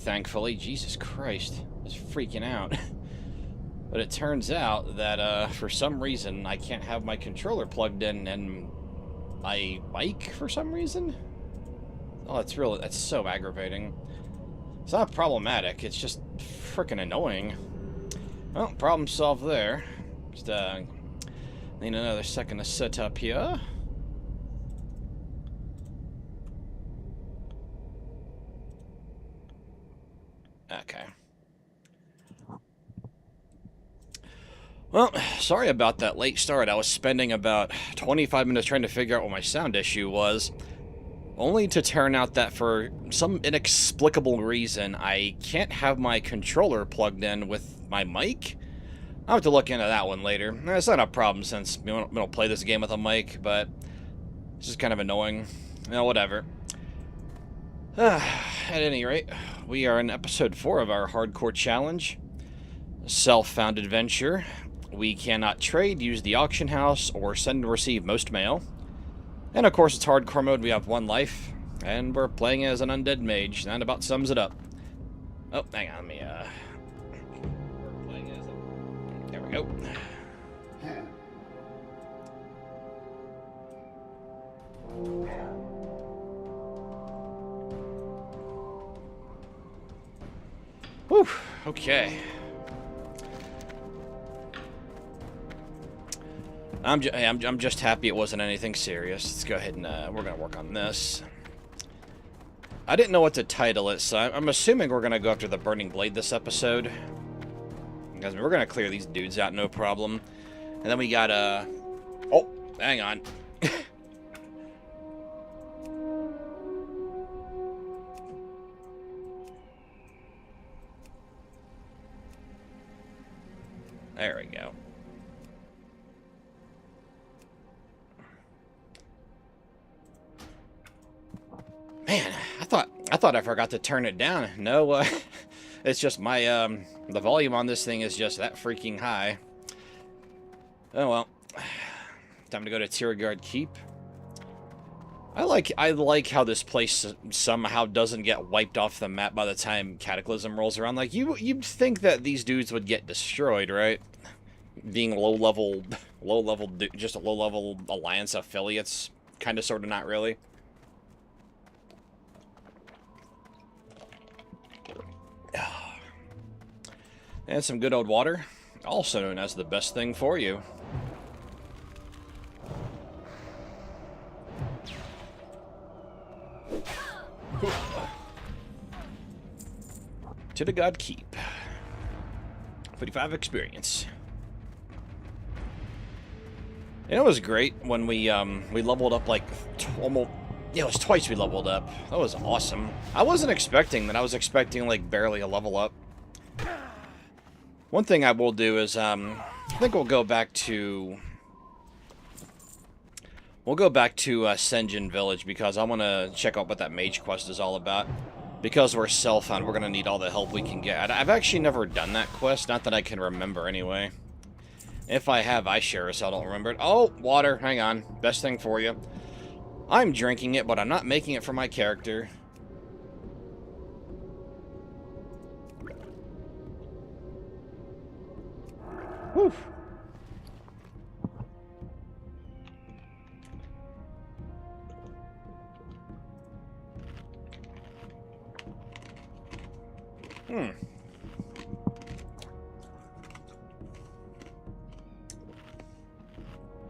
thankfully. Jesus Christ. I was freaking out. But it turns out that, for some reason, I can't have my controller plugged in and my mic for some reason? Oh, that's so aggravating. It's not problematic, it's just frickin' annoying. Well, problem solved there. Just, need another second to set up here. Okay. Well, sorry about that late start. I was spending about 25 minutes trying to figure out what my sound issue was, only to turn out that for some inexplicable reason, I can't have my controller plugged in with my mic. I'll have to look into that one later. It's not a problem since we don't play this game with a mic, but it's just kind of annoying. Whatever. At any rate, we are in episode 4 of our hardcore challenge. Self-founded venture. We cannot trade, use the auction house, or send and receive most mail. And of course, it's hardcore mode. We have 1 life, and we're playing as an undead mage. That about sums it up. Oh, hang on, let me, We're playing as a... There we go. Whew, okay. I'm just happy it wasn't anything serious. Let's go ahead and we're gonna work on this. I didn't know what to title it, so I'm assuming we're gonna go after the Burning Blade this episode. Because we're gonna clear these dudes out, no problem. And then we got oh, hang on. There we go. Man, I thought I forgot to turn it down. No, it's just my the volume on this thing is just that freaking high. Oh well. Time to go to Tiergard Keep. I like how this place somehow doesn't get wiped off the map by the time Cataclysm rolls around. Like you'd think that these dudes would get destroyed, right? Being just a low-level Alliance affiliates, kind of, sort of, not really. And some good old water, also known as the best thing for you. To the God Keep. 45 experience. And it was great when we leveled up like almost, yeah, it was twice we leveled up. That was awesome. I wasn't expecting that. I was expecting like barely a level up. One thing I will do is I think we'll go back to Senjin Village because I want to check out what that mage quest is all about. Because we're self-found, we're going to need all the help we can get. I've actually never done that quest, not that I can remember anyway. If I have, I sure as hell don't remember it. Oh, water, hang on. Best thing for you. I'm drinking it, but I'm not making it for my character. Whew.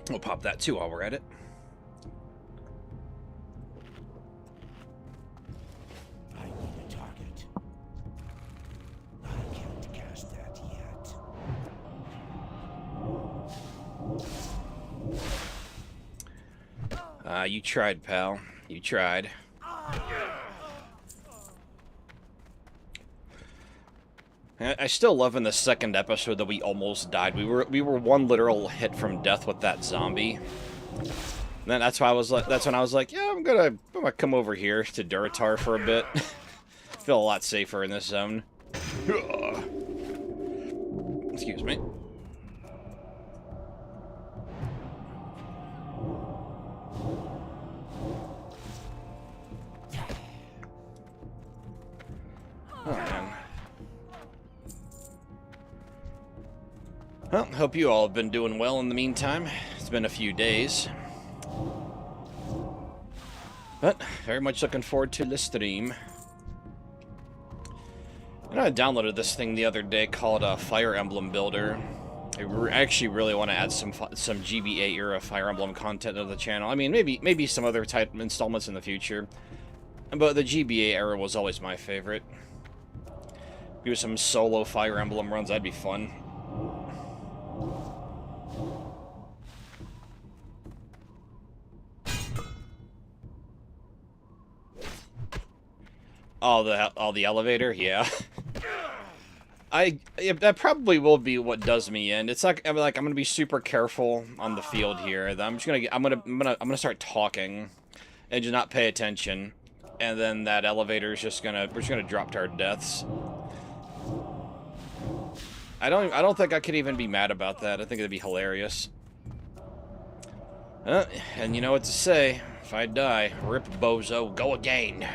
We'll pop that too while we're at it. I need a target. I can't cast that yet. You tried, pal. You tried. I still love in the second episode that we almost died. We were one literal hit from death with that zombie. And then that's why that's when I was like, yeah, I'm gonna come over here to Duratar for a bit. Feel a lot safer in this zone. Excuse me. Alright. Well, hope you all have been doing well in the meantime. It's been a few days. But, very much looking forward to the stream. You know, I downloaded this thing the other day called Fire Emblem Builder. I actually really want to add some GBA era Fire Emblem content to the channel. I mean, maybe some other type installments in the future. But the GBA era was always my favorite. Do some solo Fire Emblem runs, that'd be fun. Oh, the elevator, yeah. That probably will be what does me in. It's like I'm gonna be super careful on the field here. I'm gonna start talking and just not pay attention, and then that elevator is we're just gonna drop to our deaths. I don't think I could even be mad about that. I think it'd be hilarious. And you know what to say. If I die, rip bozo, go again.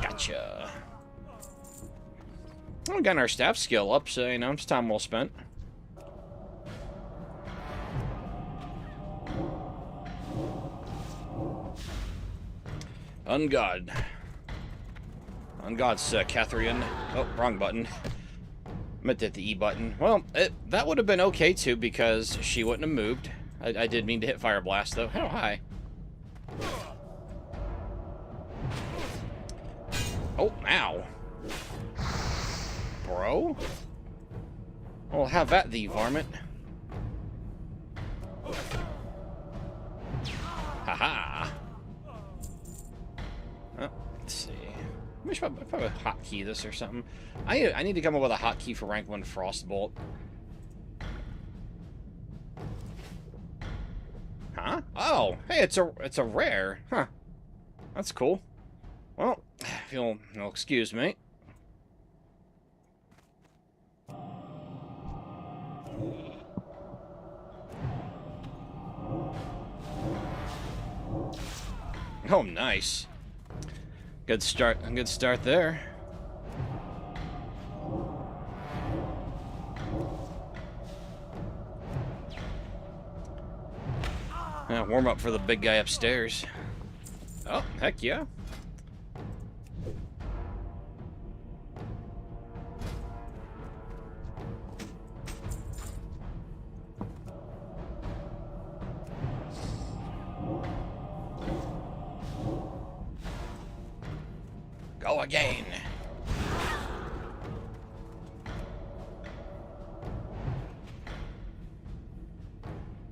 Gotcha. We're getting our staff skill up, so, you know, it's time well spent. On God. On God's Catherine. Oh, wrong button. Meant to hit the E button. Well, that would have been okay, too, because she wouldn't have moved. I did mean to hit Fire Blast, though. Oh, hi. Oh, ow. Bro? Well, have at thee, varmint. Haha. Oh, let's see. I should probably hotkey this or something. I need to come up with a hotkey for rank 1 Frostbolt. Huh? Oh, hey, it's a rare. Huh. That's cool. Well, if you'll excuse me. Oh, nice. Good start. Good start there. Yeah, warm up for the big guy upstairs. Oh, heck yeah. Go again.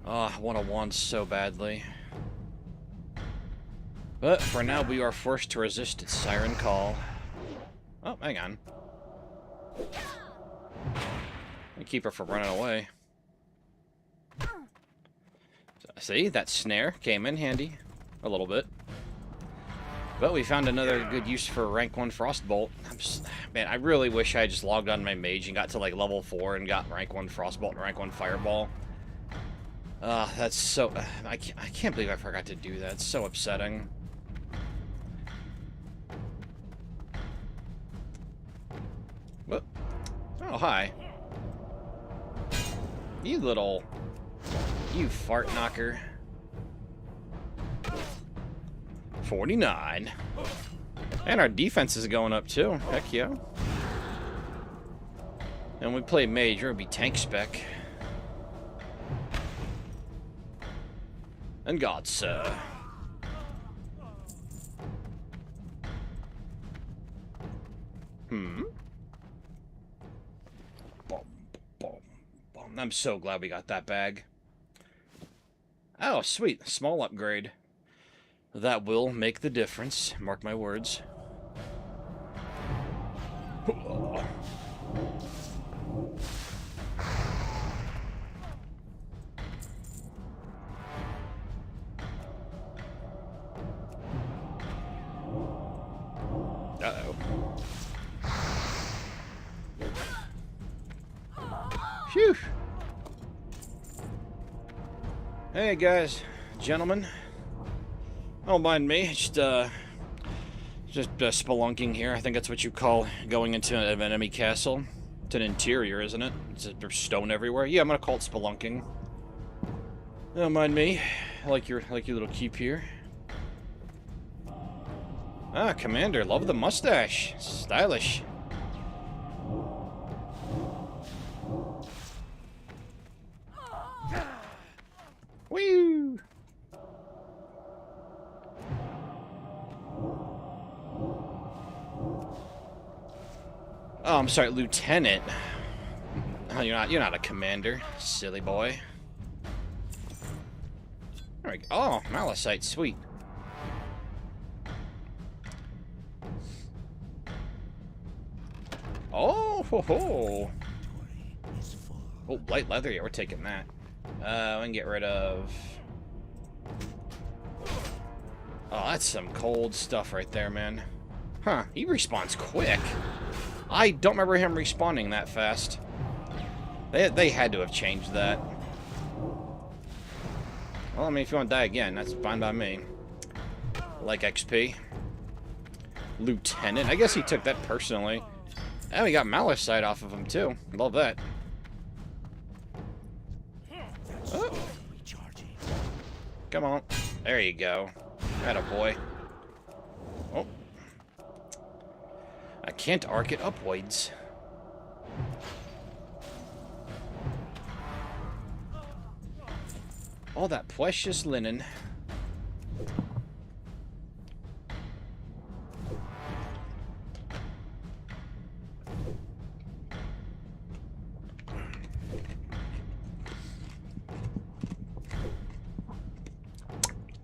Oh, I want a wand so badly. But for now, we are forced to resist its siren call. Oh, hang on. I keep her from running away. See, that snare came in handy. A little bit. But we found another good use for rank 1 Frostbolt. Man, I really wish I just logged on my mage and got to like level 4 and got rank 1 Frostbolt and rank 1 Fireball. That's so... I can't believe I forgot to do that. It's so upsetting. Whoop. Oh, hi. You little... You fart knocker. 49. And our defense is going up too. Heck yeah. And we play mage, or it'll be tank spec. And God, sir. Boom, boom, boom. I'm so glad we got that bag. Oh, sweet. Small upgrade. That will make the difference. Mark my words. Uh-oh. Phew. Hey, guys. Gentlemen. Don't mind me. Just, Just spelunking here. I think that's what you call going into an enemy castle. It's an interior, isn't it? There's stone everywhere. Yeah, I'm gonna call it spelunking. Don't mind me. I like your little keep here. Ah, Commander, love the mustache. Stylish. Woo! Oh, I'm sorry, Lieutenant. Oh, you're not a commander, silly boy. There we go. Oh, Malicite, sweet. Oh, ho, ho. Oh, light leather, yeah, we're taking that. We can get rid of... Oh, that's some cold stuff right there, man. Huh, he respawns quick. I don't remember him respawning that fast. They had to have changed that. Well, I mean, if you want to die again, that's fine by me. Like XP. Lieutenant. I guess he took that personally. And we got Malicite off of him, too. Love that. Oh. Come on. There you go. Attaboy. Oh. I can't arc it upwards. All that precious linen.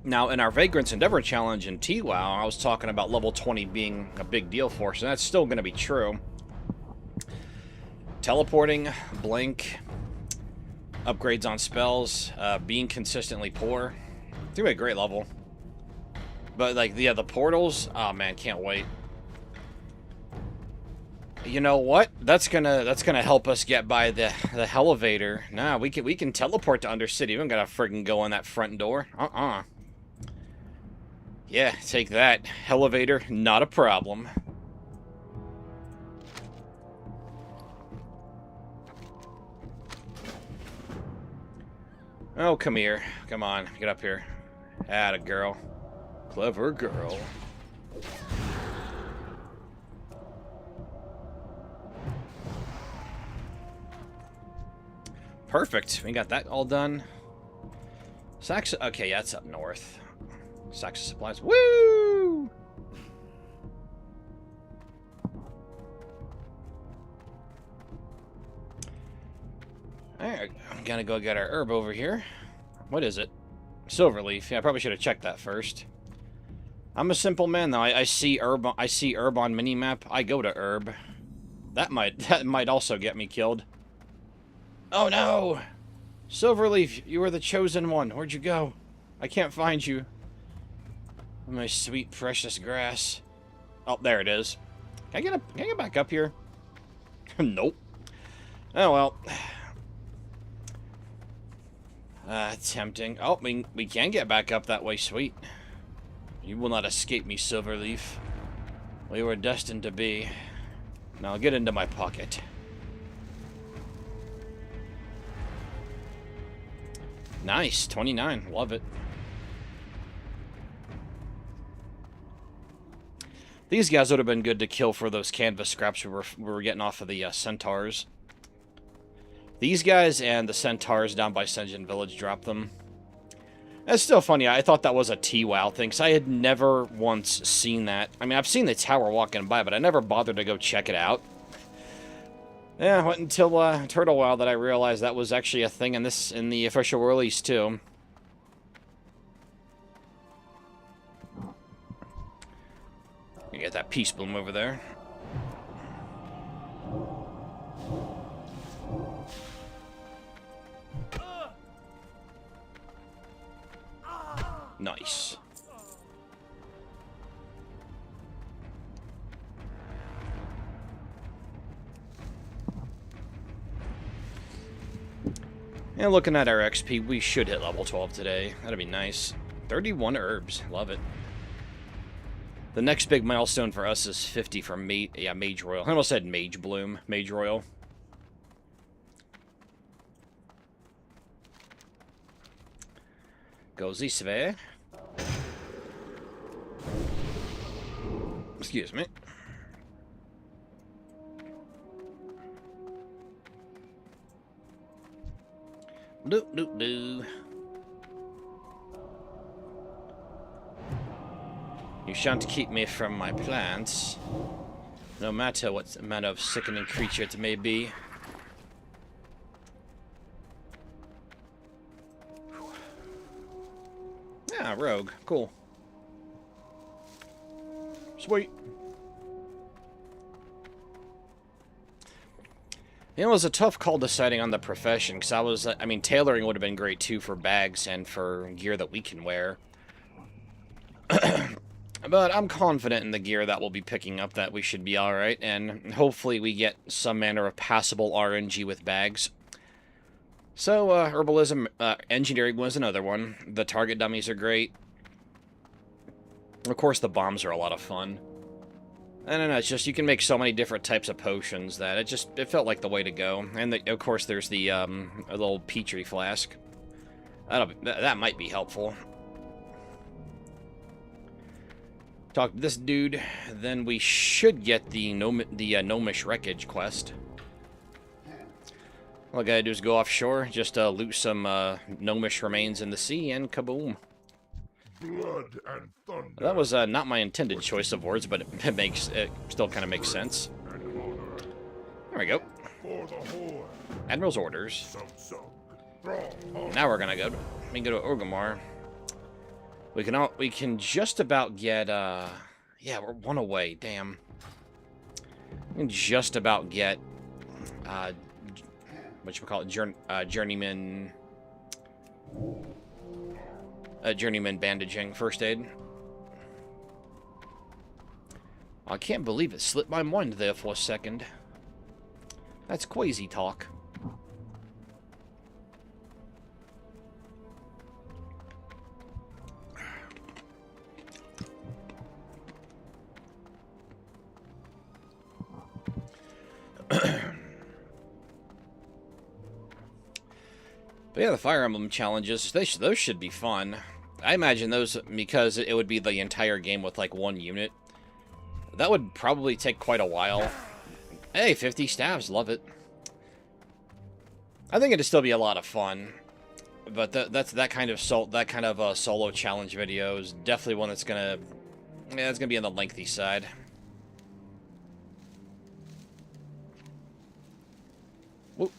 Now, in our Vagrant's Endeavor challenge in TWoW, I was talking about level 20 being a big deal for us, and that's still going to be true. Teleporting, blink, upgrades on spells, being consistently poor. It's going to be a great level. But, like, yeah, the portals, oh, man, can't wait. You know what? That's gonna help us get by the elevator. Nah, we can teleport to Undercity. We don't gotta friggin' go in that front door. Yeah, take that. Elevator, not a problem. Oh, come here. Come on, get up here. Atta girl. Clever girl. Perfect. We got that all done. Saxa. Okay, yeah, that's up north. Saxa supplies. Woo! Alright, I'm gonna go get our herb over here. What is it? Silverleaf. Yeah, I probably should have checked that first. I'm a simple man, though. I see herb. I see herb on minimap. I go to herb. That might also get me killed. Oh no! Silverleaf, you were the chosen one. Where'd you go? I can't find you. My sweet, precious grass. Oh, there it is. Can I get back up here? Nope. Oh, well. Tempting. Oh, we can get back up that way, sweet. You will not escape me, Silverleaf. We were destined to be. Now get into my pocket. Nice, 29. Love it. These guys would have been good to kill for those canvas scraps we were getting off of the centaurs. These guys and the centaurs down by Senjin Village dropped them. It's still funny. I thought that was a TWoW thing, because I had never once seen that. I mean, I've seen the tower walking by, but I never bothered to go check it out. Yeah, it wasn't until Turtle WoW that I realized that was actually a thing in the official release, too. You get that peace bloom over there. Nice. And looking at our XP, we should hit level 12 today. That'd be nice. 31 herbs. Love it. The next big milestone for us is 50 for Mage Royal. I almost said Mage Bloom. Mage Royal. Go this way. Excuse me. Do. You shan't keep me from my plants, no matter what manner of sickening creature it may be. Yeah, rogue. Cool. Sweet. You know, it was a tough call deciding on the profession, because I mean, tailoring would have been great, too, for bags and for gear that we can wear. But I'm confident in the gear that we'll be picking up that we should be alright, and hopefully we get some manner of passable RNG with bags. So, herbalism, engineering was another one. The target dummies are great. Of course, the bombs are a lot of fun. I don't know, it's just, you can make so many different types of potions that it felt like the way to go. And, of course, there's the, a little Petri flask. That might be helpful. Talk to this dude, then we should get the Gnomish Wreckage quest. All I gotta do is go offshore, just loot some Gnomish remains in the sea, and kaboom. Blood and thunder. That was not my intended choice of words, but it still kind of makes sense. There we go. For the horde. Admiral's orders. Strong. Now we're gonna go to Orgrimmar. We can just about get yeah, we're one away. Damn. We can just about get journeyman bandaging, first aid. I can't believe it slipped my mind there for a second. That's crazy talk. But yeah, the Fire Emblem challenges, those should be fun. I imagine those, because it would be the entire game with, like, one unit. That would probably take quite a while. Hey, 50 stabs, love it. I think it'd still be a lot of fun. But that kind of solo challenge video is definitely one that's gonna, yeah, it's gonna be on the lengthy side. Whoop.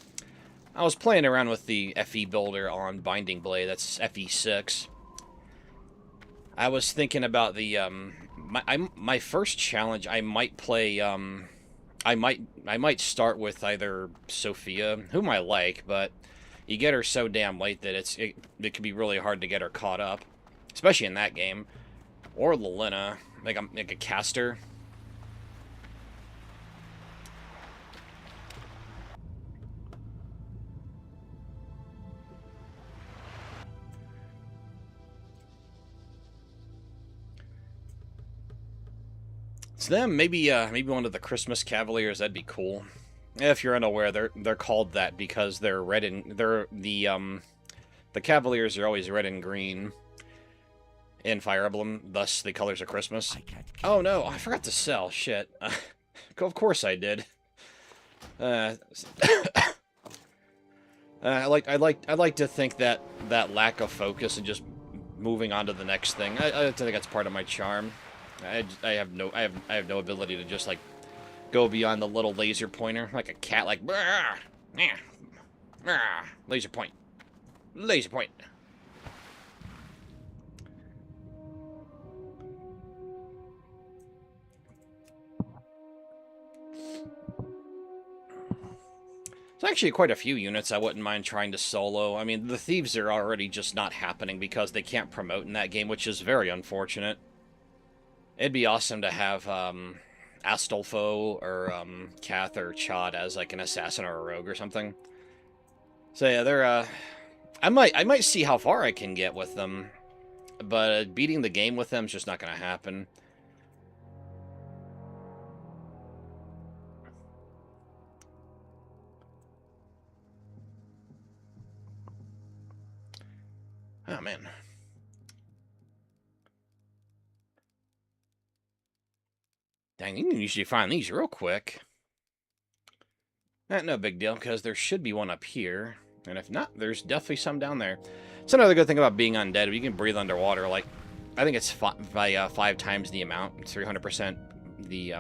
I was playing around with the FE builder on Binding Blade. That's FE6. I was thinking about the my first challenge. I might play I might start with either Sophia, whom I like, but you get her so damn late that it can be really hard to get her caught up, especially in that game, or Lelena, like a caster. It's them, maybe one of the Christmas Cavaliers. That'd be cool. If you're unaware, they're called that because they're red and the Cavaliers are always red and green in Fire Emblem. Thus, the colors of Christmas. Oh no, I forgot to sell. Shit. Of course I did. I like to think that lack of focus and just moving on to the next thing. I think that's part of my charm. I have no ability to just like go beyond the little laser pointer like a cat, like laser point, laser point. There's actually quite a few units I wouldn't mind trying to solo. I mean, the thieves are already just not happening because they can't promote in that game, which is very unfortunate. It'd be awesome to have Astolfo or Kath or Chad as like an assassin or a rogue or something. So yeah, they're I might see how far I can get with them, but beating the game with them is just not going to happen. Oh, man. Dang, you can usually find these real quick. No big deal, because there should be one up here. And if not, there's definitely some down there. It's another good thing about being undead. You can breathe underwater. Like, I think it's 5 times the amount. It's 300% the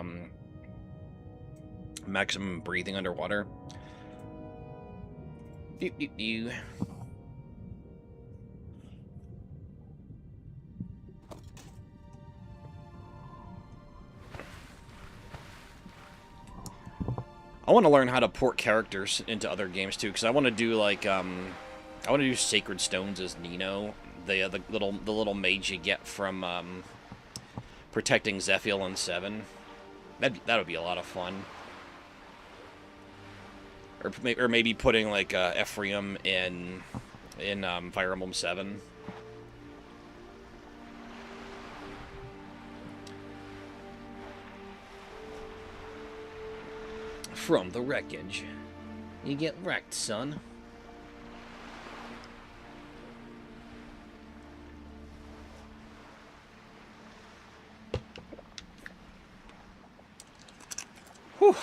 maximum breathing underwater. Doo. I want to learn how to port characters into other games too, because I want to do like I want to do Sacred Stones as Nino, the little mage you get from protecting Zephiel in 7. That would be a lot of fun. Or maybe putting like Ephraim in Fire Emblem 7. From the wreckage. You get wrecked, son. Whew.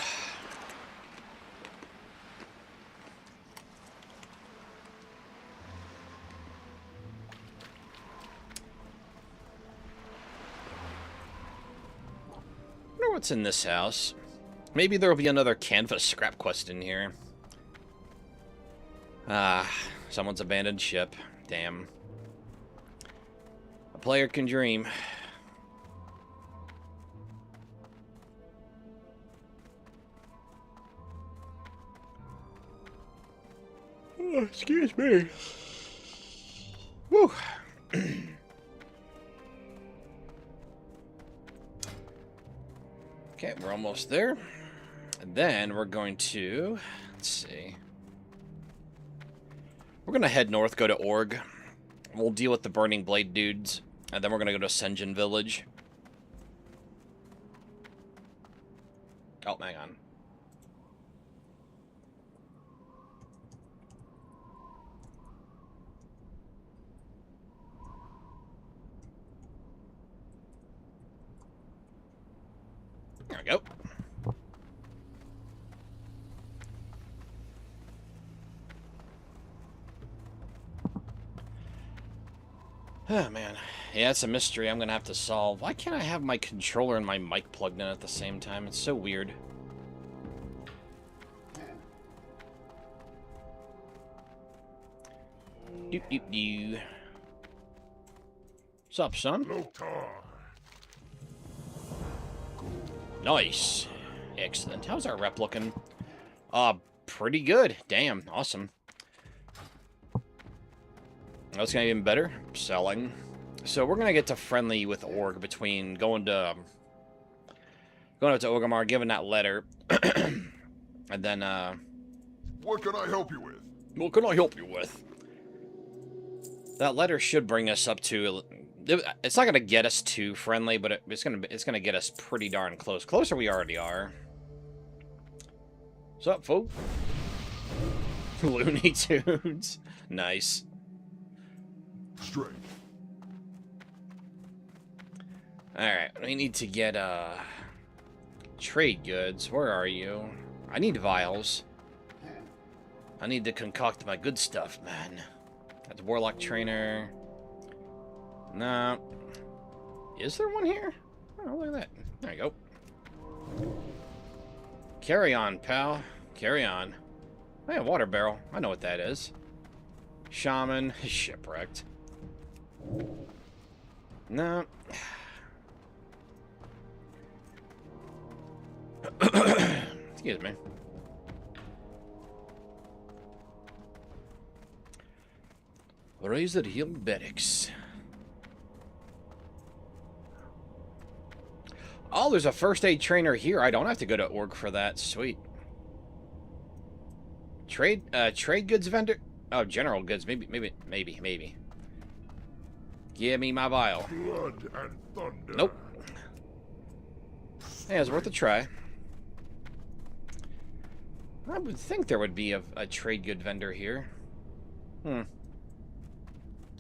I wonder what's in this house. Maybe there'll be another canvas scrap quest in here. Ah, someone's abandoned ship. Damn. A player can dream. Oh, excuse me. Woo. Okay, we're almost there. And then we're going to, let's see. We're going to head north, go to Org. We'll deal with the Burning Blade dudes. And then we're going to go to Senjin Village. Oh, hang on. There we go. Oh, man. Yeah, it's a mystery I'm going to have to solve. Why can't I have my controller and my mic plugged in at the same time? It's so weird. Doo. What's up, son? Nice. Excellent. How's our rep looking? Pretty good. Damn. Awesome. That's gonna be even better. Selling. So we're gonna get to friendly with Org between going up to Orgrimmar, giving that letter, and then What can I help you with? what can I help you with? That letter should bring us up to. It's not gonna get us too friendly, but it's gonna get us pretty darn close. Closer we already are. What's up, folks? Looney Tunes. Nice. Straight. Alright, we need to get, trade goods. Where are you? I need vials. I need to concoct my good stuff, man. That's Warlock Trainer. Nah. Is there one here? Oh, look at that. There you go. Carry on, pal. Carry on. Hey, a water barrel. I know what that is. Shaman. Shipwrecked. No. Excuse me. Razor Hill Barracks. Oh, there's a first aid trainer here. I don't have to go to Org for that. Sweet. Trade goods vendor? Oh, general goods. Maybe. Give me my vial. Blood and thunder. Nope. Hey, it's worth a try. I would think there would be a trade good vendor here.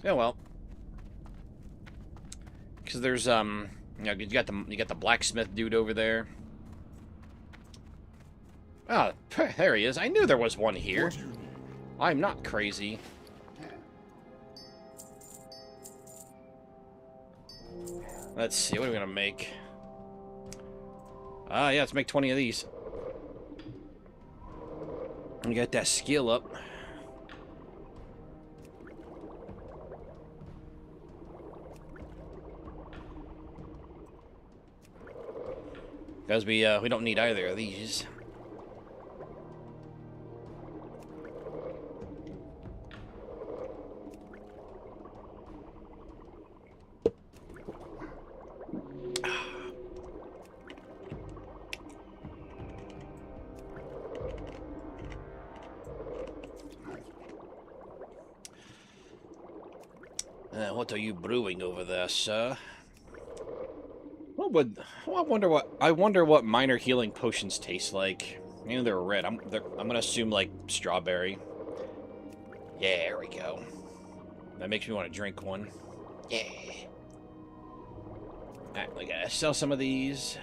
Yeah, well. Because there's, you know, you got the blacksmith dude over there. Ah, there he is. I knew there was one here. What do you need? I'm not crazy. Let's see, what are we gonna make? Ah, yeah, let's make 20 of these. And get that skill up. Because we don't need either of these. What are you brewing over there, sir? I wonder what minor healing potions taste like. You know, they're red. I'm gonna assume like strawberry. Yeah, there we go. That makes me want to drink one. Yeah. Alright, we gotta sell some of these.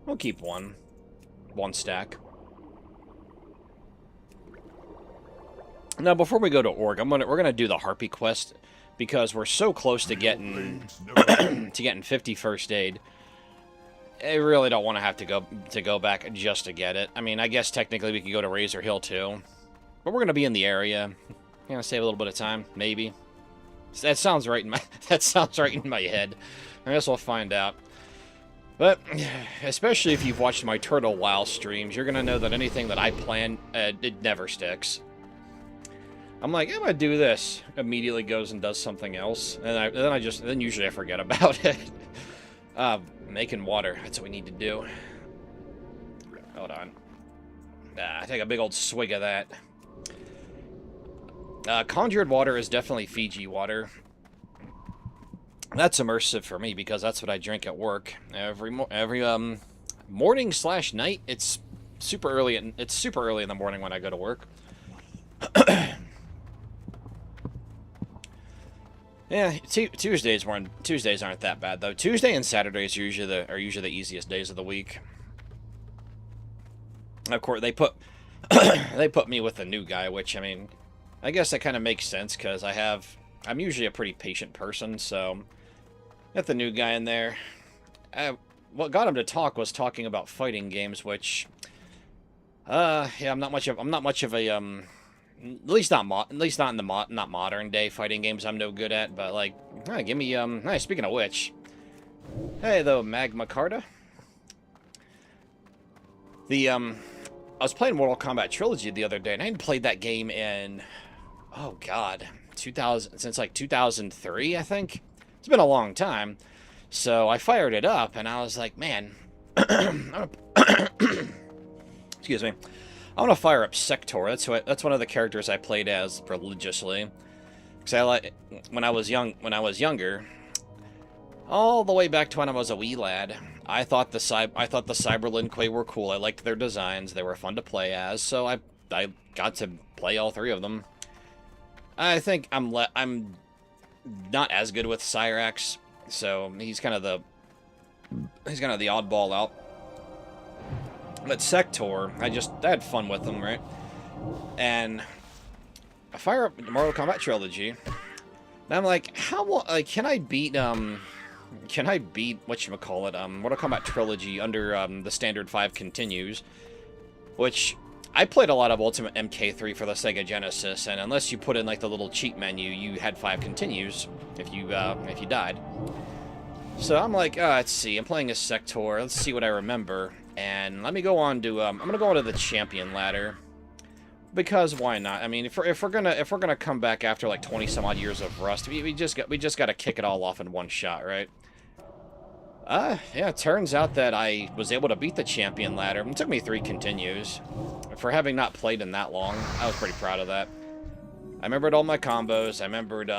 We'll keep one. One stack. Now, before we go to Org, we're gonna do the Harpy quest because we're so close to getting to getting 50 first aid. I really don't want to have to go back just to get it. I mean, I guess technically we could go to Razor Hill too, but we're gonna be in the area. Gonna save a little bit of time, maybe. That sounds right in my head. I guess we'll find out. But especially if you've watched my Turtle WoW streams, you're gonna know that anything that I plan, it never sticks. I'm like, I'm gonna do this. Immediately goes and does something else, and then usually I forget about it. Making water. That's what we need to do. Hold on. I take a big old swig of that. Conjured water is definitely Fiji water. That's immersive for me because that's what I drink at work every morning / night. It's super early in the morning when I go to work. Yeah, Tuesdays aren't that bad though. Tuesday and Saturdays are usually the easiest days of the week. Of course, they put me with a new guy, which I mean, I guess that kind of makes sense because I'm usually a pretty patient person, so got the new guy in there. What got him to talk was talking about fighting games, which yeah, I'm not much of a at least not in the not modern day fighting games I'm no good at, but like, give me hey, speaking of which, hey though, Magma Carta. I was playing Mortal Kombat Trilogy the other day, and I hadn't played that game in, oh god, since like 2003, I think. It's been a long time. So I fired it up, and I was like, man, excuse me. I want to fire up Sector. That's one of the characters I played as religiously. Because I like when I was younger, all the way back to when I was a wee lad, I thought the Cyber Lin Kuei were cool. I liked their designs. They were fun to play as. So I got to play all three of them. I think I'm not as good with Cyrax, so he's kind of the oddball out. But Sector, I had fun with him, right? And I fire up Mortal Kombat Trilogy, and I'm like, can I beat whatchamacallit, Mortal Kombat Trilogy under the standard 5 continues, which I played a lot of Ultimate MK3 for the Sega Genesis, and unless you put in like the little cheat menu, you had 5 continues if you died. So I'm like, let's see, I'm playing as Sector. Let's see what I remember. And let me go on to I'm gonna go on to the champion ladder, because why not? I mean, if we're gonna come back after like 20 some odd years of rust, we just got to kick it all off in one shot, right? Yeah, it turns out that I was able to beat the champion ladder. It took me 3 continues. For having not played in that long, I was pretty proud of that. I remembered all my combos. I remembered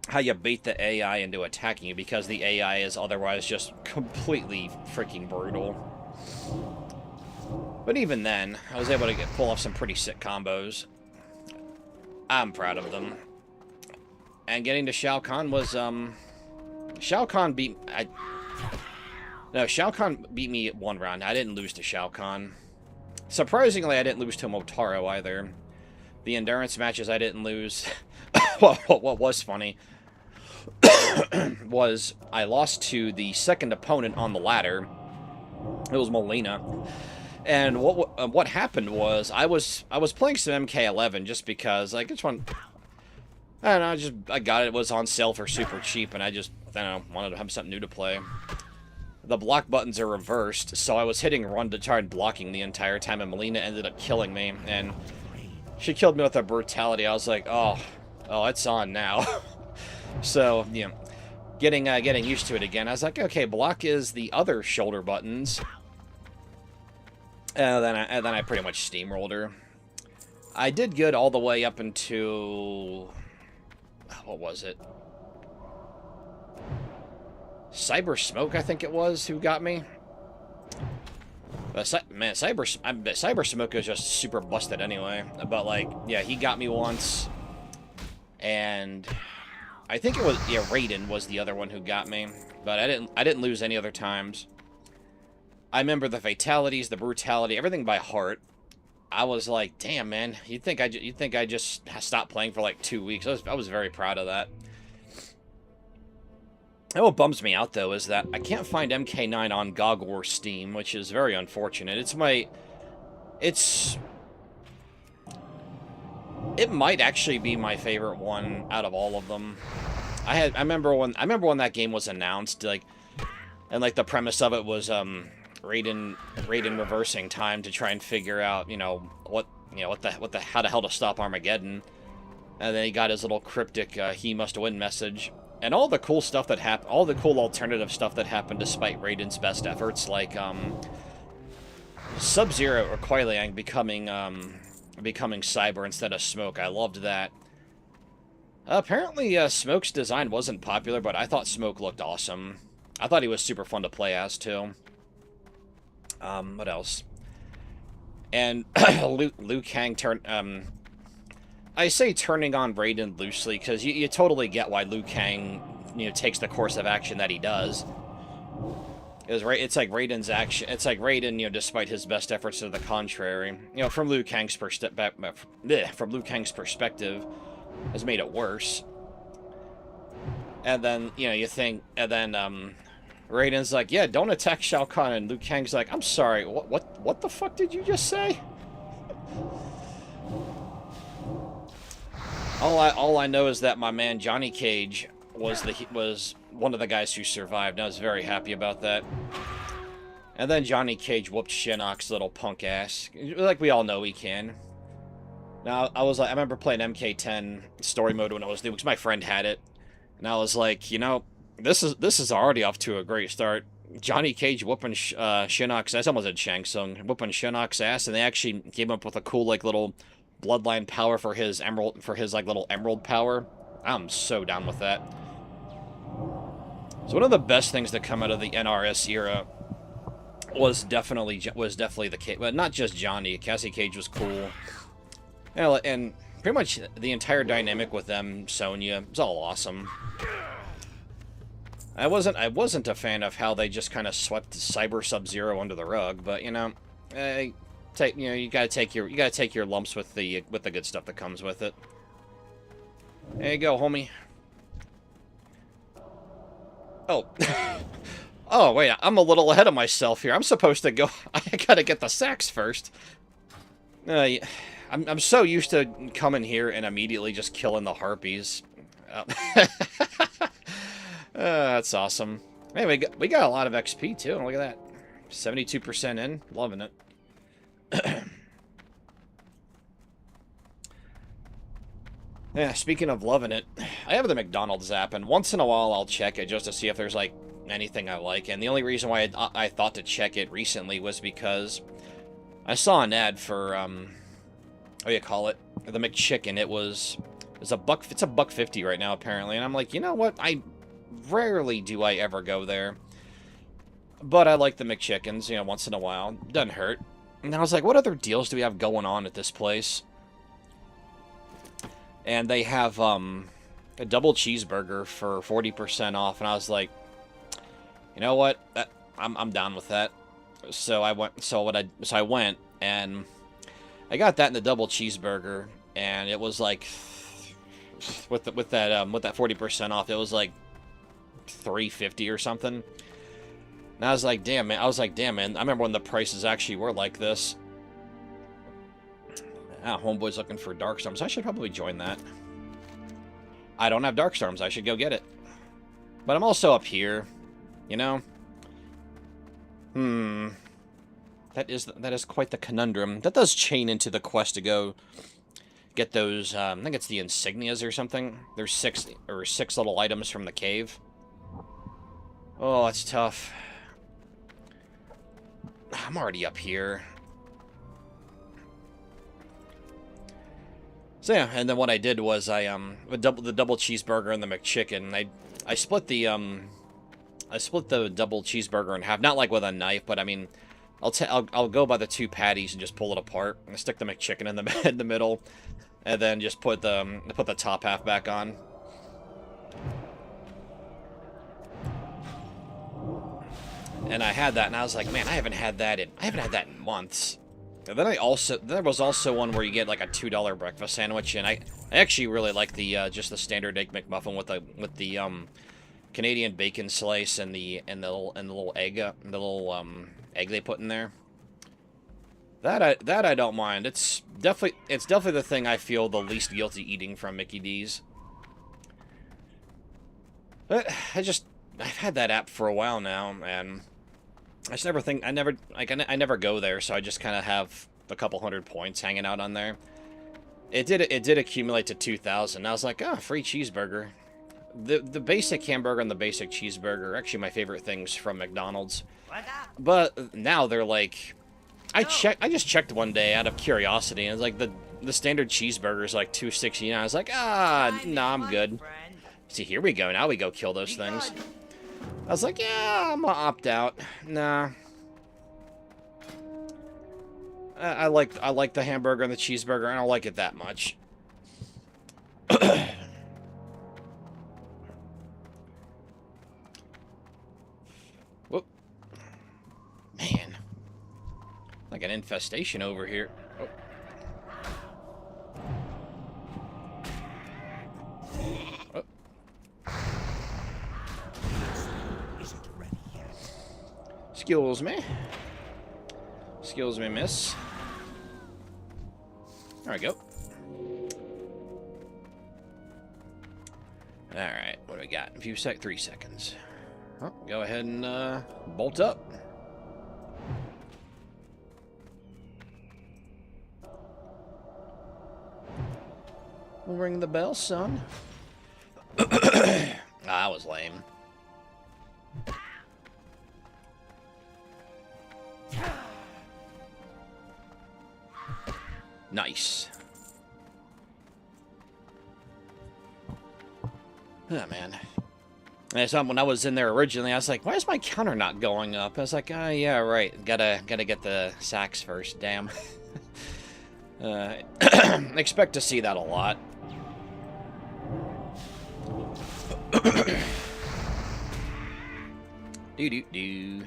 how you bait the AI into attacking you, because the AI is otherwise just completely freaking brutal. But even then, I was able to pull off some pretty sick combos. I'm proud of them. And getting to Shao Kahn was, Shao Kahn beat... No, Shao Kahn beat me 1 round. I didn't lose to Shao Kahn. Surprisingly, I didn't lose to Motaro either. The endurance matches I didn't lose. What was funny was I lost to the second opponent on the ladder. It was Molina. And what happened was I was playing some MK11 just because, like, it's one... I don't know, I got it. It was on sale for super cheap, and I don't know, wanted to have something new to play. The block buttons are reversed, so I was hitting run to try and blocking the entire time, and Melina ended up killing me, and she killed me with her brutality. I was like, oh, it's on now. So, you know, getting used to it again. I was like, okay, block is the other shoulder buttons. And then I pretty much steamrolled her. I did good all the way up into... What was it? Cyber Smoke, I think it was, who got me. But man, Cyber Smoke is just super busted anyway. But, like, yeah, he got me once. And I think it was, yeah, Raiden was the other one who got me. But I didn't lose any other times. I remember the fatalities, the brutality, everything by heart. I was like, damn, man, you'd think I just stopped playing for like 2 weeks. I was very proud of that. And what bums me out, though, is that I can't find MK9 on GOG or Steam, which is very unfortunate. It might actually be my favorite one out of all of them. I remember when that game was announced, like, and like the premise of it was Raiden reversing time to try and figure out, how the hell to stop Armageddon. And then he got his little cryptic he must win message. And all the cool stuff that happened, all the cool alternative stuff that happened despite Raiden's best efforts, like Sub-Zero or Kuai Liang becoming Cyber instead of Smoke. I loved that. Apparently Smoke's design wasn't popular, but I thought Smoke looked awesome. I thought he was super fun to play as, too. What else? And Liu Kang turned... I say turning on Raiden loosely, because you totally get why Liu Kang, takes the course of action that he does. It's like Raiden's action... It's like Raiden, despite his best efforts to the contrary, from Liu Kang's perspective, has made it worse. And then, you think... And then, Raiden's like, yeah, don't attack Shao Kahn, and Liu Kang's like, I'm sorry, what the fuck did you just say? All I know is that my man Johnny Cage was one of the guys who survived, and I was very happy about that. And then Johnny Cage whooped Shinnok's little punk ass, like we all know he can. Now, I remember playing MK10 story mode when I was new, because my friend had it, and I was like, this is already off to a great start. Johnny Cage whooping Shinnok's ass. I almost said Shang Tsung whooping Shinnok's ass, and they actually came up with a cool like little bloodline power for his little emerald power. I'm so down with that. So one of the best things that come out of the NRS era was definitely the Cage, but not just Johnny. Cassie Cage was cool, and pretty much the entire dynamic with them, Sonya, was all awesome. I wasn't a fan of how they just kind of swept Cyber Sub-Zero under the rug, but you gotta take your lumps with the good stuff that comes with it. There you go, homie. Oh. Oh, wait, I'm a little ahead of myself here. I'm supposed to go... I gotta get the sacks first. I'm so used to coming here and immediately just killing the harpies. That's awesome. Anyway, we got a lot of XP, too. Look at that. 72% in. Loving it. Yeah, speaking of loving it, I have the McDonald's app, and once in a while I'll check it just to see if there's, like, anything I like. And the only reason why I thought to check it recently was because I saw an ad for, what do you call it? The McChicken. It's a $1.50 right now, apparently. And I'm like, you know what? Rarely do I ever go there. But I like the McChickens, once in a while. Doesn't hurt. And I was like, what other deals do we have going on at this place? and they have a double cheeseburger for 40% off, and I was like, you know what? I'm down with that. So I went. So I went and I got that in the double cheeseburger, and it was like with that 40% off, it was like $3.50 or something. And I was like, damn man. I remember when the prices actually were like this. Ah, homeboy's looking for Dark Storms. I should probably join that. I don't have Dark Storms. I should go get it. But I'm also up here, you know. That is quite the conundrum. That does chain into the quest to go get those. I think it's the insignias or something. There's six little items from the cave. Oh, it's tough. I'm already up here. So yeah, and then what I did was I the double cheeseburger and the McChicken. I split the double cheeseburger in half, not like with a knife, but I mean, I'll go by the two patties and just pull it apart and stick the McChicken in the middle, and then just put the top half back on. And I had that, and I was like, man, I haven't had that in months. And then there was also one where you get like a $2 breakfast sandwich, and I actually really like the just the standard egg McMuffin with the Canadian bacon slice and the little egg they put in there. That I don't mind. It's definitely the thing I feel the least guilty eating from Mickey D's. But I've had that app for a while now, and I never go there, so I just kind of have a couple hundred points hanging out on there. It did accumulate to 2,000. I was like, oh, free cheeseburger. The basic hamburger and the basic cheeseburger are actually my favorite things from McDonald's. But now they're like, I just checked one day out of curiosity, and it's like the standard cheeseburger is like $2.69. I was like, nah, I'm good. See, here we go. Now we go kill those things. I was like, yeah, I'm gonna opt out. Nah. I like the hamburger and the cheeseburger. I don't like it that much. Whoop. Man. Like an infestation over here. Oh. Oh. Excuse me. Excuse me, miss. There we go. Alright, what do we got? 3 seconds. Oh, go ahead and bolt up. We'll ring the bell, son. That was lame. Nice. Oh, man. And so when I was in there originally, I was like, why is my counter not going up? I was like, oh, yeah, right. Gotta get the sacks first. Damn. Expect to see that a lot. Do-do-do.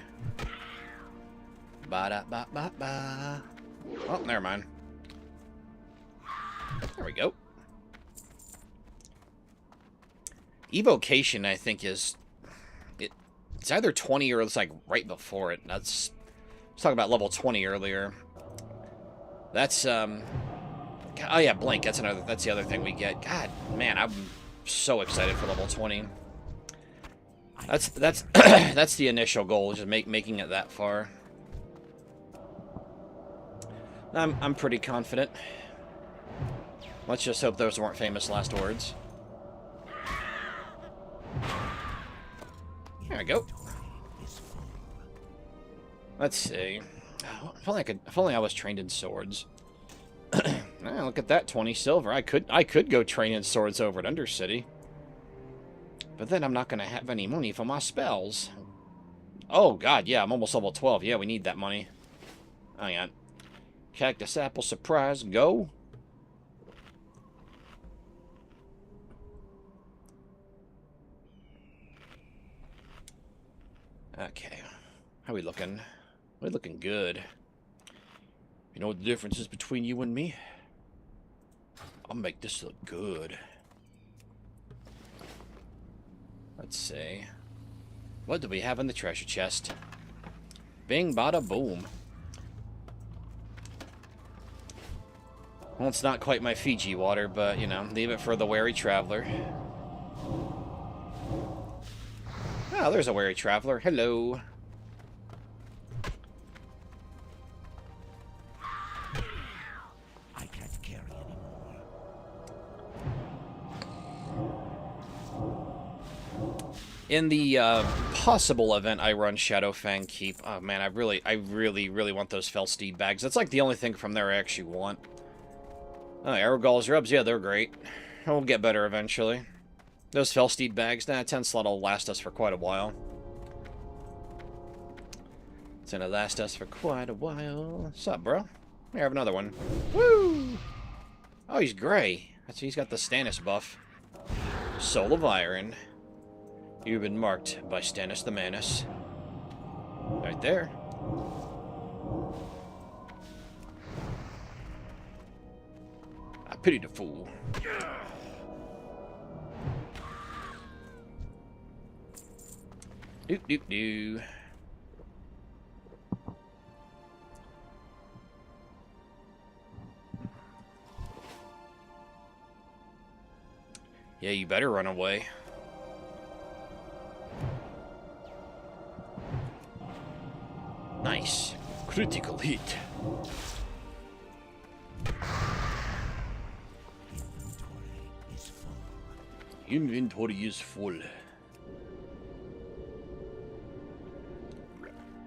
Ba-da-ba-ba-ba. Oh, never mind. There we go. Evocation, I think, it's either 20 or it's like right before it. I was talking about level 20 earlier. That's oh yeah, Blink. That's the other thing we get. God, man, I'm so excited for level 20. That's that's the initial goal, just making it that far. I'm pretty confident. Let's just hope those weren't famous last words. There we go. Let's see. If only I was trained in swords. Look at that, 20 silver. I could go train in swords over at Undercity. But then I'm not going to have any money for my spells. Oh, God, yeah, I'm almost level 12. Yeah, we need that money. Hang on. Cactus apple surprise, go. Okay. How we looking? We're looking good. You know what the difference is between you and me? I'll make this look good. Let's see. What do we have in the treasure chest? Bing, bada, boom. Well, it's not quite my Fiji water, but, you know, leave it for the wary traveler. Oh, there's a wary traveler. Hello. I can't carry anymore. In the possible event I run Shadowfang Keep, oh man, I really want those Felsteed bags. That's like the only thing from there I actually want. Oh, Arrowgall's rubs, yeah, they're great. We'll get better eventually. Those Felsteed bags, nah, 10 slot will last us for quite a while. It's gonna last us for quite a while. What's up, bro? Here, have another one. Woo! Oh, he's gray. He's got the Stannis buff. Soul of Iron. You've been marked by Stannis the Manus. Right there. I pity the fool. Doop doop doo. Yeah, you better run away. Nice. Critical hit. Inventory is full.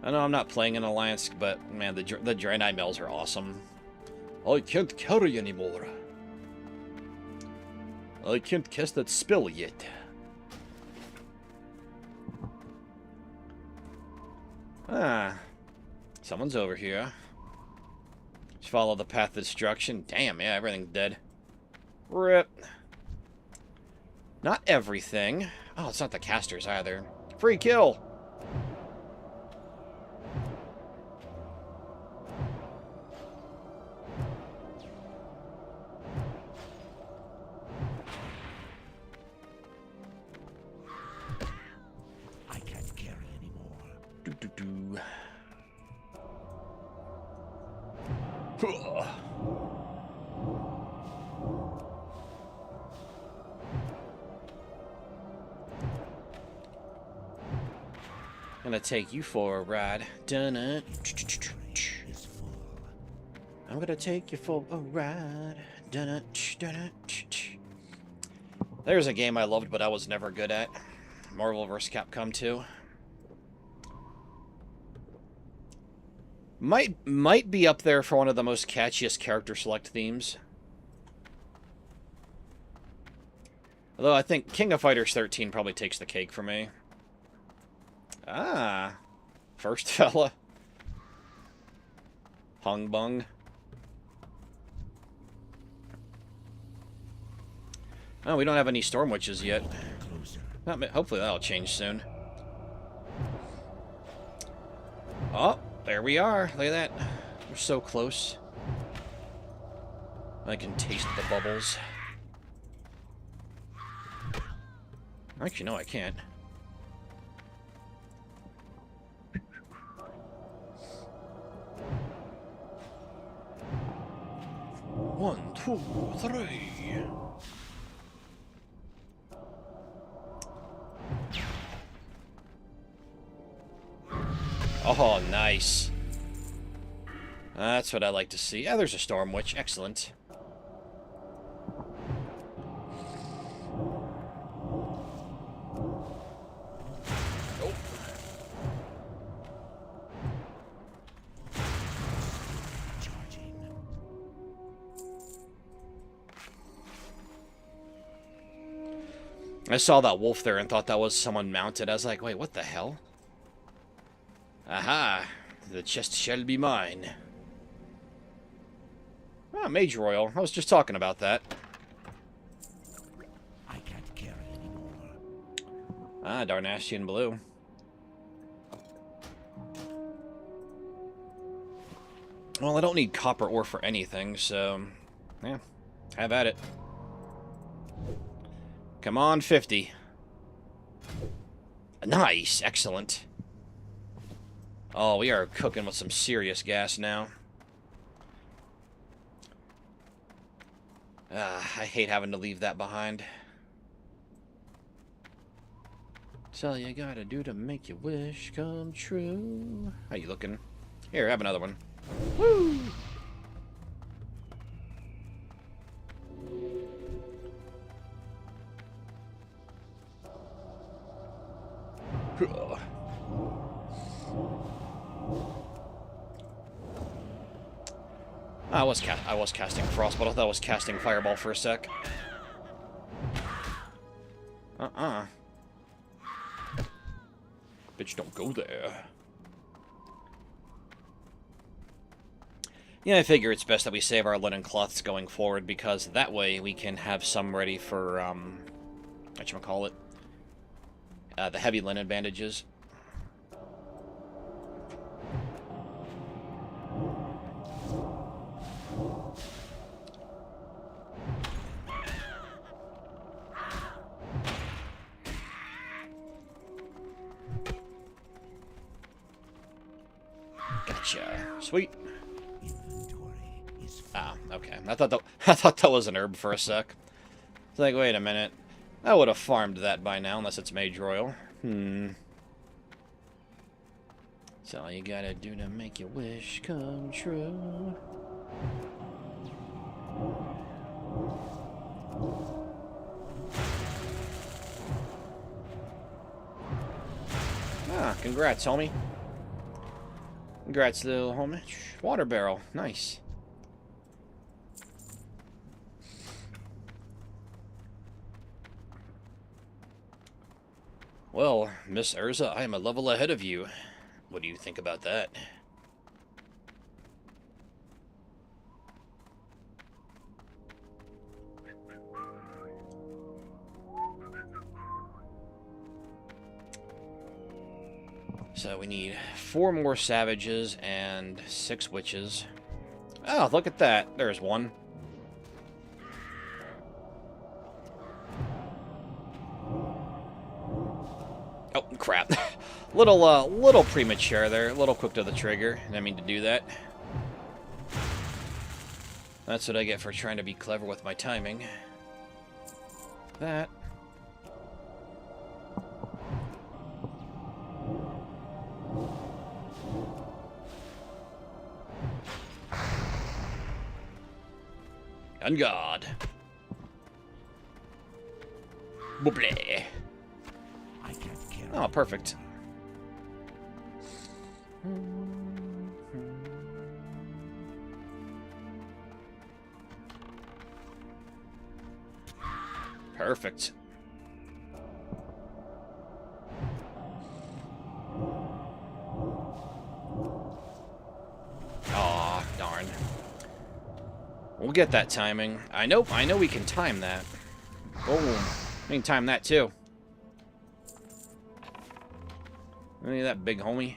I know I'm not playing an alliance, but man, the Draenei Mills are awesome. I can't carry anymore. I can't cast that spell yet. Ah. Someone's over here. Just follow the path of destruction. Damn, yeah, everything's dead. RIP. Not everything. Oh, it's not the casters either. Free kill! I can't carry anymore. Do. Gonna take you for a ride. Dun-dun. I'm gonna take you for a ride. Dun-dun. Dun-dun. There's a game I loved, but I was never good at. Marvel vs. Capcom 2. Might be up there for one of the most catchiest character select themes. Although I think King of Fighters 13 probably takes the cake for me. Ah. First fella. Hung Bung. Oh, we don't have any Storm Witches yet. Hopefully that'll change soon. Oh, there we are. Look at that. We're so close. I can taste the bubbles. Actually, no, I can't. One, two, three. Oh, nice. That's what I like to see. Yeah, there's a Storm Witch. Excellent. Oh. I saw that wolf there and thought that was someone mounted. I was like, wait, what the hell? Aha! The chest shall be mine. Ah, Mage Royal. I was just talking about that. I can't carry anymore. Ah, Darnashian Blue. Well, I don't need copper ore for anything, so... yeah, have at it. Come on, 50. Nice, excellent. Oh, we are cooking with some serious gas now. I hate having to leave that behind. That's all you gotta do to make your wish come true. How you looking? Here, have another one. Woo! I was casting Frostbolt. I thought I was casting Fireball for a sec. Bitch, don't go there. Yeah, I figure it's best that we save our linen cloths going forward, because that way we can have some ready for, whatchamacallit? The heavy linen bandages. Gotcha. Sweet. Ah, okay. I thought that was an herb for a sec. It's like, wait a minute. I would have farmed that by now, unless it's Mage Royal. That's all you gotta do to make your wish come true. Ah, congrats, homie. Congrats, little homie. Water barrel. Nice. Well, Miss Urza, I am a level ahead of you. What do you think about that? So we need 4 more savages and 6 witches. Oh, look at that. There's one. Oh, crap. Little premature there. A little quick to the trigger. Didn't mean to do that. That's what I get for trying to be clever with my timing. That. On guard. Booble. Oh, perfect. Perfect. Aw, darn. We'll get that timing. I know we can time that. Boom. We can time that too. Look at that big homie.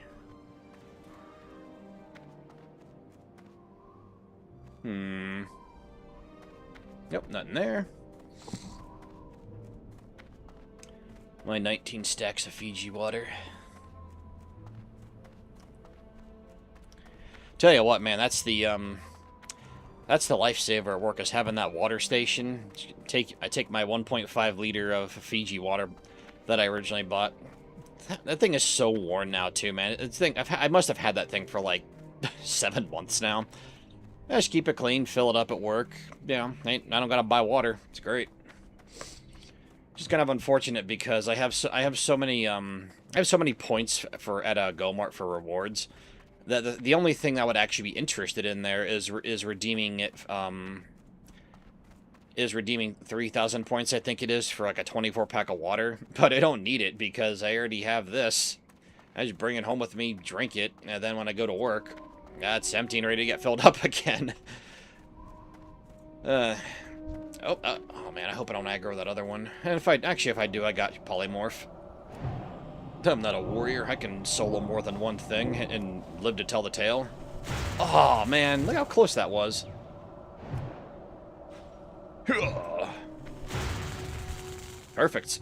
Yep, nothing there. My 19 stacks of Fiji water. Tell you what, man, that's the lifesaver at work, is having that water station. I take my 1.5 liter of Fiji water that I originally bought. That thing is so worn now, too, man. I must have had that thing for, like, 7 months now. I just keep it clean, fill it up at work. Yeah, I don't gotta buy water. It's great. Just kind of unfortunate because I have so many points at a Go Mart for rewards that the only thing I would actually be interested in there is redeeming it. Is redeeming 3,000 points, I think it is, for like a 24 pack of water. But I don't need it because I already have this. I just bring it home with me, drink it, and then when I go to work, it's empty and ready to get filled up again. Oh man, I hope I don't aggro that other one. And if I do, I got polymorph. I'm not a warrior. I can solo more than one thing and live to tell the tale. Oh, man. Look how close that was. Perfect.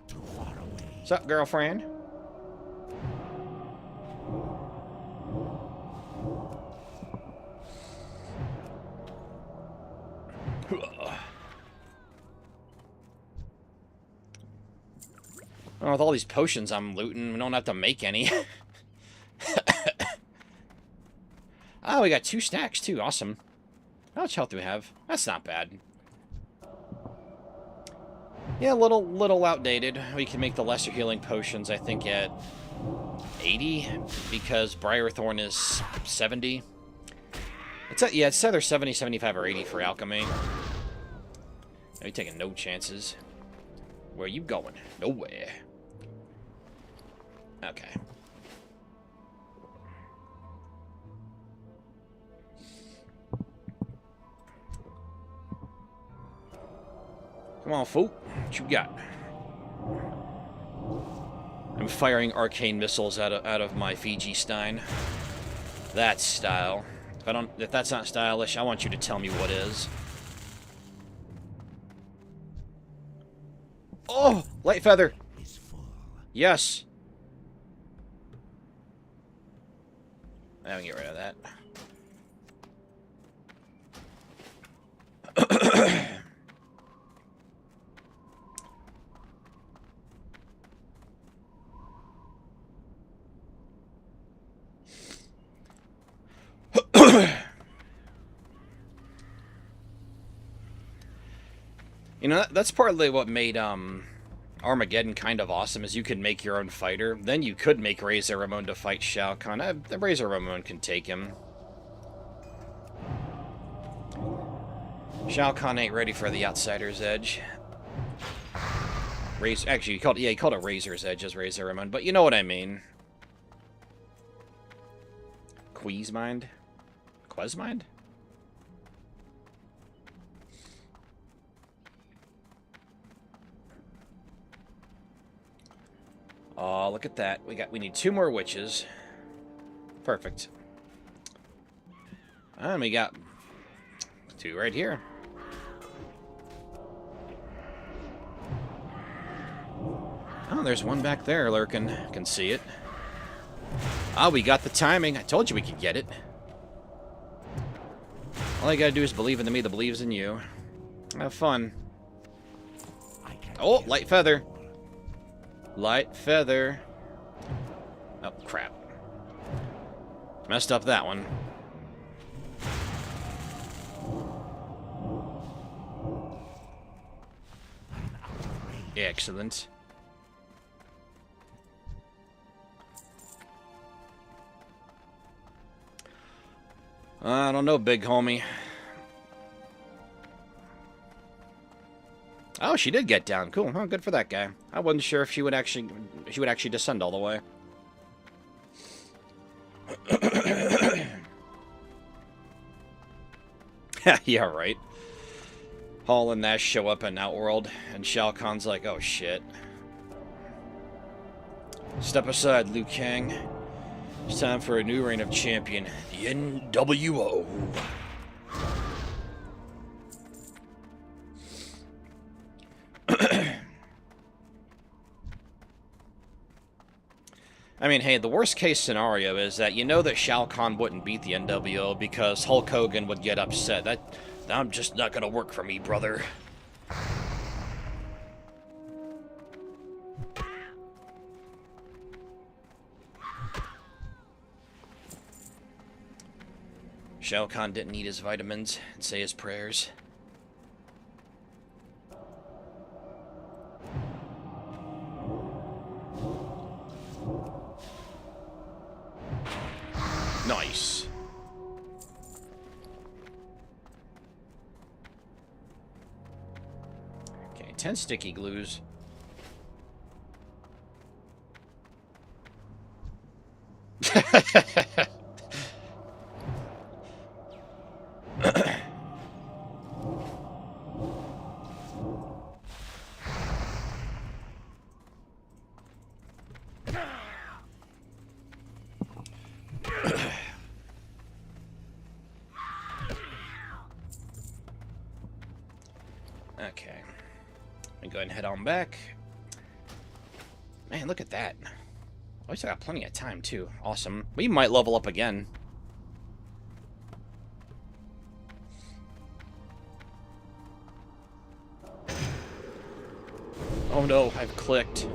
Too far away. What's up, girlfriend? Well, with all these potions I'm looting, we don't have to make any. Oh, we got 2 stacks, too. Awesome. How much health do we have? That's not bad. Yeah, a little outdated. We can make the lesser healing potions, I think, at 80, because Briarthorn is 70. Yeah, it's either 70, 75, or 80 for alchemy. Are you taking no chances? Where are you going? Nowhere. Okay. Come on, fool. What you got? I'm firing arcane missiles out of my Fiji Stein. That's style. If that's not stylish, I want you to tell me what is. Oh, light feather. Is full. Yes. I can get rid of that. You know, that's partly what made Armageddon kind of awesome, is you could make your own fighter. Then you could make Razor Ramon to fight Shao Kahn. The Razor Ramon can take him. Shao Kahn ain't ready for the Outsider's Edge. Actually, he called it Razor's Edge as Razor Ramon, but you know what I mean. Quizmind? Quizmind? Oh, look at that. We need 2 more witches. Perfect. And we got 2 right here. Oh, there's one back there lurking. Can see it. Oh, we got the timing. I told you we could get it. All you gotta do is believe in the me that believes in you. Have fun. Oh, light feather. Light feather. Oh, crap. Messed up that one. Excellent. I don't know, big homie. Oh, she did get down. Cool. Oh, good for that guy. I wasn't sure if she would actually descend all the way. Yeah, right. Hall and Nash show up in Outworld, and Shao Kahn's like, oh shit. Step aside, Liu Kang. It's time for a new reign of champion, the NWO. I mean, hey, the worst case scenario is that you know that Shao Kahn wouldn't beat the NWO because Hulk Hogan would get upset. I'm just not gonna work for me, brother. Shao Kahn didn't eat his vitamins and say his prayers. Nice. Okay, 10 sticky glues. and head on back. Man, look at that. At least I got plenty of time, too. Awesome. We might level up again. Oh no, I've clicked.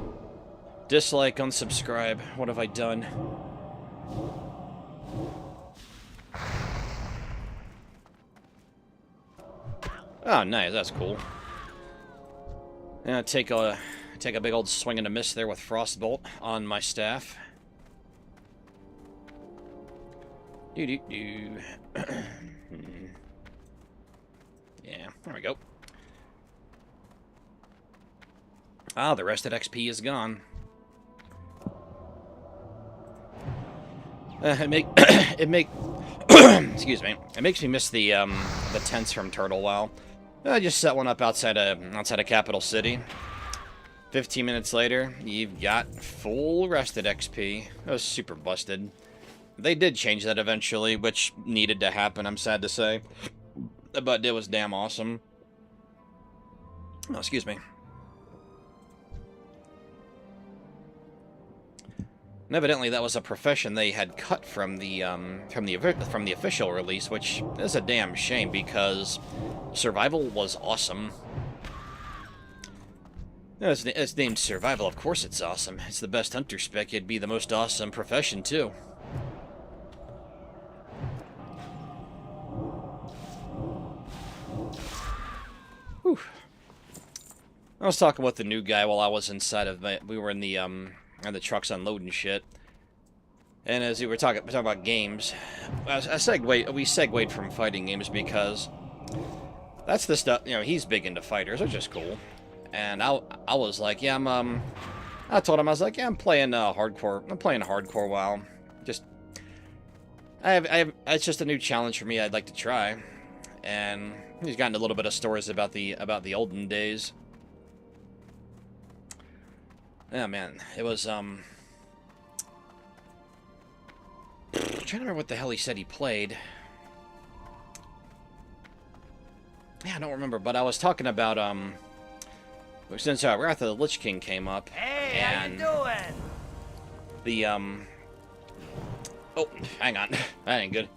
Dislike, unsubscribe. What have I done? Oh, nice. That's cool. Yeah, take a big old swing and a miss there with Frostbolt on my staff. Yeah, there we go. Ah, the rested XP is gone. Excuse me. It makes me miss the tents from Turtle WoW. I just set one up outside of Capital City. 15 minutes later, you've got full rested XP. That was super busted. They did change that eventually, which needed to happen, I'm sad to say. But it was damn awesome. Oh, excuse me. And evidently that was a profession they had cut from the official release, which is a damn shame because survival was awesome. It's named survival, of course it's awesome. It's the best hunter spec, it'd be the most awesome profession too. Whew. I was talking with the new guy while I was inside of we were in the trucks unloading shit. And as we were talking about games, we segued from fighting games because that's the stuff, you know, he's big into fighters, which is cool. And I was like, yeah, I told him, I was like, yeah, I'm playing hardcore WoW. Just, it's just a new challenge for me I'd like to try. And he's gotten a little bit of stories about the olden days. Yeah, man, it was, I'm trying to remember what the hell he said he played. Yeah, I don't remember, but I was talking about, since Wrath of the Lich King came up, Hey, and how you doing? oh, hang on, that ain't good.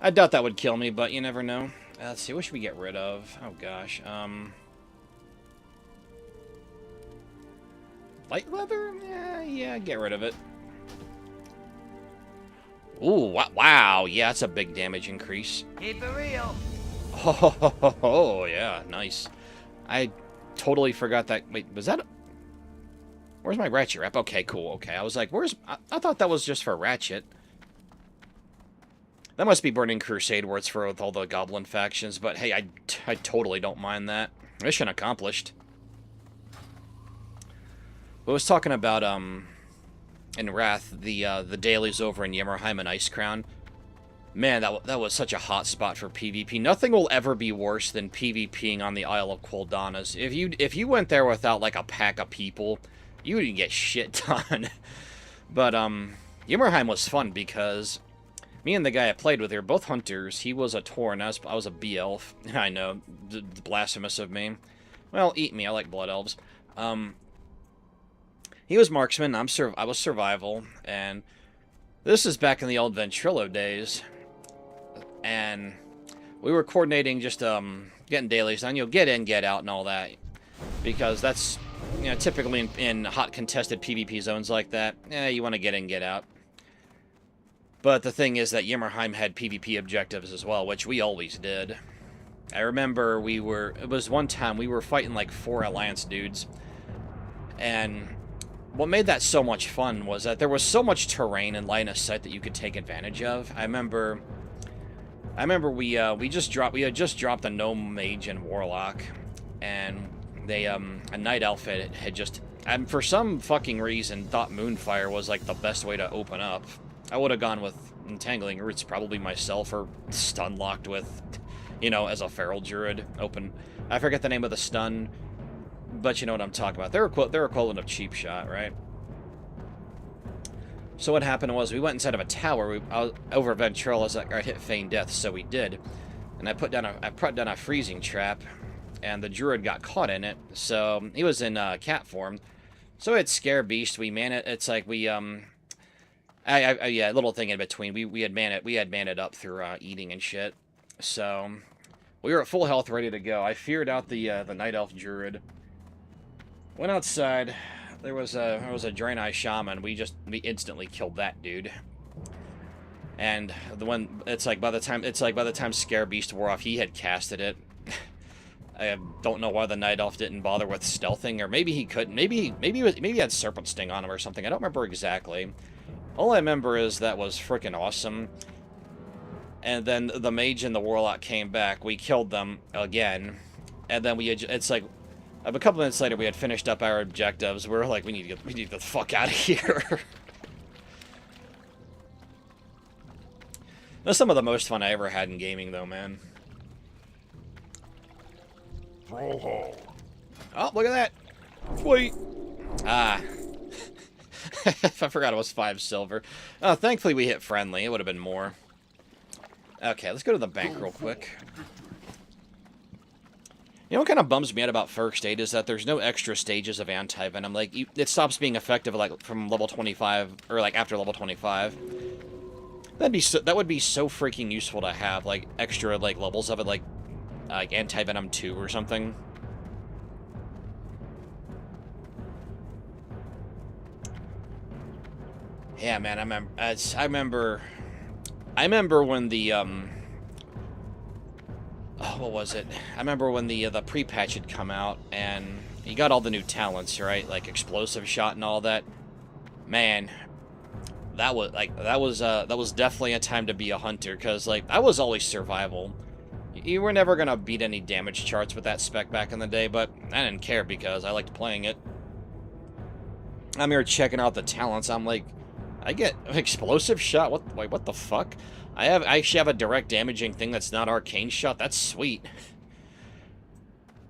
I doubt that would kill me, but you never know. Let's see, what should we get rid of? Oh gosh, light leather? Yeah, get rid of it. Ooh, wow, yeah, that's a big damage increase. Keep it real. Oh, yeah, nice. I totally forgot that. Wait, was that? Where's my Ratchet rep? Okay, cool. Okay, I was like, where's? I thought that was just for Ratchet. That must be Burning Crusade, where it's for with all the Goblin factions. But hey, I totally don't mind that. Mission accomplished. I was talking about in Wrath, the dailies over in Yimmerheim and Icecrown. Man, that was such a hot spot for PvP. Nothing will ever be worse than PvPing on the Isle of Quildanas. If you went there without like a pack of people, you wouldn't get shit done. But Yimmerheim was fun because me and the guy I played with, they were both hunters. He was a Tauren, I was a bee elf. I know, blasphemous of me. Well, eat me. I like blood elves. He was marksman. I was survival, and this is back in the old Ventrilo days. And we were coordinating just getting dailies done, you know, get in, get out, and all that, because that's, you know, typically in hot contested PvP zones like that, you want to get in, get out. But the thing is that Yimmerheim had PvP objectives as well, which we always did. I remember it was one time we were fighting like 4 Alliance dudes, and what made that so much fun was that there was so much terrain and line of sight that you could take advantage of. I remember we had just dropped a gnome mage and warlock, and they a night elf had just, and for some fucking reason thought Moonfire was like the best way to open up. I would have gone with Entangling Roots probably myself, or stun locked with, you know, as a feral druid. I forget the name of the stun, but you know what I'm talking about. They're equivalent of cheap shot, right? So what happened was we went inside of a tower. Over Ventrilo, I was like, I hit feign death, so we did. And I put down a freezing trap. and the druid got caught in it. So he was in cat form. So it's Scare Beast. We man it. It's like we yeah, a little thing in between. We had man it up through eating and shit. So we were at full health, ready to go. I feared out the night elf druid. Went outside. There was a Draenei shaman. We instantly killed that dude. And it's like by the time Scare Beast wore off, he had casted it. I don't know why the night elf didn't bother with stealthing, or maybe he couldn't. Maybe he had serpent sting on him or something. I don't remember exactly. All I remember is that was freaking awesome. And then the mage and the warlock came back. We killed them again, and then it's like a couple minutes later we had finished up our objectives. We were like, we need to get the fuck out of here. That's some of the most fun I ever had in gaming, though, man. Thrall Hall. Oh, look at that. Sweet. Ah. I forgot it was 5 silver. Oh, thankfully we hit friendly. It would have been more. Okay, let's go to the bank real quick. You know what kind of bums me out about First Aid is that there's no extra stages of anti-venom. Like, it stops being effective, like, from level 25, or, like, after level 25. That would be so freaking useful to have, like, extra, like, levels of it, like anti-venom 2 or something. Yeah, man, I remember when the what was it? I remember when the pre-patch had come out and you got all the new talents, right? Like explosive shot and all that. Man, that was definitely a time to be a hunter, because like I was always survival. You were never gonna beat any damage charts with that spec back in the day, but I didn't care because I liked playing it. I'm here checking out the talents. I'm like, I get explosive shot. What the fuck? I actually have a direct damaging thing that's not arcane shot. That's sweet.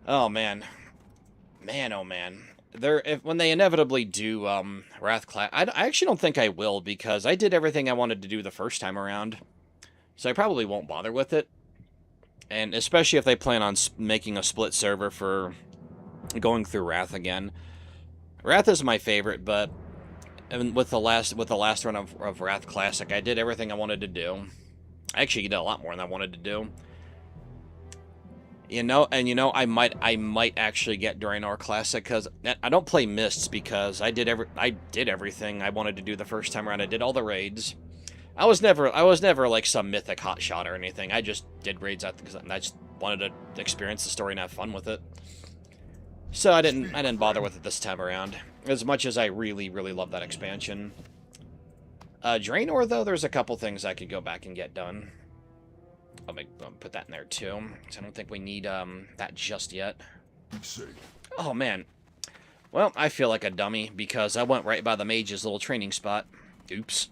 Oh man, oh man. When they inevitably do Wrath class, I actually don't think I will, because I did everything I wanted to do the first time around, so I probably won't bother with it. And especially if they plan on making a split server for going through Wrath again. Wrath is my favorite, but with the last run of Wrath Classic, I did everything I wanted to do. I actually did a lot more than I wanted to do. I might actually get Draenor Classic, because I don't play Mists, because I did everything I wanted to do the first time around. I did all the raids. I was never like some mythic hotshot or anything. I just did raids because I just wanted to experience the story and have fun with it. So I didn't bother with it this time around, as much as I really, really love that expansion. Draenor, though, there's a couple things I could go back and get done. I'll put that in there too, because I don't think we need that just yet. Oh man, well, I feel like a dummy because I went right by the mage's little training spot. Oops.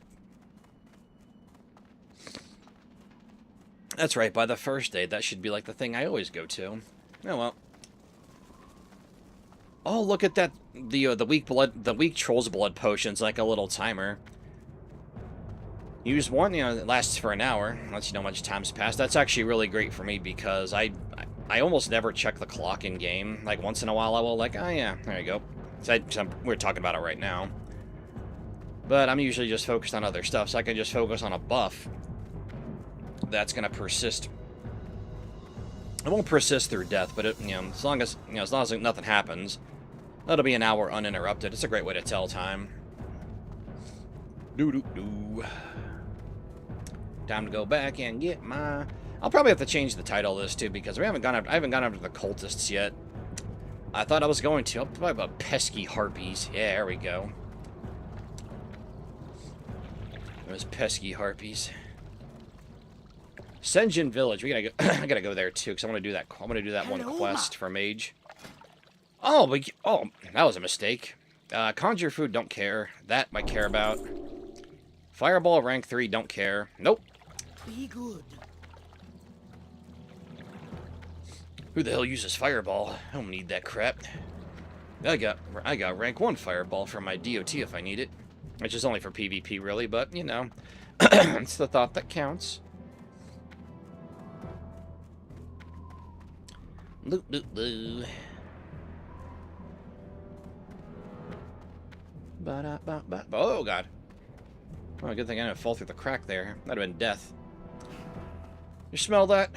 That's right, by the First Aid. That should be like the thing I always go to. Oh well. Oh, look at that! The weak troll's blood potion's like a little timer. Use one, it lasts for an hour. Lets you know how much time's passed. That's actually really great for me because I almost never check the clock in game. Like once in a while, I will oh yeah, there you go. We're talking about it right now. But I'm usually just focused on other stuff, so I can just focus on a buff that's gonna persist. It won't persist through death, but it, as long as nothing happens, that'll be an hour uninterrupted. It's a great way to tell time. Doo-doo-doo. Time to go back and get my... I'll probably have to change the title of this too, because I haven't gone after the cultists yet. I thought I was going to. I'll probably about pesky harpies. Yeah, there we go. Those pesky harpies. Senjin Village. We gotta go. I gotta go there too, because I want to do that. I want to do that one quest for mage. Oh, that was a mistake. Conjure food, don't care. That might care about. Fireball rank 3, don't care. Nope. Be good. Who the hell uses fireball? I don't need that crap. I got rank 1 fireball for my DOT if I need it, which is only for PvP really, but it's the thought that counts. Loot, loot, loot. Ba-da-ba-ba. Oh, God. Oh, good thing I didn't fall through the crack there. That'd have been death. You smell that?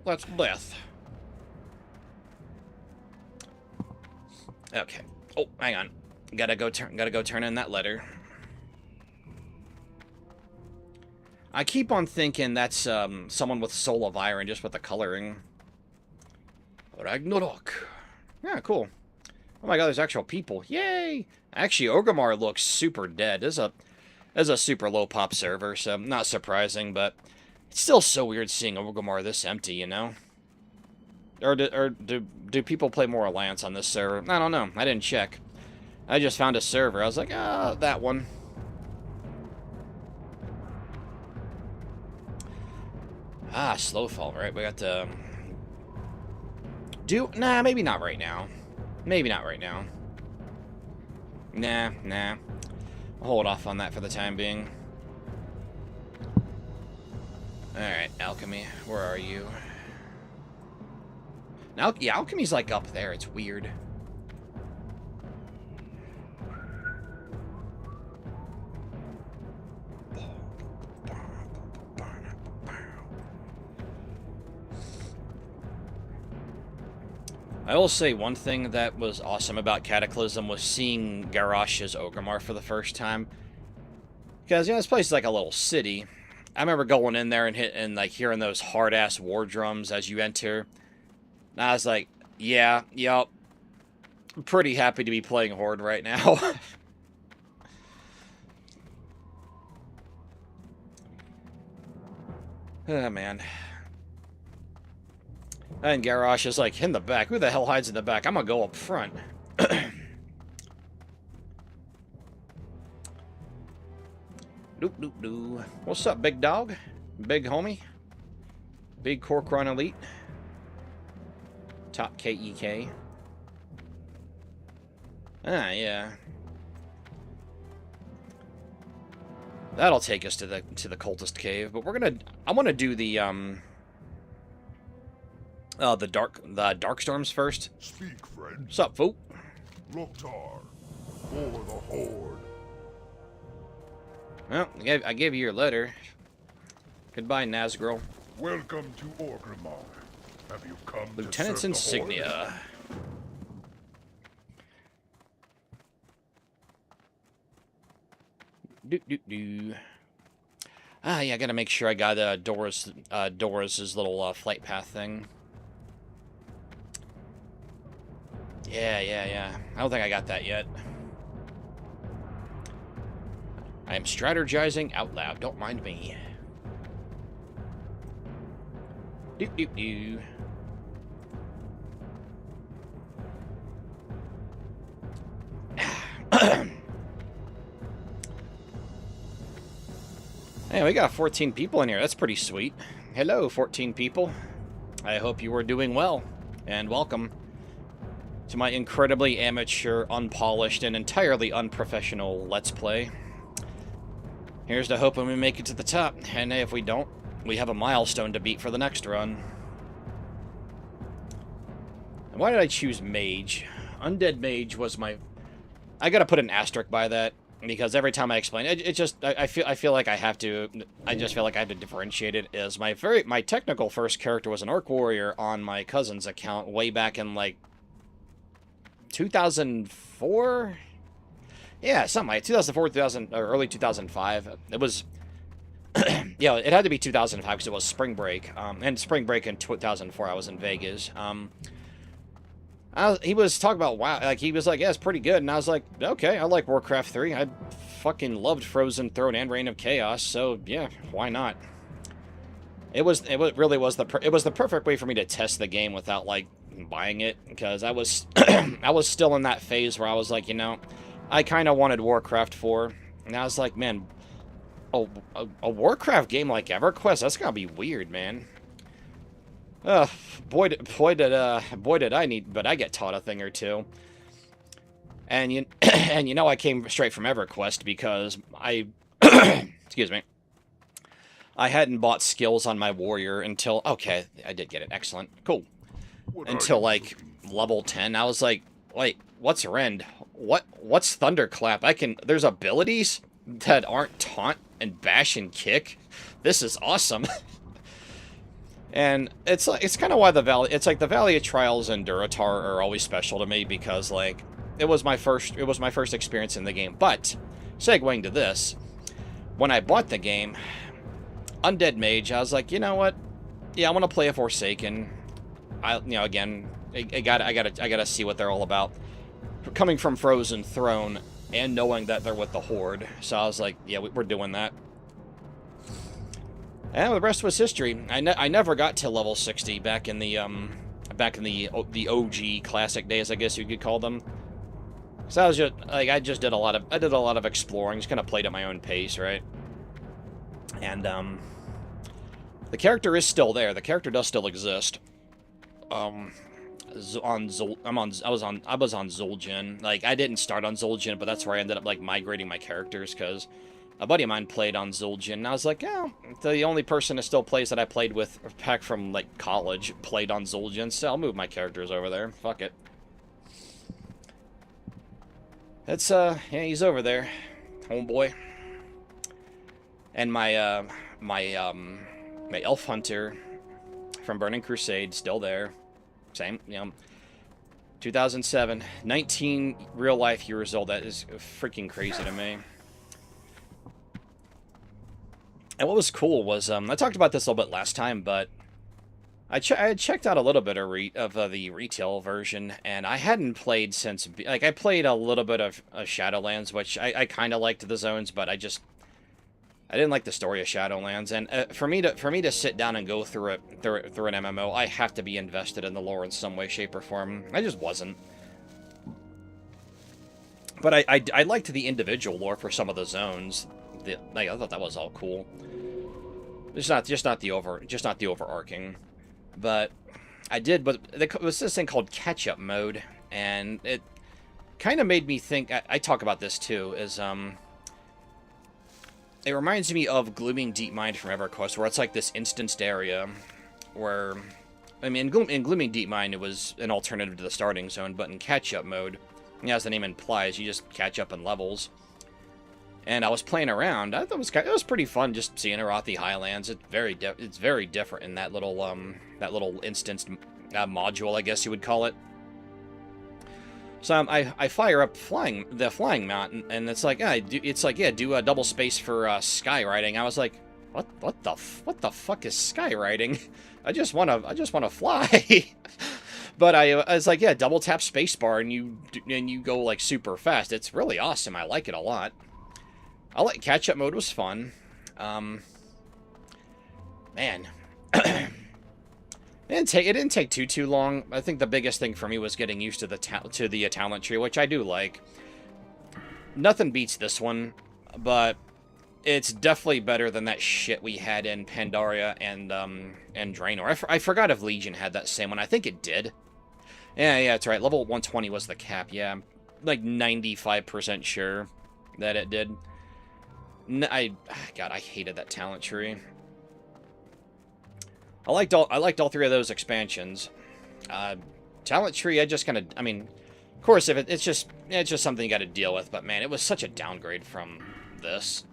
That's death. Okay. Oh, hang on. Gotta go turn in that letter. I keep on thinking that's someone with Soul of Iron, just with the coloring. Ragnarok. Yeah, cool. Oh my god, there's actual people. Yay! Actually, Orgrimmar looks super dead. This is a super low pop server, so not surprising, but it's still so weird seeing Orgrimmar this empty, you know? Or do people play more Alliance on this server? I don't know. I didn't check. I just found a server. I was like, ah, that one. Ah, Slowfall, right? We got to... Nah, maybe not right now. Maybe not right now. Nah. I'll hold off on that for the time being. Alright, Alchemy. Where are you? Now, yeah, Alchemy's like up there. It's weird. I will say one thing that was awesome about Cataclysm was seeing Garrosh's Orgrimmar for the first time. Because, you know, this place is like a little city. I remember going in there and like hearing those hard-ass war drums as you enter. And I was like, yeah, yup. I'm pretty happy to be playing Horde right now. Oh, man. And Garrosh is like, in the back. Who the hell hides in the back? I'm gonna go up front. Doop, doop, doo. What's up, big dog? Big homie? Big Corcoran Elite? Top KEK? Ah, yeah. That'll take us to the cultist cave, but I want to do the Darkstorms first. Speak, friend. What's up, fool? Loktar. For the Horde. Well, I gave you your letter. Goodbye, Nazgul. Welcome to Orgrimmar. Have you come Lieutenant's to serve the Horde? insignia. Doo. Ah, yeah, I gotta make sure I got Dora's little flight path thing. Yeah. I don't think I got that yet. I am strategizing out loud. Don't mind me. Doo. Hey, we got 14 people in here. That's pretty sweet. Hello, 14 people. I hope you are doing well, and welcome to my incredibly amateur, unpolished, and entirely unprofessional Let's Play. Here's to hoping we make it to the top, and if we don't, we have a milestone to beat for the next run. And why did I choose Mage? Undead Mage was my... I gotta put an asterisk by that, because every time I explain it, it just... I feel like I have to... I just feel like I have to differentiate it, as my technical first character was an Orc Warrior on my cousin's account way back in, like, 2004? Yeah, something like 2004, 2000, or early 2005. It was... yeah, it had to be 2005 because it was spring break. And spring break in 2004, I was in Vegas. He was talking about WoW. Like, he was like, yeah, it's pretty good. And I was like, okay, I like Warcraft 3. I fucking loved Frozen Throne and Reign of Chaos. So, yeah, why not? It really was the perfect way for me to test the game without, like, buying it. Because I was, I was still in that phase where I was like, you know, I kind of wanted Warcraft 4. And I was like, man, a Warcraft game like EverQuest, that's gotta be weird, man. Boy did I need, but I get taught a thing or two. And you know I came straight from EverQuest because I, excuse me, I hadn't bought skills on my warrior until, okay, I did get it, excellent, cool. What are until you like looking level 10. I was like, wait, what's Rend? What's Thunderclap? There's abilities that aren't taunt and bash and kick. This is awesome. And it's kind of why the Valley of Trials and Duratar are always special to me, because like it was my first experience in the game. But segueing to this, when I bought the game, Undead Mage, I was like, you know what? Yeah, I want to play a Forsaken. Again, I gotta see what they're all about. Coming from Frozen Throne and knowing that they're with the Horde, so I was like, yeah, we're doing that. And the rest was history. I never got to level 60 back in the OG classic days, I guess you could call them. So I was just like, I did a lot of exploring, just kind of played at my own pace, right? And the character is still there. The character does still exist. I was on Zul'jin. Like, I didn't start on Zul'jin, but that's where I ended up like migrating my characters, because a buddy of mine played on Zul'jin, and I was like, yeah, the only person that still plays that I played with back from like college played on Zul'jin, so I'll move my characters over there. Fuck it. That's yeah, he's over there, homeboy. And my my elf hunter from Burning Crusade still there. Same, 2007, 19 real life years old. That is freaking crazy to me. And what was cool was, I talked about this a little bit last time, but I had checked out a little bit of the retail version, and I hadn't played since, like, I played a little bit of Shadowlands, which I kind of liked the zones, but I didn't like the story of Shadowlands, and for me to sit down and go through an MMO, I have to be invested in the lore in some way, shape, or form. I just wasn't. But I liked the individual lore for some of the zones. I thought that was all cool. Just not the overarching. But it was this thing called catch-up mode, and it kind of made me think. I talk about this too. It reminds me of Glooming Deepmind from EverQuest, where it's like this instanced area where, I mean, in Glooming Deepmind, it was an alternative to the starting zone, but in catch-up mode, as the name implies, you just catch up in levels. And I was playing around. I thought it was pretty fun just seeing Arathi Highlands. It's very different in that little instanced module, I guess you would call it. So I fire up the flying mountain, and it's like, do a double space for skywriting. I was like, what the fuck is skywriting? I just wanna fly. But I was like, yeah, double tap spacebar, and you go like super fast. It's really awesome. I like it a lot. Catch-up mode was fun. Man. It didn't take too long. I think the biggest thing for me was getting used to the talent tree, which I do like. Nothing beats this one, but it's definitely better than that shit we had in Pandaria and Draenor. I forgot if Legion had that same one. I think it did. Yeah, that's right. Level 120 was the cap. Yeah, I'm like 95% sure that it did. God, I hated that talent tree. I liked all three of those expansions. Talent tree, I just kind of, I mean, of course, if it's just something you got to deal with. But man, it was such a downgrade from this.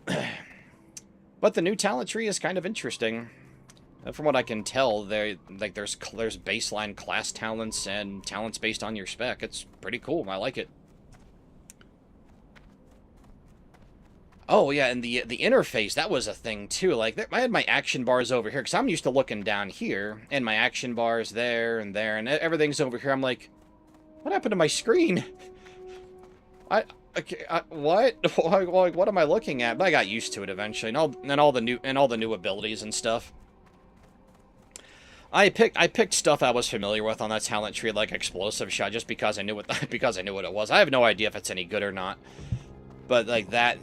But the new talent tree is kind of interesting. From what I can tell, there's baseline class talents and talents based on your spec. It's pretty cool. I like it. Oh, yeah, and the interface, that was a thing, too. Like, I had my action bars over here, because I'm used to looking down here, and my action bars there, and everything's over here. I'm like, what happened to my screen? What? What am I looking at? But I got used to it eventually, and all the new abilities and stuff. I picked stuff I was familiar with on that talent tree, like Explosive Shot, just because I knew what it was. I have no idea if it's any good or not. But like that,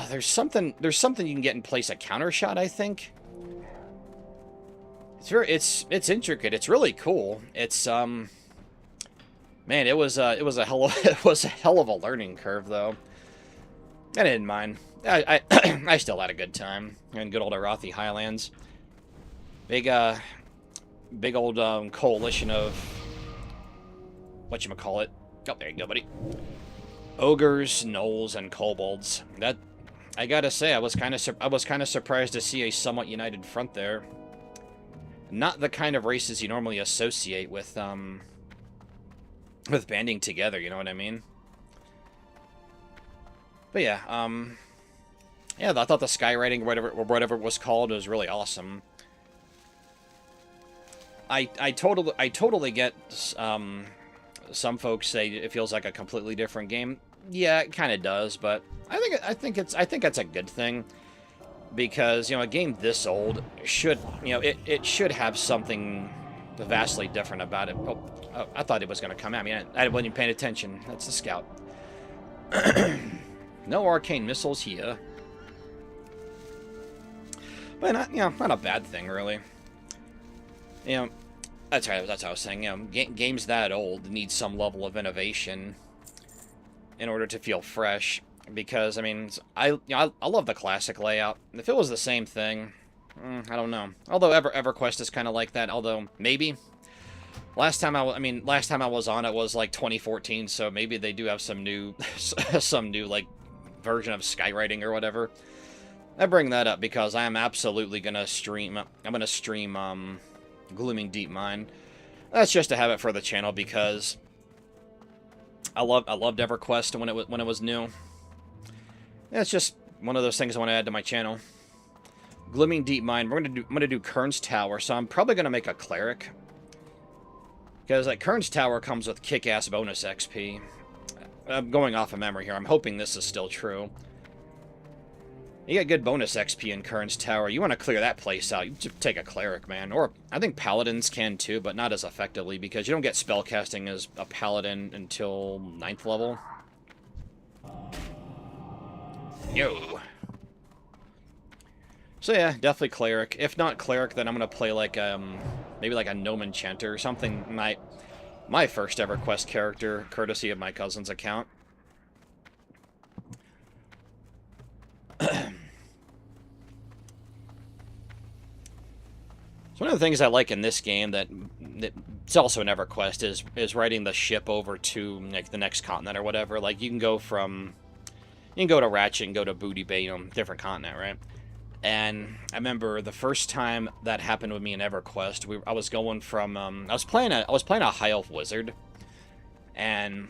there's something you can get in place a counter shot, I think. It's intricate. It's really cool. It's man, it was a hell of a learning curve though. I didn't mind. I still had a good time in good old Arathi Highlands. Big old coalition of whatchamacallit. Oh, there you go, buddy. Ogres, gnolls, and kobolds. That, I gotta say, I was kind of surprised to see a somewhat united front there. Not the kind of races you normally associate with banding together, you know what I mean? But yeah, yeah, I thought the skywriting, whatever it was called, was really awesome. I totally get some folks say it feels like a completely different game. Yeah, it kind of does, but I think it's a good thing, because, you know, a game this old should, you know, it should have something vastly different about it. Oh, I thought it was going to come at me. I wasn't even paying attention. That's the scout. No arcane missiles here. But not, you know, not a bad thing, really. You know, that's what I was saying. You know, games that old need some level of innovation in order to feel fresh. Because, I mean, I love the classic layout. If it was the same thing, I don't know. Although EverQuest is kind of like that. Although maybe last time I was on it was like 2014, so maybe they do have some new like version of skywriting or whatever. I bring that up because I am absolutely gonna stream. I'm gonna stream Glooming Deep Mine. That's just to have it for the channel because I loved EverQuest when it was new. It's just one of those things I want to add to my channel. Glooming Deep Mine. I'm gonna do Kern's Tower, so I'm probably gonna make a cleric. Because like Kern's Tower comes with kick-ass bonus XP. I'm going off of memory here. I'm hoping this is still true. You get good bonus XP in Kern's Tower. You want to clear that place out, you just take a cleric, man. Or I think paladins can too, but not as effectively because you don't get spellcasting as a paladin until 9th level. Yo. So yeah, definitely cleric. If not cleric, then I'm gonna play like maybe like a gnome enchanter or something. My first ever quest character, courtesy of my cousin's account. So one of the things I like in this game that it's also an EverQuest is riding the ship over to like the next continent or whatever. Like you can go to Ratchet and go to Booty Bay, you know, different continent, right? And I remember the first time that happened with me in EverQuest, I was going from I was playing a high elf wizard, and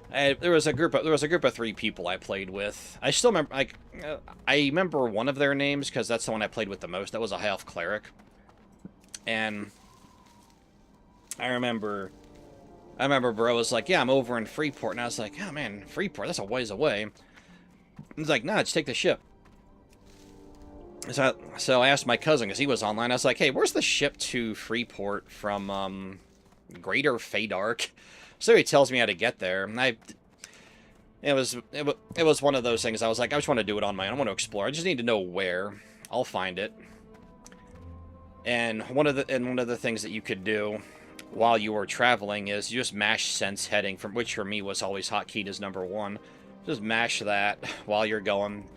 there was a group of 3 people I played with. I still remember, like, I remember one of their names because that's the one I played with the most. That was a high elf cleric, and I remember bro was like, "Yeah, I'm over in Freeport," and I was like, "Oh man, Freeport, that's a ways away." He's like, "Nah, just take the ship." So I asked my cousin, because he was online, I was like, "Hey, where's the ship to Freeport from Greater Feydark?" So he tells me how to get there. And it was one of those things. I was like, I just want to do it on my own. I want to explore. I just need to know where. I'll find it. And one of the things that you could do while you were traveling is you just mash sense heading, which for me was always hotkeyed as -- just mash that while you're going.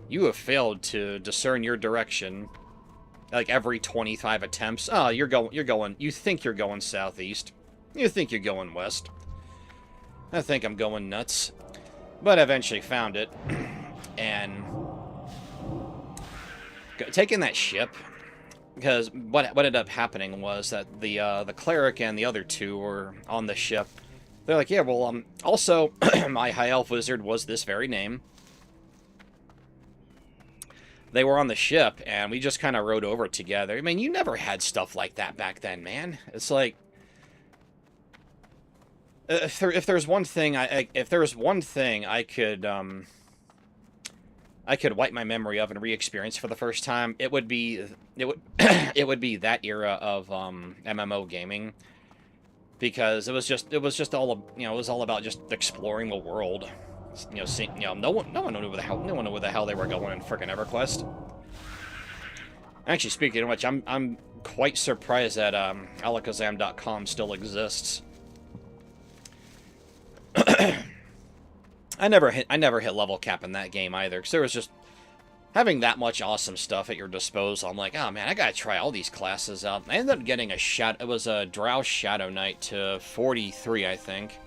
You have failed to discern your direction. Like every 25 attempts. Oh, you think you're going southeast. You think you're going west. I think I'm going nuts. But I eventually found it. And taking that ship, because what ended up happening was that the cleric and the other 2 were on the ship. They're like, "Yeah, well, also, my high elf wizard was this very name." They were on the ship, and we just kind of rode over together. I mean, you never had stuff like that back then, man. It's like, if there's one thing I could wipe my memory of and re-experience for the first time, it would be that era of MMO gaming, because it was just all about just exploring the world. No one knew where the hell they were going in frickin' EverQuest. Actually, speaking of which, I'm quite surprised that alakazam.com still exists. I never hit level cap in that game either, because there was just having that much awesome stuff at your disposal. I'm like, oh man, I gotta try all these classes out. I ended up getting it was a Drow Shadow Knight to 43, I think.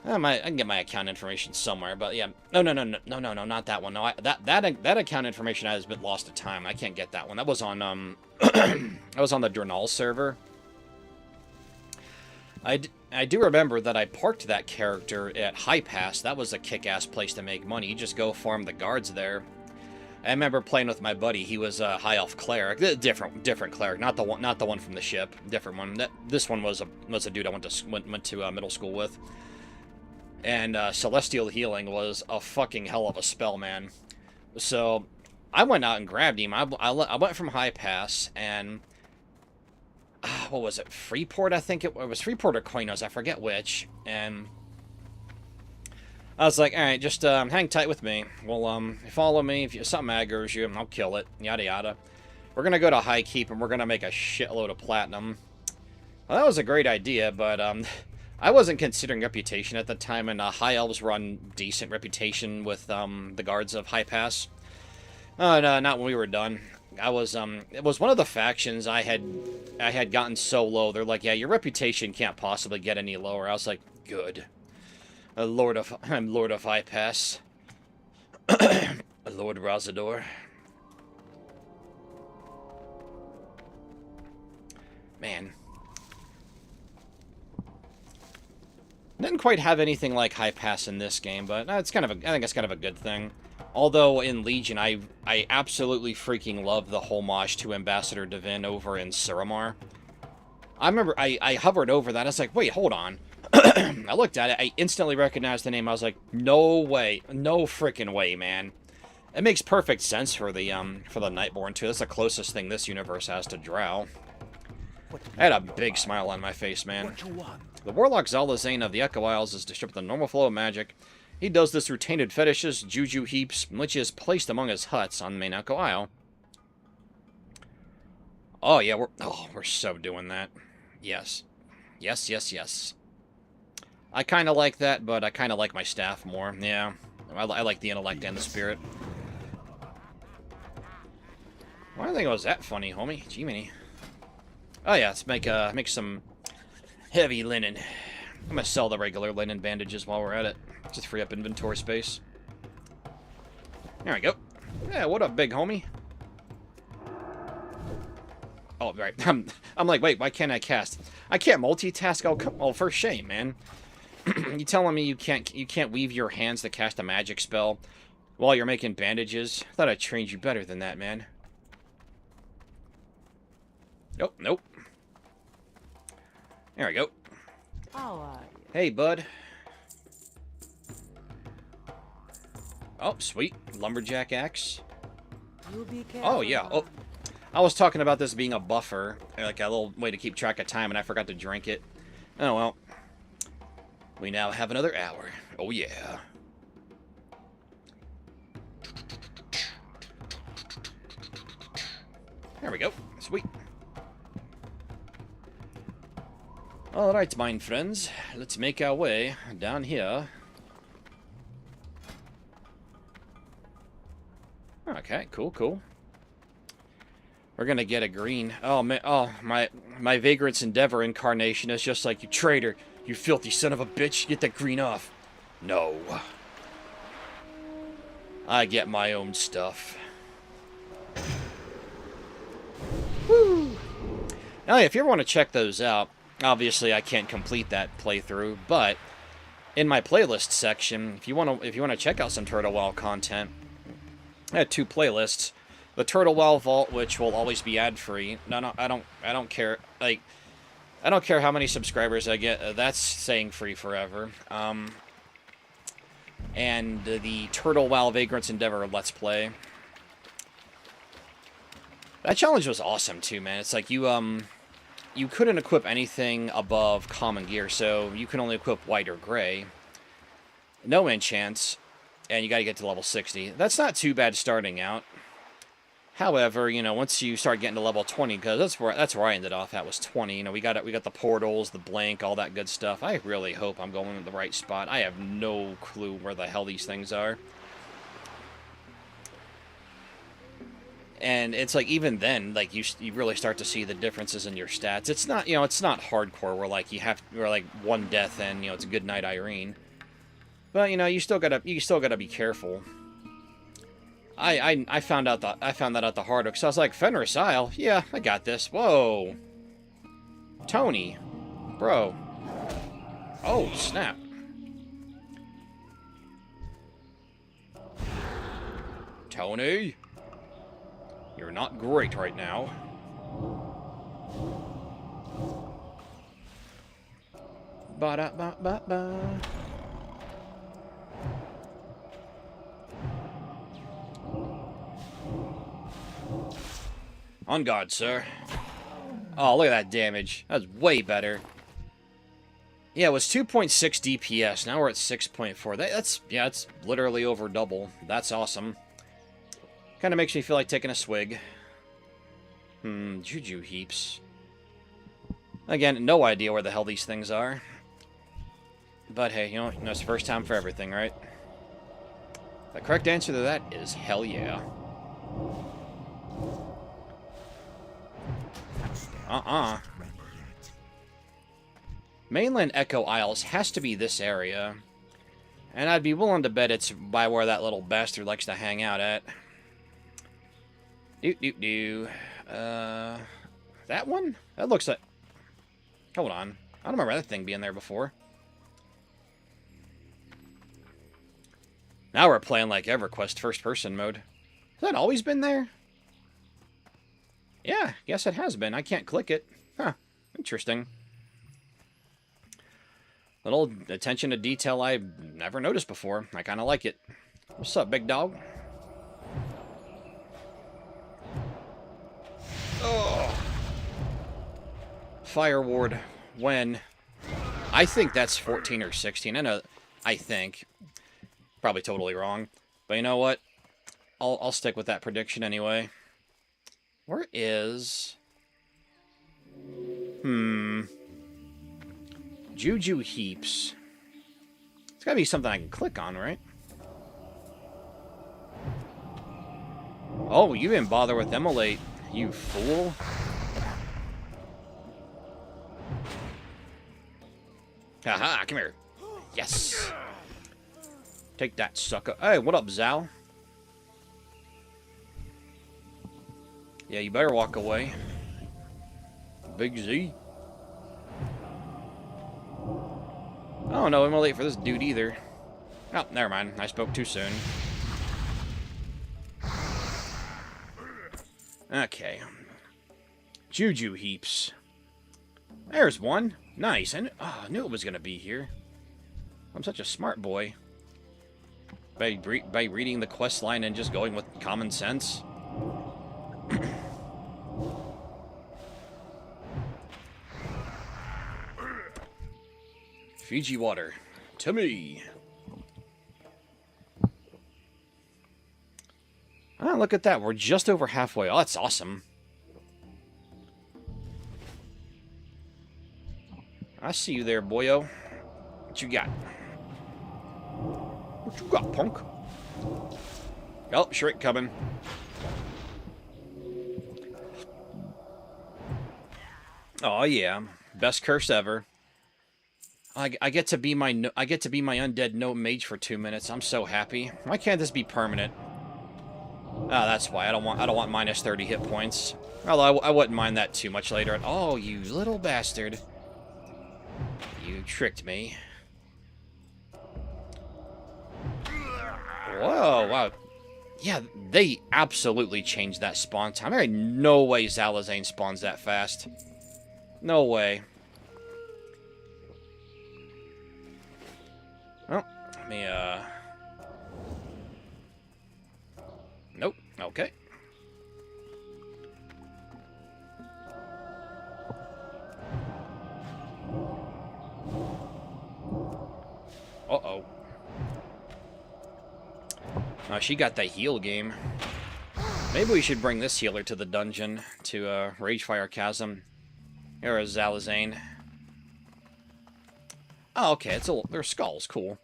I can get my account information somewhere, but yeah, no, not that one. No, that account information has been lost to time. I can't get that one. That was on that was on the Drenal server. I do remember that I parked that character at High Pass. That was a kick-ass place to make money. You just go farm the guards there. I remember playing with my buddy. He was a High Elf cleric, different cleric, not the one from the ship, different one. This one was a dude I went to middle school with. And Celestial Healing was a fucking hell of a spell, man. So I went out and grabbed him. I went from High Pass and what was it? Freeport, I think it was Freeport or Koinos, I forget which. And I was like, all right, just hang tight with me. Well, follow me. If something aggroes you, I'll kill it. Yada yada. We're gonna go to High Keep and we're gonna make a shitload of platinum. Well, that was a great idea, but I wasn't considering reputation at the time, and High Elves run decent reputation with the guards of High Pass. No, not when we were done. It was one of the factions I had gotten so low. They're like, yeah, your reputation can't possibly get any lower. I was like, good. I'm Lord of High Pass. Lord Razador. Man. Didn't quite have anything like High Pass in this game, but I think it's kind of a good thing. Although in Legion, I absolutely freaking love the homage to Ambassador Devin over in Suramar. I remember I hovered over that. I was like, wait, hold on. I looked at it. I instantly recognized the name. I was like, no way, no freaking way, man. It makes perfect sense for the Nightborn too. That's the closest thing this universe has to Drow. I had a big smile on my face, man. The Warlock Zalazane of the Echo Isles is distributed the normal flow of magic. He does this through tainted fetishes, juju heaps, which is placed among his huts on main Echo Isle. Oh yeah, we're so doing that. Yes. Yes. I kind of like that, but I kind of like my staff more. Yeah, I like the intellect and the spirit. Why do I think it was that funny, homie? Gee-mini. Oh yeah, let's make some heavy linen. I'm gonna sell the regular linen bandages while we're at it. Just free up inventory space. There we go. Yeah, what up, big homie? Oh, right. I'm like, wait, why can't I cast? I can't multitask. Oh, for shame, man. You telling me you can't weave your hands to cast a magic spell while you're making bandages? I thought I trained you better than that, man. Nope. There we go. How are you? Hey, bud. Oh, sweet. Lumberjack axe. You be careful. Oh, yeah. Oh, I was talking about this being a buffer, like a little way to keep track of time, and I forgot to drink it. Oh, well. We now have another hour. Oh, yeah. There we go. Sweet. Alright, mine friends. Let's make our way down here. Okay, cool. We're gonna get a green. Oh, man. Oh, my Vagrant's Endeavor incarnation is just like, you traitor. You filthy son of a bitch. Get that green off. No. I get my own stuff. Woo! Now, if you ever want to check those out, obviously I can't complete that playthrough, but in my playlist section, if you want to check out some Turtle Wow content, I had 2 playlists. The Turtle Wow Vault, which will always be ad-free. No, I don't care. Like, I don't care how many subscribers I get. That's staying free forever. And the Turtle Wow Vagrant's Endeavor Let's Play. That challenge was awesome too, man. It's like you couldn't equip anything above common gear, so you can only equip white or gray. No enchants, and you gotta get to level 60. That's not too bad starting out. However, you know, once you start getting to level 20, because that's where I ended off at, was 20. You know, we got the portals, the blink, all that good stuff. I really hope I'm going in the right spot. I have no clue where the hell these things are. And it's like, even then, like, you really start to see the differences in your stats. It's not, you know, it's not hardcore where, like, where, like, one death and, you know, it's a good night, Irene. But, you know, you still gotta be careful. I found that out the hard way, because I was like, Fenris Isle? Yeah, I got this. Whoa. Tony. Bro. Oh, snap. Tony? You're not great right now. Ba-da-ba-ba-ba. On guard, sir. Oh, look at that damage. That's way better. Yeah, it was 2.6 DPS. Now we're at 6.4. That's literally over double. That's awesome. Kind of makes me feel like taking a swig. Juju heaps. Again, no idea where the hell these things are. But hey, you know it's the first time for everything, right? The correct answer to that is hell yeah. Mainland Echo Isles has to be this area. And I'd be willing to bet it's by where that little bastard likes to hang out at. That one? That looks like... Hold on. I don't remember that thing being there before. Now we're playing like EverQuest first-person mode. Has that always been there? Yeah, yes it has been. I can't click it. Huh. Interesting. Little attention to detail I've never noticed before. I kind of like it. What's up, big dog? Oh. Fire Ward. When? I think that's 14 or 16. I think. Probably totally wrong. But you know what? I'll stick with that prediction anyway. Where is... Juju heaps. It's gotta be something I can click on, right? Oh, you didn't bother with Immolate, you fool. Haha, come here. Yes. Take that, sucker. Hey, what up, Zal? Yeah, you better walk away. Big Z. Oh, no, I'm not late for this dude either. Oh, never mind. I spoke too soon. Okay. Juju heaps. There's one. Nice. I knew it was going to be here. I'm such a smart boy. By reading the quest line and just going with common sense. Fiji water. To me. Oh, look at that. We're just over halfway. Oh, that's awesome. I see you there, boyo. What you got? What you got, punk? Oh, shrink coming. Oh yeah, best curse ever. I get to be my undead gnome mage for 2 minutes. I'm so happy. Why can't this be permanent? Oh, that's why I don't want minus 30 hit points. Although I wouldn't mind that too much later. Oh, you little bastard! You tricked me. Whoa, wow. Yeah, they absolutely changed that spawn time. There ain't no way Zalazane spawns that fast. No way. Oh, let me, Nope, okay. Uh-oh. She got that heal game. Maybe we should bring this healer to the dungeon, to Ragefire Chasm. Here is Zalazane. Oh, okay, they're skulls, cool.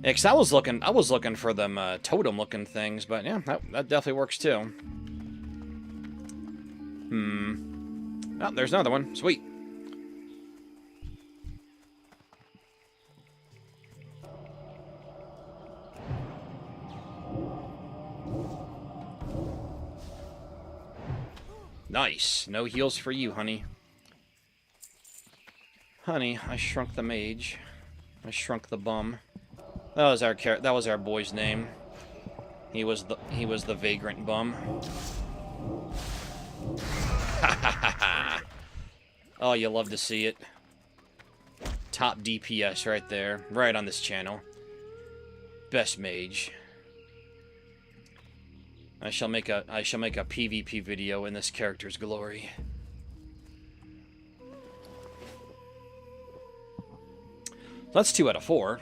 Yeah, 'cause I was looking for them totem-looking things, but yeah, that definitely works too. Oh, there's another one. Sweet. Nice. No heals for you, honey. Honey, I shrunk the mage. I shrunk the bum. That was our boy's name. He was the vagrant bum. Oh, you love to see it. Top DPS right there, right on this channel. Best mage. I shall make a PvP video in this character's glory. That's 2 out of 4.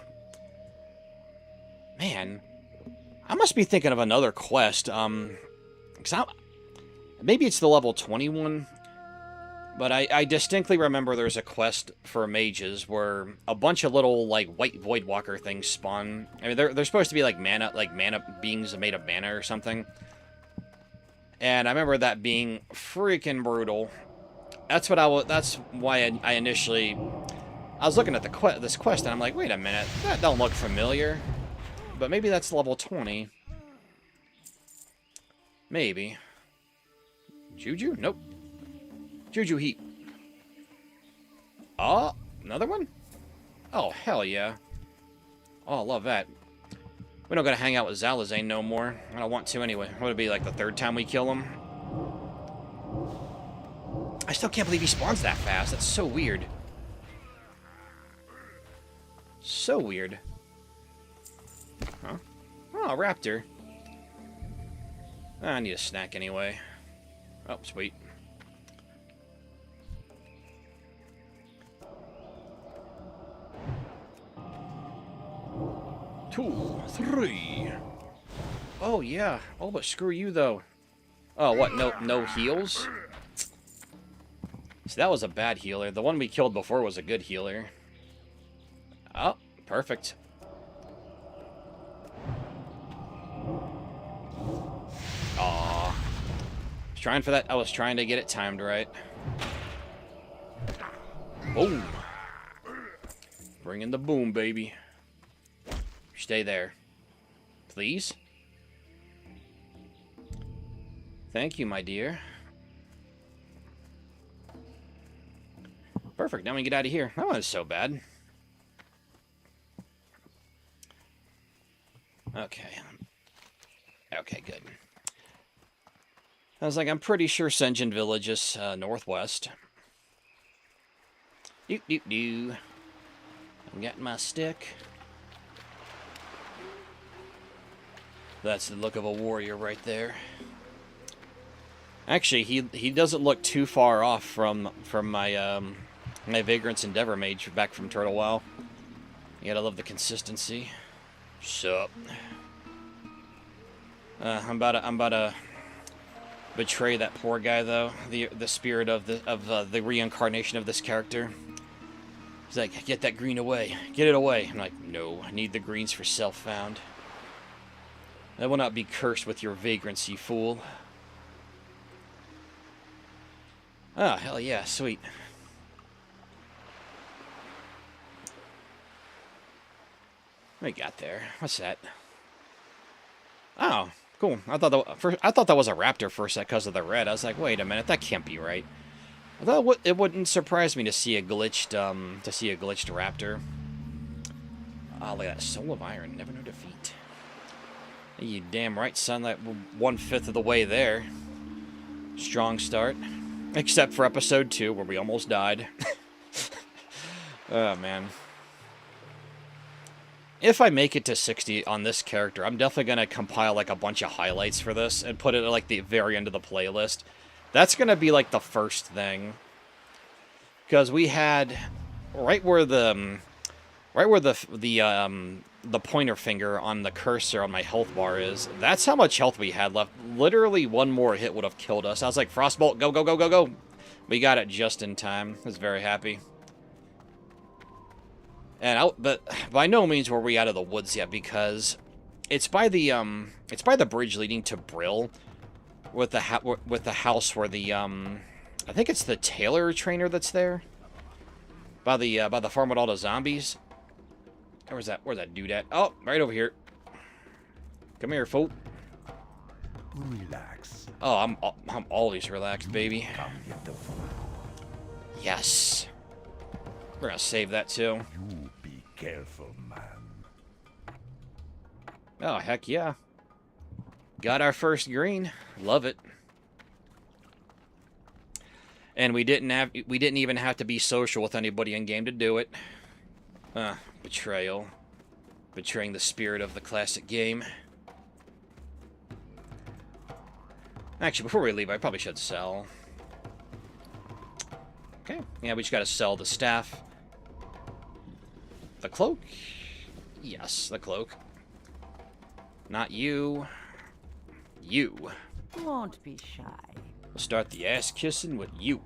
Man, I must be thinking of another quest. Maybe it's the level 20 one, but I distinctly remember there's a quest for mages where a bunch of little like white void walker things spawn. I mean, they're supposed to be like mana beings made of mana or something. And I remember that being freaking brutal. That's why I initially I was looking at this quest and I'm like, wait a minute, that don't look familiar. But maybe that's level 20. Maybe. Juju? Nope. Juju heat. Oh, another one? Oh, hell yeah. Oh, I love that. We don't gotta hang out with Zalazane no more. I don't want to anyway. Would it be like the 3rd time we kill him? I still can't believe he spawns that fast. That's so weird. So weird. Huh? Oh, raptor. I need a snack anyway. Oh, sweet. Two, 3. Oh yeah. Oh, but screw you though. Oh, what? No heals? So that was a bad healer. The one we killed before was a good healer. Oh, perfect. Aw. Trying for that. I was trying to get it timed right. Boom. Bring in the boom, baby. Stay there. Please? Thank you, my dear. Perfect. Now we can get out of here. That wasn't so bad. Okay. Okay, good. I was like, I'm pretty sure Senjin Village is northwest. Doo-doo-doo. I'm getting my stick. That's the look of a warrior right there. Actually, he doesn't look too far off from my my Vagrant's Endeavor mage back from Turtle WoW. You gotta love the consistency. Sup? I'm about to betray that poor guy though. The spirit of the reincarnation of this character. He's like, get that green away. Get it away. I'm like, no, I need the greens for self-found. I will not be cursed with your vagrancy, fool. Ah, hell yeah, sweet. What we got there? What's that? Oh, cool. I thought that was a raptor for a sec because of the red. I was like, wait a minute, that can't be right. I thought it wouldn't surprise me to see a glitched raptor. Oh, look at that soul of iron. Never know defeat. You damn right, son. Like 1/5 of the way there. Strong start. Except for episode 2, where we almost died. Oh, man. If I make it to 60 on this character, I'm definitely going to compile, like, a bunch of highlights for this and put it at, like, the very end of the playlist. That's going to be, like, the first thing. Because we had... Right where the the pointer finger on the cursor on my health bar is. That's how much health we had left. Literally one more hit would have killed us. I was like, Frostbolt, go, go, go, go, go. We got it just in time. I was very happy. And but by no means were we out of the woods yet, because it's by the bridge leading to Brill, with the house where the I think it's the Taylor trainer that's there. By the farm with all the zombies. Where's that dude at? Oh, right over here. Come here, fool. Relax. Oh, I'm always relaxed, baby. Come get the food. Yes. We're gonna save that too. You be careful, man. Oh, heck yeah. Got our first green. Love it. And we didn't even have to be social with anybody in game to do it. Betrayal. Betraying the spirit of the classic game. Actually, before we leave, I probably should sell. Okay. Yeah, we just gotta sell the staff. The cloak? Yes, the cloak. Not you. You. Won't be shy. We'll start the ass kissing with you.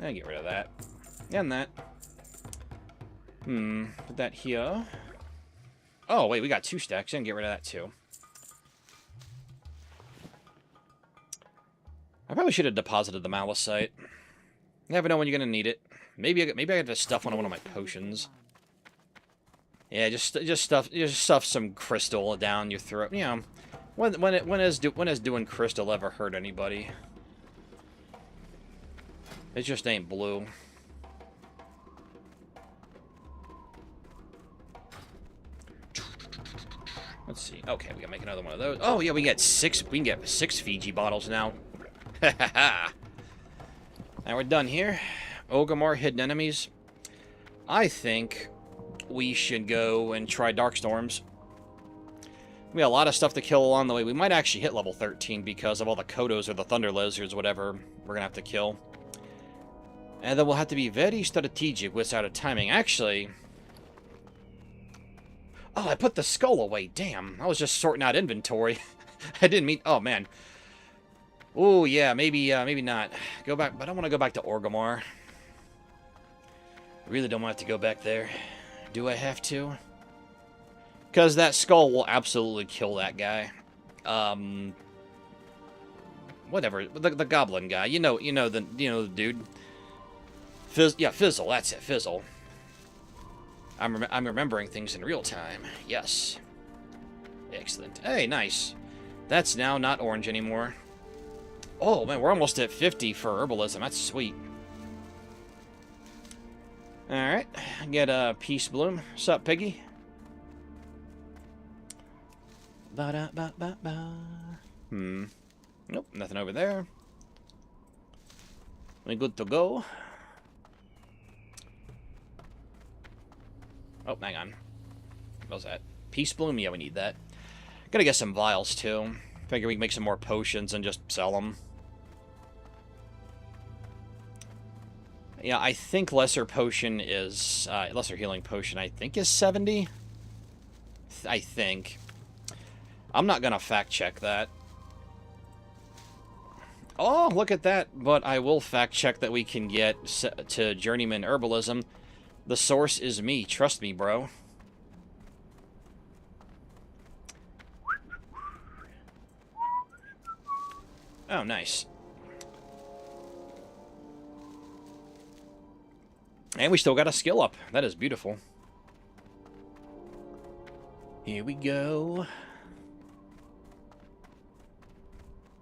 And get rid of that. And that. Put that here. Oh, wait, we got 2 stacks. And get rid of that too. I probably should have deposited the Malicite. You never know when you're gonna need it. Maybe I got to stuff one of my potions. Yeah, just stuff some crystal down your throat. You know, when has doing crystal ever hurt anybody? It just ain't blue. Let's see. Okay, we gotta make another one of those. Oh yeah, we can get 6 Fiji bottles now. Now we're done here. Orgrimmar, hidden enemies. I think we should go and try Darkstorms. We got a lot of stuff to kill along the way. We might actually hit level 13 because of all the Kodos or the Thunder Lizards, whatever we're gonna have to kill. And then we'll have to be very strategic with our timing. Actually... Oh, I put the skull away. Damn. I was just sorting out inventory. I didn't mean... Oh, man. Oh, yeah. Maybe not. Go back... But I want to go back to Orgrimmar. Really don't want to go back there. Do I have to? Because that skull will absolutely kill that guy. Whatever. The goblin guy. You know the dude. Fizzle. That's it. Fizzle. I'm remembering things in real time. Yes. Excellent. Hey, nice. That's now not orange anymore. Oh, man, we're almost at 50 for herbalism. That's sweet. Alright. Get a Peace Bloom. Sup, Piggy? Ba-da-ba-ba-ba. Nope, nothing over there. We good to go. Oh, hang on. What was that? Peace Bloom? Yeah, we need that. Gotta get some vials, too. Figure we can make some more potions and just sell them. Yeah, I think lesser potion is... lesser healing potion, I think, is 70? I think. I'm not gonna fact-check that. Oh, look at that. But I will fact-check that we can get to Journeyman Herbalism. The source is me. Trust me, bro. Oh, nice. And we still got a skill up. That is beautiful. Here we go.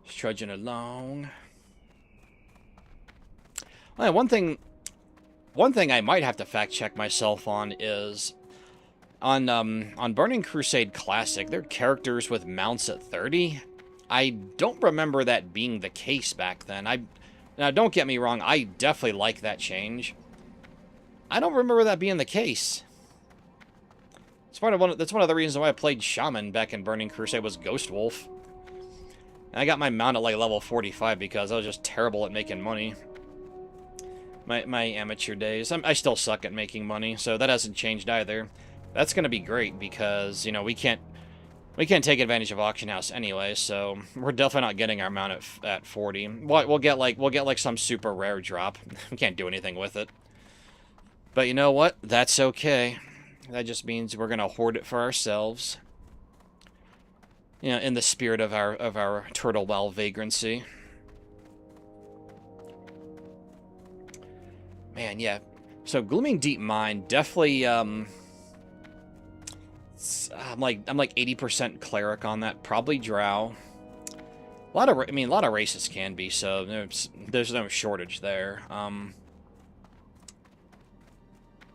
Just trudging along. Well, one thing I might have to fact check myself on is on Burning Crusade Classic, their characters with mounts at 30. I don't remember that being the case back then. Now don't get me wrong, I definitely like that change. I don't remember that being the case. That's one of the reasons why I played Shaman back in Burning Crusade was Ghost Wolf. And I got my mount at like level 45 because I was just terrible at making money. My amateur days. I still suck at making money, so that hasn't changed either. That's going to be great because, you know, we can't take advantage of auction house anyway, so we're definitely not getting our mount at 40. We'll get like some super rare drop. We can't do anything with it. But you know what? That's okay. That just means we're going to hoard it for ourselves. You know, in the spirit of our turtle well vagrancy. Man, yeah. So Glooming Deep Mine definitely I'm like 80% cleric on that, probably drow. A lot of races can be, so there's no shortage there.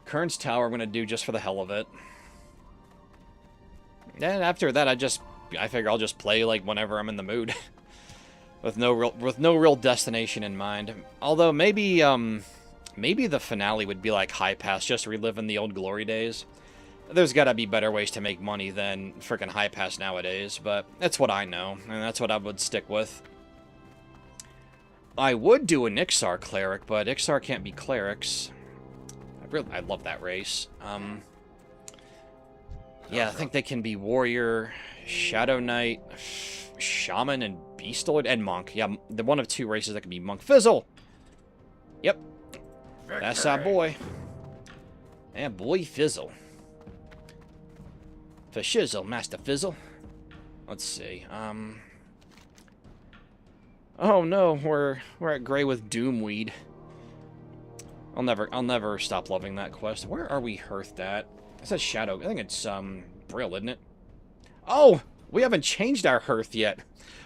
Kern's Tower I'm gonna do just for the hell of it. And after that, I figure I'll just play like whenever I'm in the mood, with no real destination in mind. Although maybe the finale would be like High Pass, just reliving the old glory days. There's got to be better ways to make money than freaking High Pass nowadays, but that's what I know, and that's what I would stick with. I would do an Ixar cleric, but Ixar can't be clerics. I love that race. Yeah, I think they can be warrior, shadow knight, shaman, and beast lord, and monk. Yeah, the one of two races that can be monk. Fizzle! Yep. That's our boy. Yeah, boy, Fizzle. For shizzle, Master Fizzle. Let's see. Oh no, we're at gray with Doomweed. I'll never stop loving that quest. Where are we hearthed at? It says Shadow. I think it's Brill, isn't it? Oh, we haven't changed our hearth yet.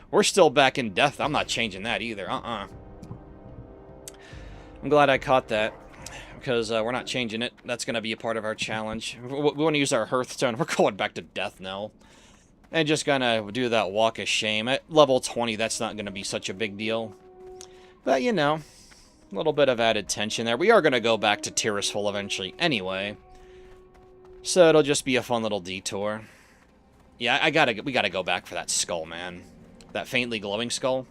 We're still back in death. I'm not changing that either. I'm glad I caught that, because we're not changing it. That's going to be a part of our challenge. We want to use our Hearthstone. We're going back to death now. And just going to do that walk of shame. At level 20, that's not going to be such a big deal. But, you know, a little bit of added tension there. We are going to go back to Tirisful eventually anyway. So it'll just be a fun little detour. Yeah, we gotta go back for that skull, man. That faintly glowing skull.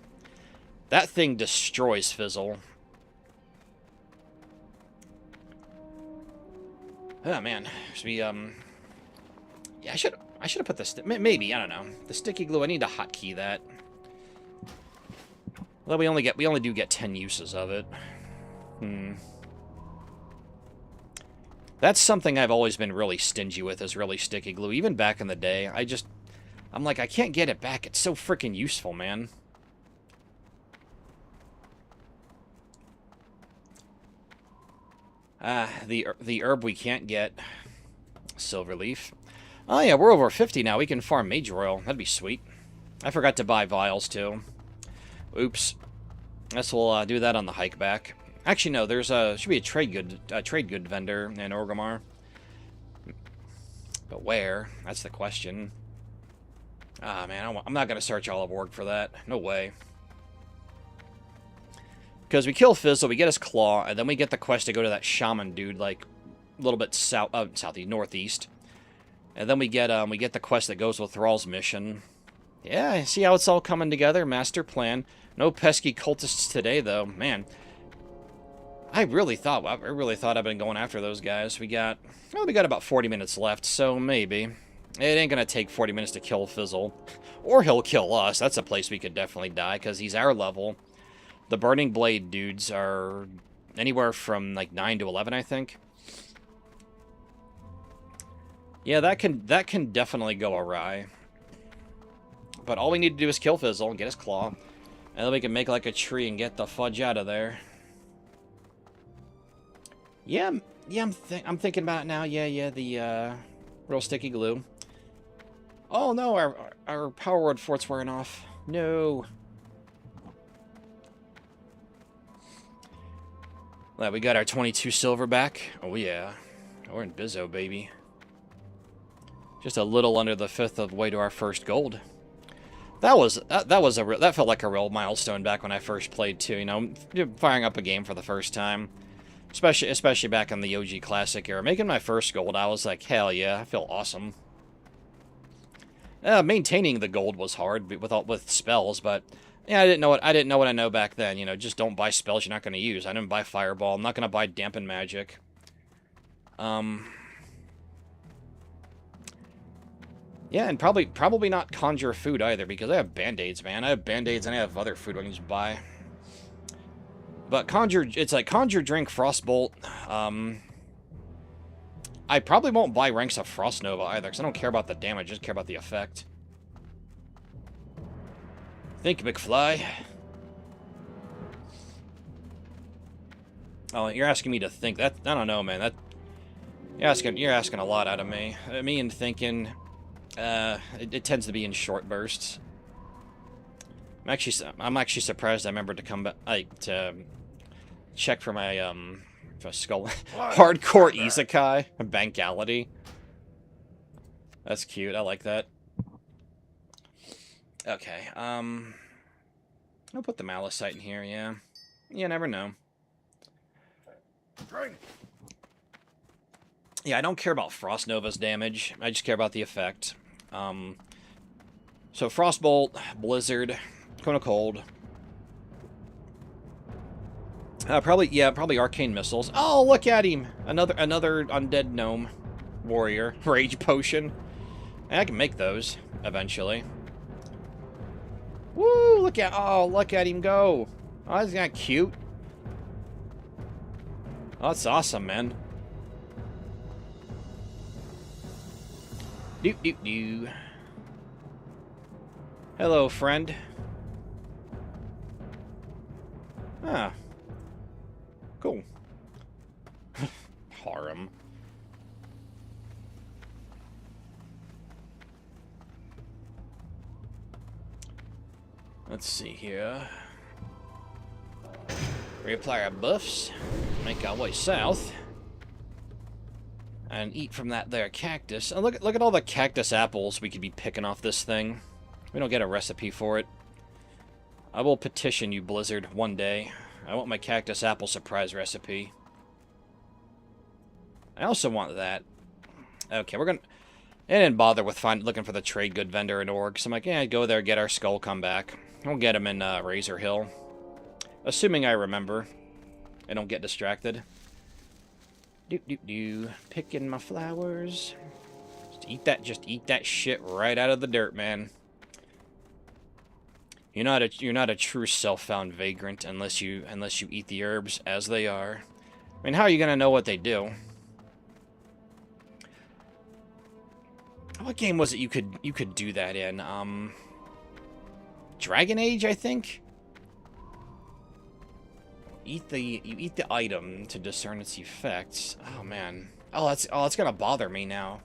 That thing destroys Fizzle. Oh man, yeah, I should have put this. Maybe, I don't know. The sticky glue. I need to hotkey that. Well, we only do get 10 uses of it. That's something I've always been really stingy with, is really sticky glue. Even back in the day, I'm like, I can't get it back. It's so freaking useful, man. The herb we can't get. Silverleaf. Oh yeah, we're over 50 now. We can farm Mage Royal. That'd be sweet. I forgot to buy vials, too. Oops. Guess we'll do that on the hike back. Actually, no. Should be a trade good vendor in Orgrimmar. But where? That's the question. Ah, man, I'm not gonna search all of Org for that. No way. Because we kill Fizzle, we get his claw, and then we get the quest to go to that shaman dude, like a little bit southeast, northeast. And then we get the quest that goes with Thrall's mission. Yeah, see how it's all coming together? Master plan. No pesky cultists today, though. Man, I really thought I've been going after those guys. We got about 40 minutes left, so maybe. It ain't gonna take 40 minutes to kill Fizzle. Or he'll kill us. That's a place we could definitely die, because he's our level. The Burning Blade dudes are anywhere from like 9 to 11, I think. Yeah, that can definitely go awry. But all we need to do is kill Fizzle and get his claw. And then we can make like a tree and get the fudge out of there. Yeah, I'm thinking about it now. Yeah, the real sticky glue. Oh no, our power word fort's wearing off. No. Well, we got our 22 silver back. Oh yeah, we're in Bizzo, baby. Just a little under the fifth of the way to our first gold. That felt like a real milestone back when I first played too. You know, firing up a game for the first time, especially back in the OG Classic era, making my first gold. I was like, hell yeah, I feel awesome. Maintaining the gold was hard with spells, but yeah, I didn't know what I know back then. You know, just don't buy spells you're not going to use. I didn't buy Fireball. I'm not going to buy Dampen Magic. Yeah, and probably not conjure food either, because I have band-aids, man. I have band-aids and I have other food I can just buy. But conjure, it's like conjure, drink, frostbolt. I probably won't buy ranks of Frost Nova either, because I don't care about the damage, I just care about the effect. Think, McFly. Oh, you're asking me to think. That, I don't know, man. That you're asking a lot out of me. Me and thinking, it tends to be in short bursts. I'm actually surprised I remembered to come back, like, to check for my for skull hardcore isekai bankality. That's cute. I like that. Okay. I'll put the Malicite in here. Yeah. You never know. Drink. Yeah, I don't care about Frost Nova's damage. I just care about the effect. So Frostbolt, Blizzard, Cone of Cold. Probably Arcane Missiles. Oh, look at him! Another undead gnome warrior. Rage Potion. I can make those eventually. Woo! Look at him go! Oh, isn't that cute? Oh, that's awesome, man. Doo. Hello, friend. Ah. Cool. Harem. Let's see here. Reapply our buffs. Make our way south. And eat from that there cactus. And look at all the cactus apples we could be picking off this thing. We don't get a recipe for it. I will petition you, Blizzard, one day. I want my cactus apple surprise recipe. I also want that. Okay, we're gonna... I didn't bother with looking for the trade good vendor in Org. So I'm like, yeah, go there, get our skull, come back. We'll get him in Razor Hill. Assuming I remember. I don't get distracted. Picking my flowers. Just eat that shit right out of the dirt, man. You're not a true self-found vagrant unless you eat the herbs as they are. I mean, how are you gonna know what they do? What game was it you could do that in? Dragon Age, I think. You eat the item to discern its effects. Oh man. Oh, that's gonna bother me now.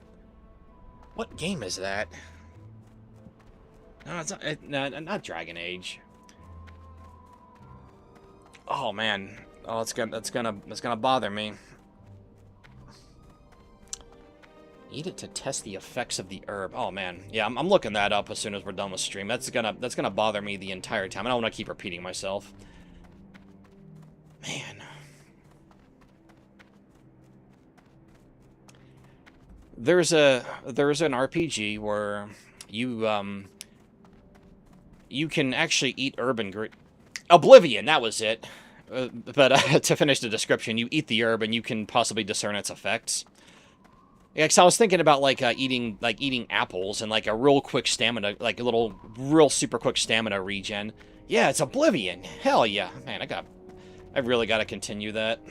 What game is that? No, it's not Dragon Age. Oh man. Oh, that's gonna bother me. Eat it to test the effects of the herb. Oh man. Yeah, I'm looking that up as soon as we're done with stream. That's gonna bother me the entire time. I don't want to keep repeating myself. Man. There's an RPG where you can actually eat herb and Oblivion, that was it. But to finish the description, you eat the herb and you can possibly discern its effects. Yeah, cause I was thinking about eating apples and like a real quick stamina, like a little real super quick stamina regen. Yeah, it's Oblivion. Hell yeah, man! I really got to continue that.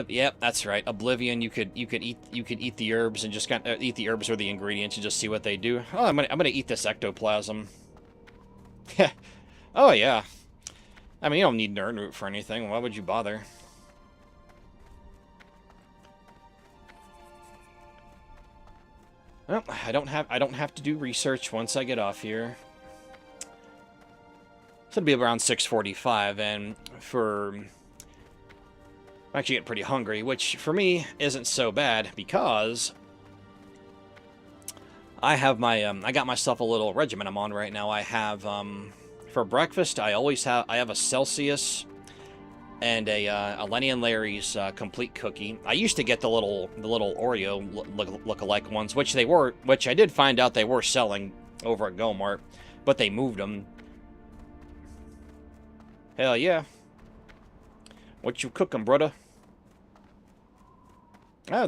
Yep, that's right. Oblivion. You could eat the herbs and just eat the herbs or the ingredients and just see what they do. Oh, I'm gonna eat this ectoplasm. Oh yeah. I mean, you don't need Nerd Root for anything. Why would you bother? Well, I don't have to do research once I get off here. So it'll be around 6:45, and I'm actually getting pretty hungry, which for me isn't so bad because I have my I got myself a little regimen I'm on right now. I have for breakfast I have a Celsius and a Lenny and Larry's complete cookie. I used to get the little Oreo look-alike ones, which I did find out they were selling over at Go-Mart, but they moved them. Hell yeah. What you cooking, brother? Oh,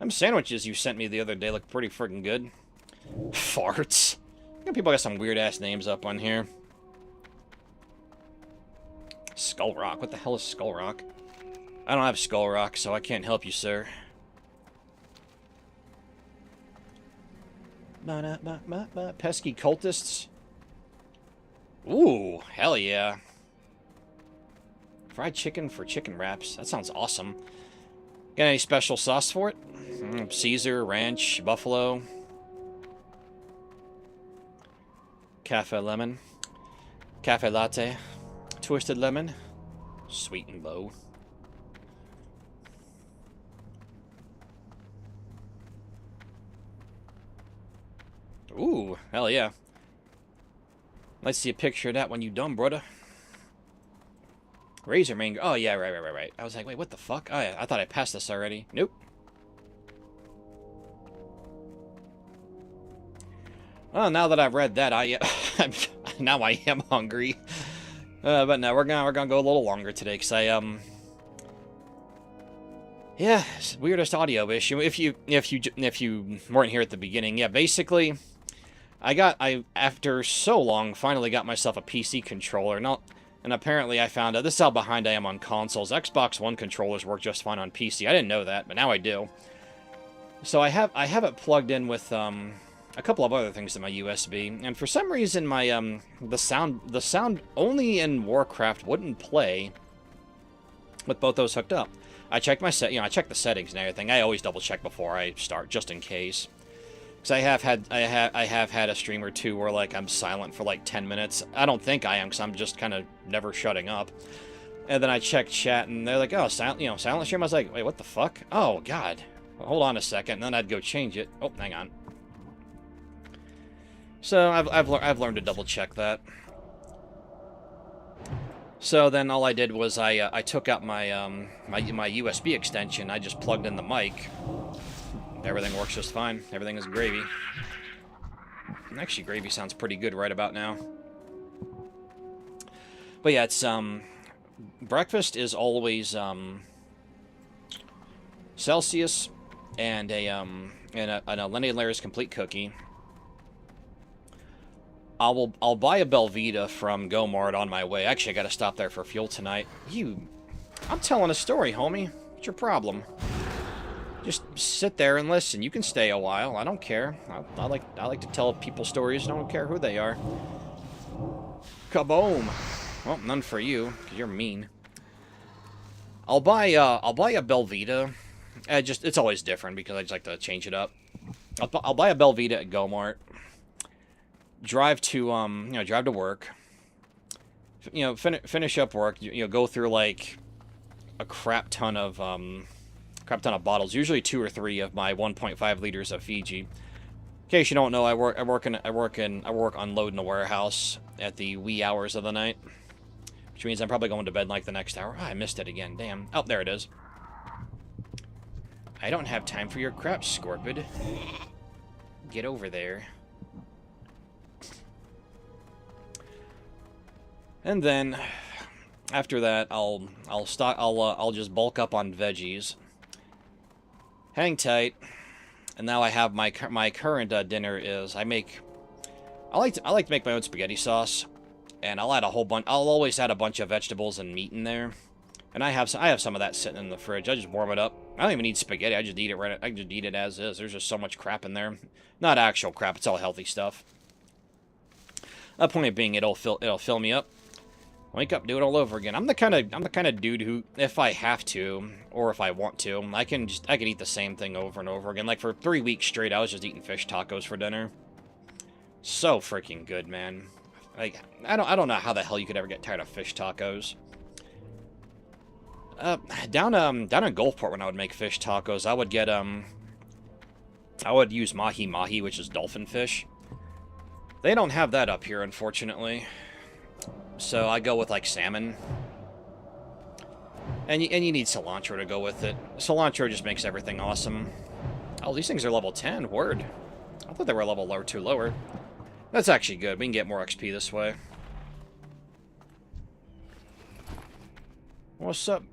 Them sandwiches you sent me the other day look pretty freaking good. Farts. People got some weird-ass names up on here. Skull Rock. What the hell is Skull Rock? I don't have Skull Rock, so I can't help you, sir. Pesky cultists. Ooh, hell yeah. Fried chicken for chicken wraps. That sounds awesome. Got any special sauce for it? Caesar, ranch, buffalo. Cafe lemon. Cafe latte. Twisted lemon. Sweet and low. Ooh, hell yeah. Let's see a picture of that when you done, brother. Razor mango. Oh, yeah, right. I was like, wait, what the fuck? Oh, yeah, I thought I passed this already. Nope. Well, now that I've read that, now I am hungry. But no, we're gonna go a little longer today, because yeah, it's the weirdest audio issue. If you weren't here at the beginning, yeah, basically, after so long, finally got myself a PC controller. And apparently I found out, this is how behind I am on consoles. Xbox One controllers work just fine on PC. I didn't know that, but now I do. So I have it plugged in with a couple of other things in my USB, and for some reason my the sound only in Warcraft wouldn't play with both those hooked up. I checked I checked the settings and everything. I always double check before I start, just in case. Because I have had a stream or two where, like, I'm silent for like 10 minutes. I don't think I am, because I'm just kind of never shutting up. And then I checked chat, and they're like, "Oh, silent stream." I was like, "Wait, what the fuck? Oh God, well, hold on a second." And then I'd go change it. Oh, hang on. So I've learned to double check that. So then all I did was I took out my my USB extension. I just plugged in the mic. Everything works just fine. Everything is gravy. Actually, gravy sounds pretty good right about now. But yeah, it's breakfast is always Celsius and an Lenny Lairs complete cookie. I'll buy a Belvita from Gomart on my way. Actually, I gotta stop there for fuel tonight. I'm telling a story, homie. What's your problem? Just sit there and listen. You can stay a while. I don't care. I like to tell people stories. I don't care who they are. Kaboom! Well, none for you, because you're mean. I'll buy a Belvita. It's always different because I just like to change it up. I'll buy a Belvita at Gomart. Drive to drive to work. Finish up work. Go through like a crap ton of bottles, usually 2 or 3 of my 1.5 liters of Fiji. In case you don't know, I work unloading a warehouse at the wee hours of the night, which means I'm probably going to bed like the next hour. Oh, I missed it again. Damn. Oh, there it is. I don't have time for your crap, Scorpid. Get over there. And then after that, I'll just bulk up on veggies. Hang tight. And now I have my current dinner is I like to make my own spaghetti sauce, and I'll always add a bunch of vegetables and meat in there. And I have some of that sitting in the fridge. I just warm it up. I don't even need spaghetti. I just eat it I just eat it as is. There's just so much crap in there. Not actual crap. It's all healthy stuff. The point being, it'll fill me up. Wake up, do it all over again. I'm the kind of dude who, if I have to, or if I want to, I can eat the same thing over and over again. Like for 3 weeks straight, I was just eating fish tacos for dinner. So freaking good, man. Like I don't know how the hell you could ever get tired of fish tacos. Down in Gulfport, when I would make fish tacos, I would use mahi-mahi, which is dolphin fish. They don't have that up here, unfortunately. So I go with like salmon. And you need cilantro to go with it. Cilantro just makes everything awesome. Oh, these things are level 10. Word. I thought they were level lower. That's actually good. We can get more XP this way. What's up?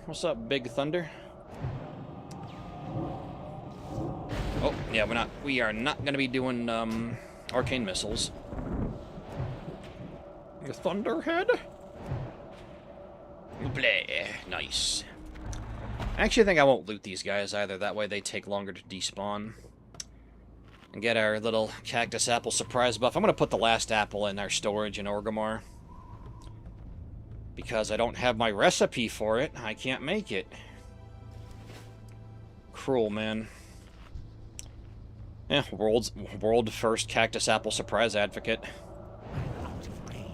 What's up, Big Thunder? Oh, yeah, we are not gonna be doing, arcane missiles. Your Thunderhead? Bleh, nice. I actually think I won't loot these guys either, that way they take longer to despawn. And get our little cactus apple surprise buff. I'm gonna put the last apple in our storage in Orgrimmar. Because I don't have my recipe for it, I can't make it. Cruel, man. Yeah, world first cactus apple surprise advocate. Out of range.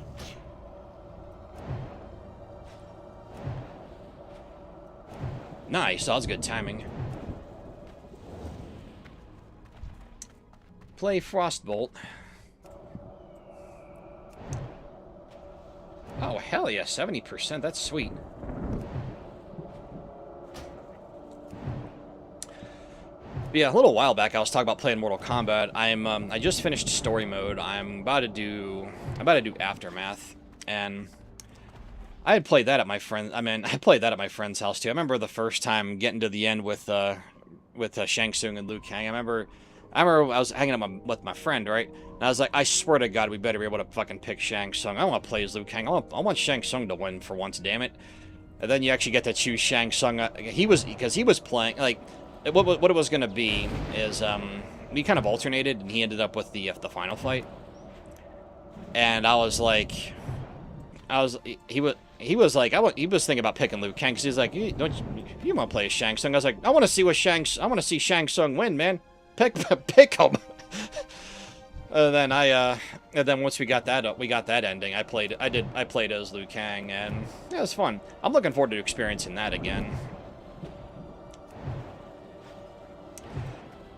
Nice, that was good timing. Play Frostbolt. Oh, hell yeah, 70%, that's sweet. But yeah, a little while back I was talking about playing Mortal Kombat. I just finished story mode. I'm about to do Aftermath, and I had played that at my friend. I played that at my friend's house too. I remember the first time getting to the end with Shang Tsung and Liu Kang. I remember I was hanging out with my friend, right? And I was like, I swear to God, we better be able to fucking pick Shang Tsung. I don't want to play as Liu Kang. I want Shang Tsung to win for once, damn it. And then you actually get to choose Shang Tsung. Because he was playing, like, what it was going to be is, we kind of alternated, and he ended up with the final fight. And I was like, he was thinking about picking Liu Kang, because he's like, you want to play as Shang Tsung? I was like, I want to see Shang Tsung win, man. Pick him. And then once we got that ending, I played as Liu Kang, and yeah, it was fun. I'm looking forward to experiencing that again.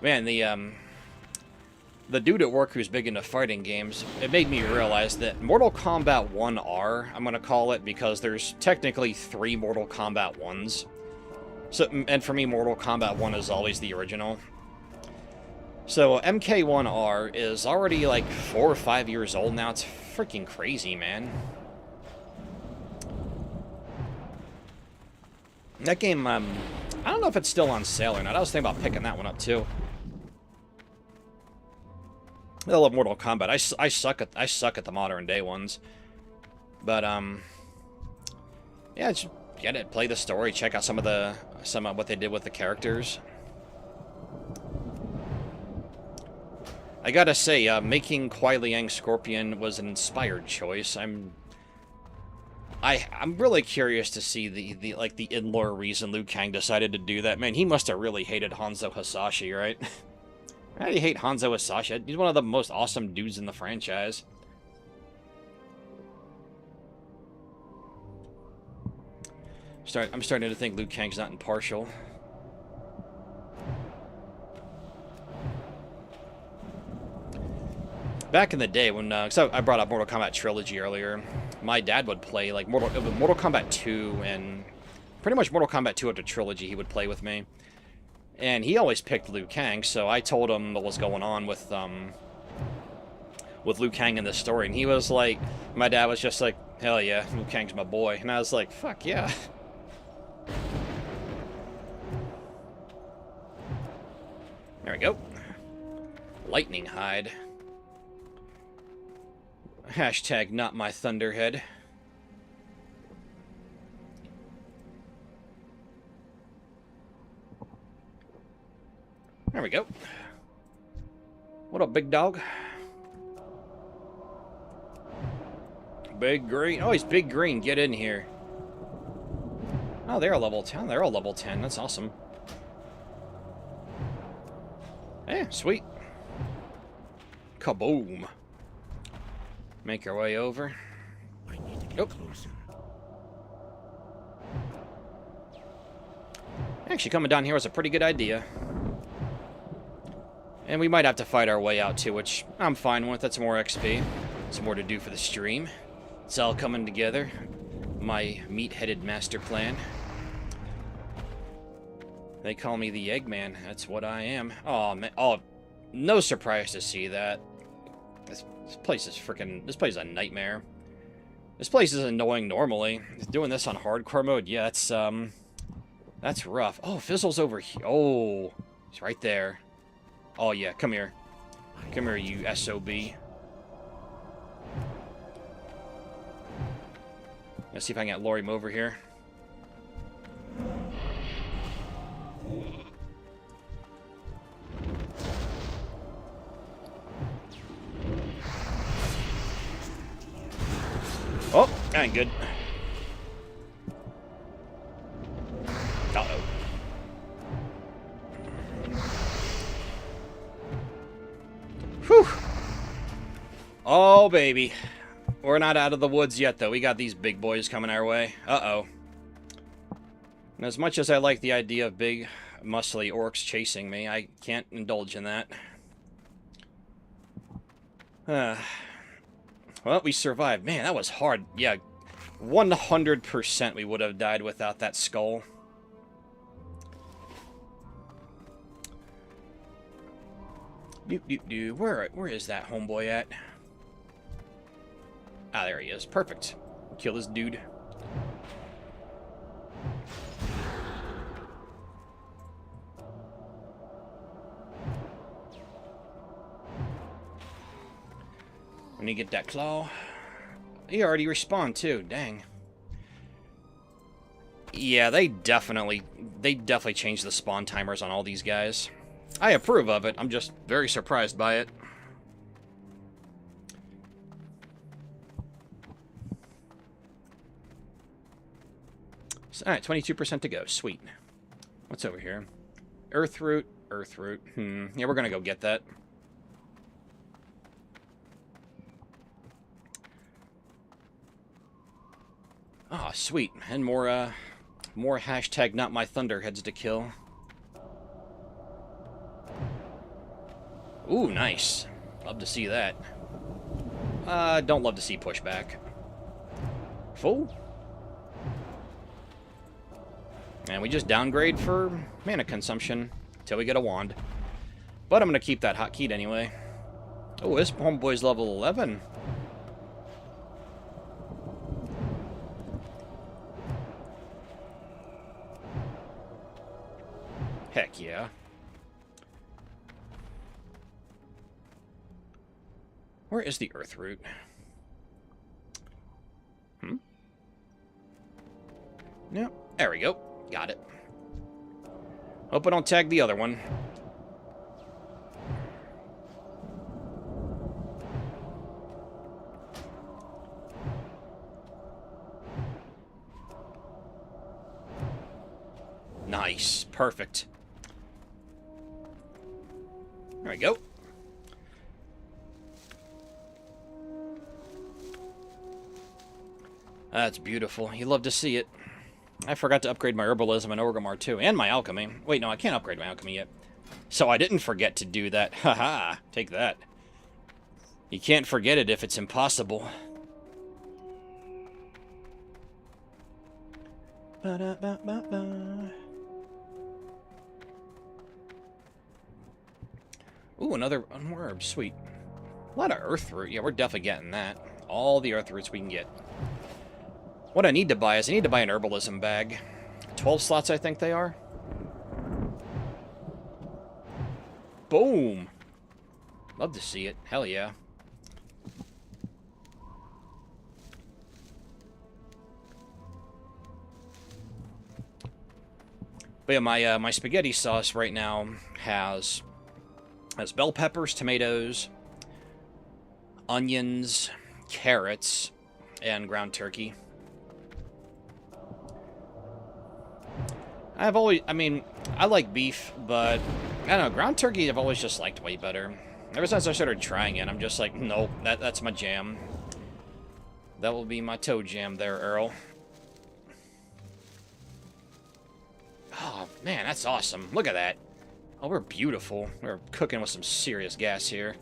Man, the dude at work who's big into fighting games, it made me realize that Mortal Kombat 1R, I'm gonna call it, because there's technically 3 Mortal Kombat 1s. So, and for me, Mortal Kombat 1 is always the original. So MK1R is already like 4 or 5 years old now. It's freaking crazy, man. That game, I don't know if it's still on sale or not. I was thinking about picking that one up too. I love Mortal Kombat. I suck at the modern day ones. But yeah, just get it, play the story, check out some of what they did with the characters. I gotta say, making Kuai Liang Scorpion was an inspired choice. I'm really curious to see the in-lore reason Liu Kang decided to do that. Man, he must have really hated Hanzo Hasashi, right? How do you hate Hanzo Hasashi? He's one of the most awesome dudes in the franchise. I'm starting to think Liu Kang's not impartial. Back in the day when, so I brought up Mortal Kombat Trilogy earlier, my dad would play, like, Mortal Kombat 2, and pretty much Mortal Kombat 2 after Trilogy he would play with me. And he always picked Liu Kang, so I told him what was going on with Liu Kang in this story, and he was like, my dad was just like, hell yeah, Liu Kang's my boy. And I was like, fuck yeah. There we go. Lightning Hide. Hashtag not my Thunderhead. There we go. What up, big dog? Big Green. Oh, he's Big Green. Get in here. Oh, they're a level 10. They're all level 10. That's awesome. Yeah, sweet. Kaboom. Make our way over. I need to get closer. Actually, coming down here was a pretty good idea. And we might have to fight our way out too, which I'm fine with. That's more XP. It's more to do for the stream. It's all coming together. My meat-headed master plan. They call me the Eggman. That's what I am. Oh, man. Oh, no surprise to see that. This place is freaking... This place is a nightmare. This place is annoying normally. Doing this on hardcore mode, yeah, that's rough. Oh, Fizzle's over here. Oh, he's right there. Oh, yeah, come here. Come here, you SOB. Let's see if I can get Lori over here. Oh, that ain't good. Uh-oh. Whew. Oh, baby. We're not out of the woods yet, though. We got these big boys coming our way. Uh-oh. And as much as I like the idea of big, muscly orcs chasing me, I can't indulge in that. Well, we survived. Man, that was hard. Yeah, 100% we would have died without that skull. Where is that homeboy at? Ah, there he is. Perfect. Kill this dude. When you get that claw. He already respawned too, dang. Yeah, they definitely changed the spawn timers on all these guys. I approve of it, I'm just very surprised by it. Alright, 22% to go, sweet. What's over here? Earth root, yeah, we're gonna go get that. Ah, oh, sweet. And more hashtag not my thunderheads to kill. Ooh, nice. Love to see that. Don't love to see pushback. Fool. And we just downgrade for mana consumption until we get a wand. But I'm going to keep that hotkeyed anyway. Oh, this homeboy's level 11. Heck yeah. Where is the earth root? No, there we go. Got it. Hope I don't tag the other one. Nice. Perfect. There we go. That's beautiful. You love to see it. I forgot to upgrade my herbalism and Orgrimmar too, and my alchemy. Wait, no, I can't upgrade my alchemy yet. So I didn't forget to do that. Haha, take that. You can't forget it if it's impossible. Ooh, another more herb. Sweet. A lot of earth root. Yeah, we're definitely getting that. All the earth roots we can get. What I need to buy is I need to buy an herbalism bag. 12 slots, I think they are. Boom. Love to see it. Hell yeah. But yeah, my spaghetti sauce right now has bell peppers, tomatoes, onions, carrots, and ground turkey. I like beef, but I don't know, ground turkey I've always just liked way better. Ever since I started trying it, I'm just like, nope, that's my jam. That will be my toe jam there, Earl. Oh, man, that's awesome. Look at that. Oh, we're beautiful. We're cooking with some serious gas here.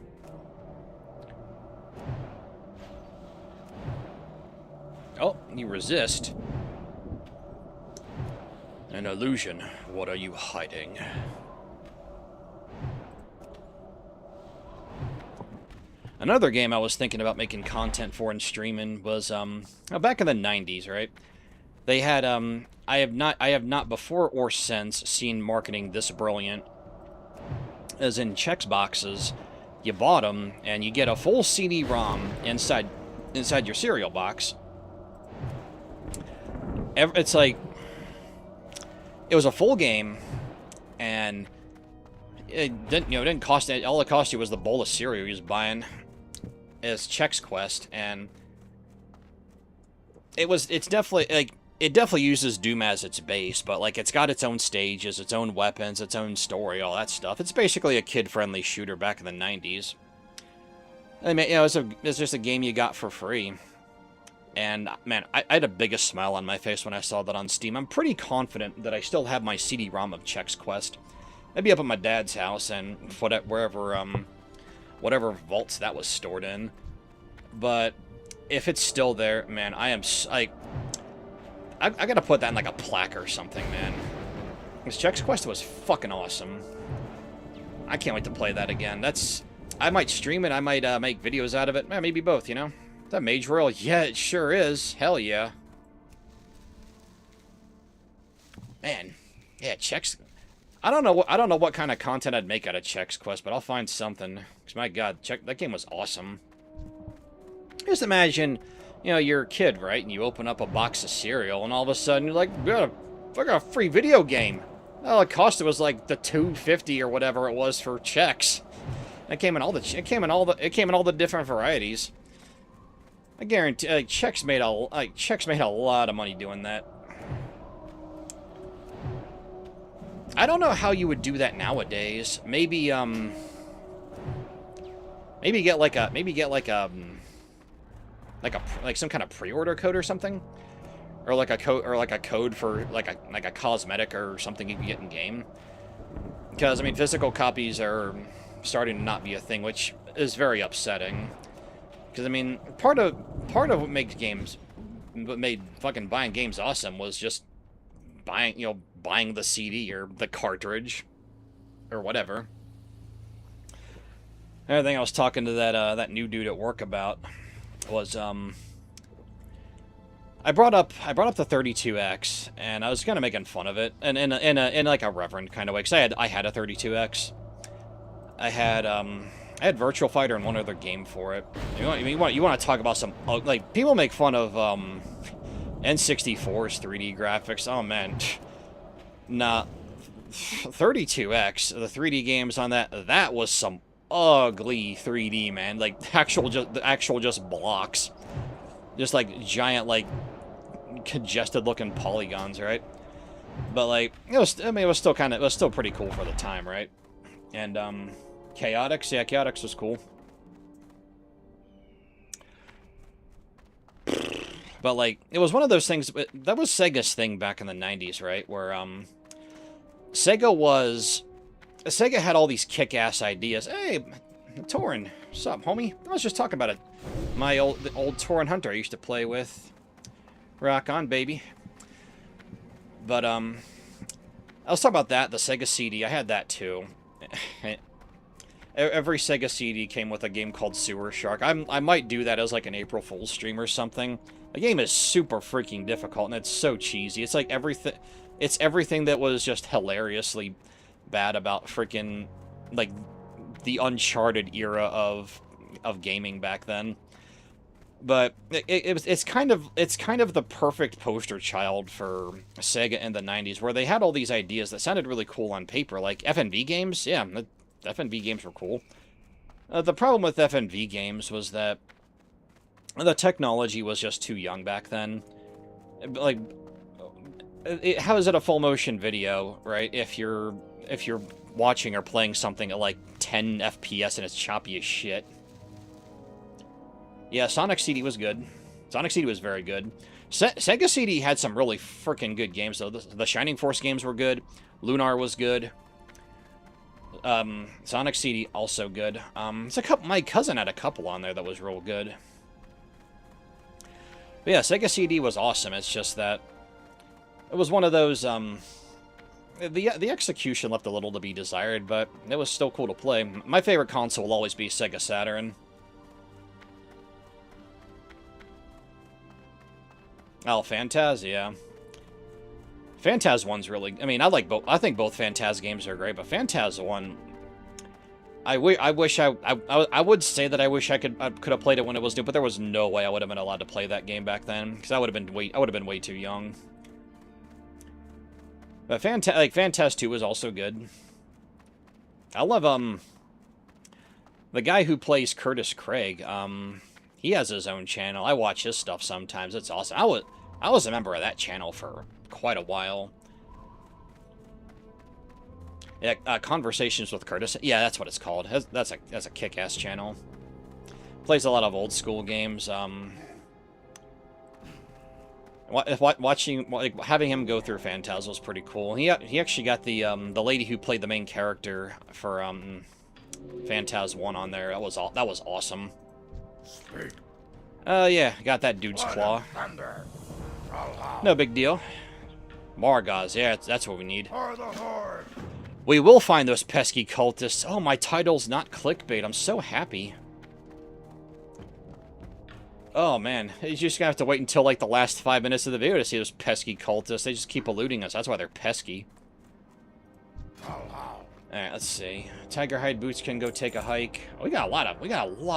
Oh, you resist. An illusion. What are you hiding? Another game I was thinking about making content for and streaming was back in the 90s, right? They had I have not before or since seen marketing this brilliant. as in Chex boxes. You bought them, and you get a full CD-ROM inside your cereal box. It's like, it was a full game, and it didn't cost, all it cost you was the bowl of cereal you was buying as Chex Quest, and it's definitely, like, it definitely uses Doom as its base, but, like, it's got its own stages, its own weapons, its own story, all that stuff. It's basically a kid-friendly shooter back in the 90s. I mean, it's just a game you got for free. And, man, I had the biggest smile on my face when I saw that on Steam. I'm pretty confident that I still have my CD-ROM of Chex Quest. I'd be up at my dad's house and whatever vaults that was stored in. But if it's still there, man, I gotta put that in like a plaque or something, man. This Chex Quest was fucking awesome. I can't wait to play that again. I might stream it, I might make videos out of it. Maybe both, you know? Is that Mage Royal? Yeah, it sure is. Hell yeah. Man, yeah, Chex. I don't know what kind of content I'd make out of Chex Quest, but I'll find something. Cause my God, that game was awesome. Just imagine, you know, you're a kid, right? And you open up a box of cereal, and all of a sudden you're like, I got a free video game. Well, it cost was like the $2.50 or whatever it was for Chex. It came in all the different varieties. I guarantee, Chex made a lot of money doing that. I don't know how you would do that nowadays. Maybe get like some kind of pre-order code or something, or like a code for like a cosmetic or something you can get in game. Because I mean, physical copies are starting to not be a thing, which is very upsetting. Because I mean, part of what made fucking buying games awesome was just buying the CD or the cartridge or whatever. Another thing I was talking to that new dude at work about was I brought up the 32X, and I was kind of making fun of it, and in like a reverent kind of way, because I had a 32X. I had Virtual Fighter and one other game for it. You want to talk about some, like, people make fun of N64's 3D graphics. Oh man, nah. 32X, the 3D games on that was some ugly 3D, man. Like the actual just blocks, just like giant, like congested looking polygons, right? But like it was still pretty cool for the time, right? And Chaotix, yeah, Chaotix was cool. But like it was one of those things that was Sega's thing back in the 90s, right? Where Sega had all these kick-ass ideas. Hey, Torin, what's up, homie? I was just talking about it. My old Torin Hunter I used to play with. Rock on, baby. But I was talking about that, the Sega CD. I had that too. Every Sega CD came with a game called Sewer Shark. I might do that as like an April Fool's stream or something. The game is super freaking difficult, and it's so cheesy. It's like everything. It's everything that was just hilariously bad about freaking like the Uncharted era of gaming back then. But it's kind of the perfect poster child for Sega in the 90s, where they had all these ideas that sounded really cool on paper, like FNV games. Yeah, the FNV games were cool. The problem with FNV games was that the technology was just too young back then. Like, how is it a full motion video, right? If you're watching or playing something at like 10 FPS and it's choppy as shit. Yeah, Sonic CD was good. Sonic CD was very good. Sega CD had some really freaking good games, though. The Shining Force games were good. Lunar was good. Sonic CD also good. It's a couple. My cousin had a couple on there that was real good. But yeah, Sega CD was awesome. It's just that it was one of those. The execution left a little to be desired, but it was still cool to play. My favorite console will always be Sega Saturn. Oh, Phantaz, yeah. Phantaz 1's really... I mean, I like both. I think both Phantaz games are great, but Phantaz 1... I wish I would say that I wish I could have played it when it was new, but there was no way I would have been allowed to play that game back then because I would have been way too young. But Phantasm 2 was also good. I love the guy who plays Curtis Craig. He has his own channel. I watch his stuff sometimes. It's awesome. I was a member of that channel for quite a while. Yeah, Conversations with Curtis. Yeah, that's what it's called. That's a kick-ass channel. Plays a lot of old school games. Having him go through Phantasm was pretty cool. He actually got the lady who played the main character for Phantasm 1 on there. That was awesome. Yeah, got that dude's claw. No big deal. Margaz, yeah, that's what we need. We will find those pesky cultists. Oh, my title's not clickbait. I'm so happy. Oh, man. You're just gonna have to wait until, like, the last 5 minutes of the video to see those pesky cultists. They just keep eluding us. That's why they're pesky. Alright, let's see. Tiger hide boots can go take a hike. Oh, we got a lot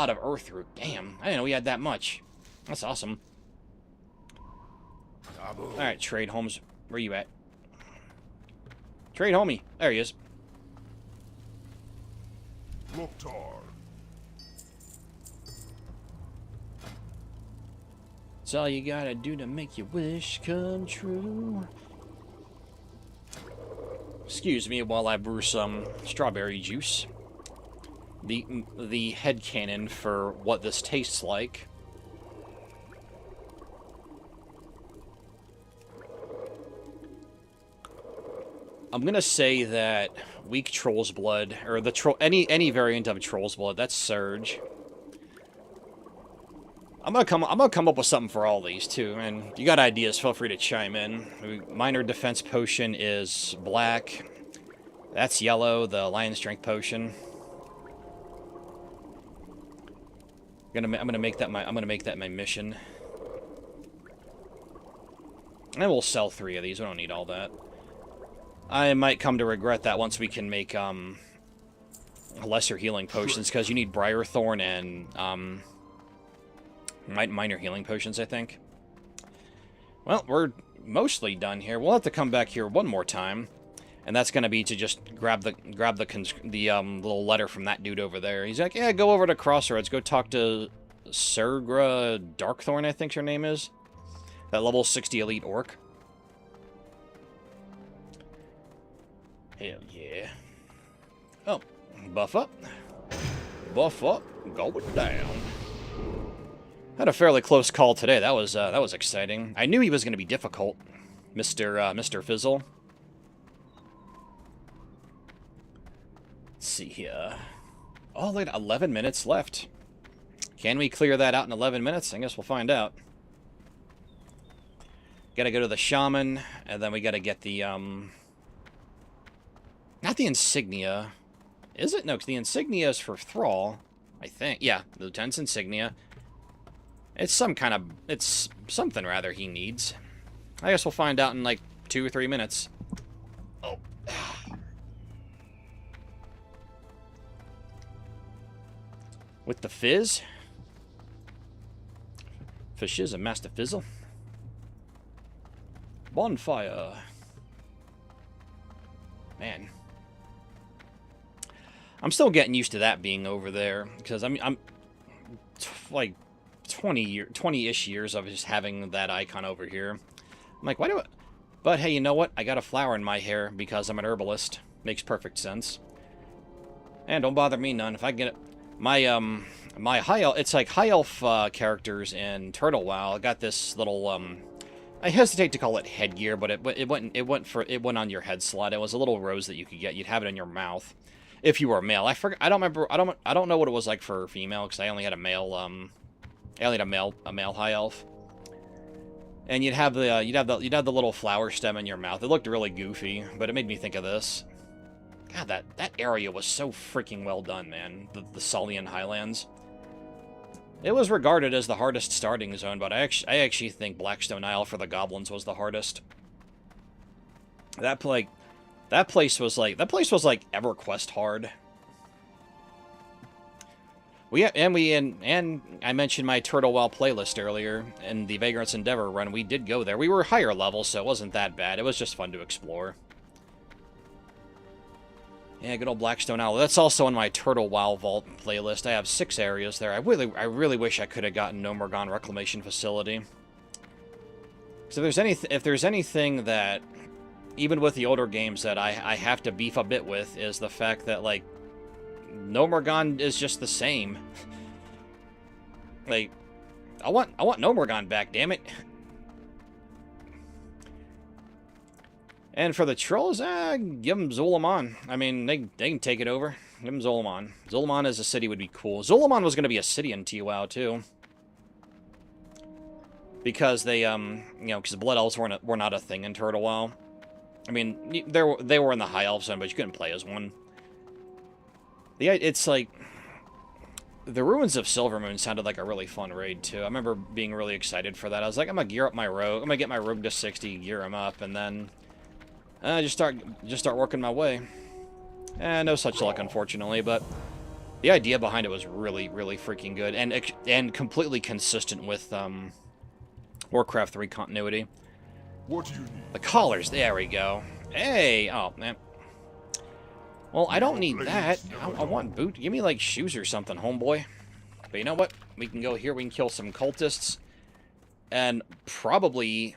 of earth root. Damn. I didn't know we had that much. That's awesome. Alright, trade homes. Where you at? Trade homie. There he is. It's all you gotta do to make your wish come true. Excuse me while I brew some strawberry juice. The headcanon for what this tastes like. I'm gonna say that weak Troll's Blood, or the any variant of Troll's Blood, that's Surge. I'm gonna come up with something for all these too, and you got ideas, feel free to chime in. Minor Defense Potion is black. That's yellow, the Lion Strength Potion. I'm gonna make that my mission. And we'll sell 3 of these, we don't need all that. I might come to regret that once we can make lesser healing potions, because you need Briarthorn and minor healing potions, I think. Well, we're mostly done here. We'll have to come back here one more time, and that's gonna be to just grab the little letter from that dude over there. He's like, yeah, go over to Crossroads, go talk to Sergra Darkthorn, I think her name is. That level 60 elite orc. Hell yeah. Oh, buff up. Buff up, going down. Had a fairly close call today. That was exciting. I knew he was going to be difficult, Mr. Fizzle. Let's see here. Oh, look, 11 minutes left. Can we clear that out in 11 minutes? I guess we'll find out. Gotta go to the Shaman, and then we gotta get the, not the Insignia. Is it? No, because the Insignia is for Thrall, I think. Yeah, the Lieutenant's Insignia. It's it's something rather he needs. I guess we'll find out in like 2 or 3 minutes. Oh. With the Fizz. Fishes and Master Fizzle. Bonfire. Man. I'm still getting used to that being over there, because I'm like 20-ish years of just having that icon over here. I'm like, why do I... But hey, you know what? I got a flower in my hair because I'm an herbalist. Makes perfect sense. And don't bother me none. If I get it... My high elf... It's like high elf characters in Turtle WoW. I got this little, I hesitate to call it headgear, but it went on your head slot. It was a little rose that you could get. You'd have it in your mouth if you were male. I forgot. I don't remember. I don't know what it was like for female, because I only had a male. I only had a male high elf. And you'd have the little flower stem in your mouth. It looked really goofy, but it made me think of this. God, that area was so freaking well done, man. The Solian Highlands. It was regarded as the hardest starting zone, but I actually think Blackstone Isle for the goblins was the hardest. That place was like EverQuest hard. And I mentioned my Turtle Well playlist earlier in the Vagrant's Endeavor run. We did go there. We were higher level, so it wasn't that bad. It was just fun to explore. Yeah, good old Blackstone Owl. That's also on my Turtle Wow Vault playlist. I have 6 areas there. I really wish I could have gotten Nomorgon Reclamation Facility. So if there's anything that, even with the older games, that I have to beef a bit with, is the fact that, like, Nomorgon is just the same. Like, I want Nomorgon back, damn it. And for the trolls, give them Zul'Aman. I mean, they can take it over. Give them Zul'Aman. Zul'Aman as a city would be cool. Zul'Aman was going to be a city in TWoW too. Because they, because the Blood Elves were not a thing in Turtle WoW. I mean, they were in the High Elf zone, but you couldn't play as one. It's like, the Ruins of Silvermoon sounded like a really fun raid too. I remember being really excited for that. I was like, I'm gonna gear up my rogue. I'm gonna get my rogue to 60, gear him up, and then just start working my way. No such luck, unfortunately. But the idea behind it was really, really freaking good, and completely consistent with Warcraft 3 continuity. What do you need? The collars, there we go. Hey, oh man. Well, I don't need that. I want boot. Give me, like, shoes or something, homeboy. But you know what? We can go here. We can kill some cultists. And probably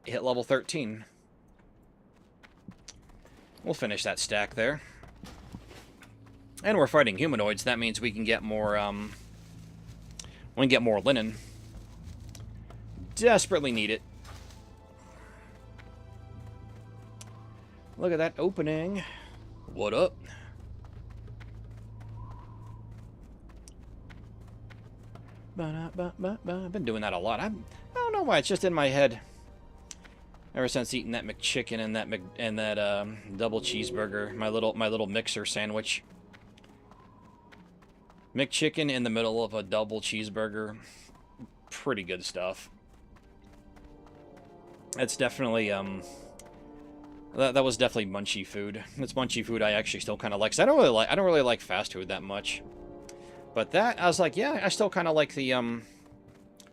hit level 13. We'll finish that stack there. And we're fighting humanoids. That means we can get more, we can get more linen. Desperately need it. Look at that opening. What up? I've been doing that a lot. I don't know why, it's just in my head. Ever since eating that McChicken and that double cheeseburger, my little mixer sandwich. McChicken in the middle of a double cheeseburger. Pretty good stuff. That's definitely that was definitely munchy food. It's munchy food I actually still kind of like. 'Cause I don't really like fast food that much. But that, I was like, yeah, I still kind of like the McChicken.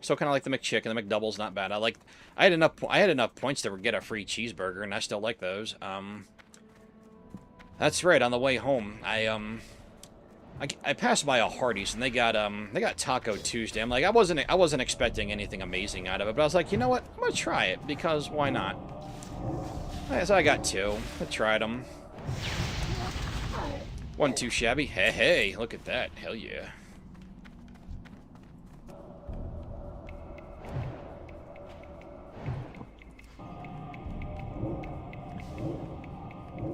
The McDouble's not bad. I had enough points to get a free cheeseburger, and I still like those. That's right. On the way home, I passed by a Hardee's, and they got Taco Tuesday. I'm like, I wasn't expecting anything amazing out of it, but I was like, you know what? I'm gonna try it because why not? So I got 2. I tried them. Wasn't too shabby. Hey, look at that. Hell yeah.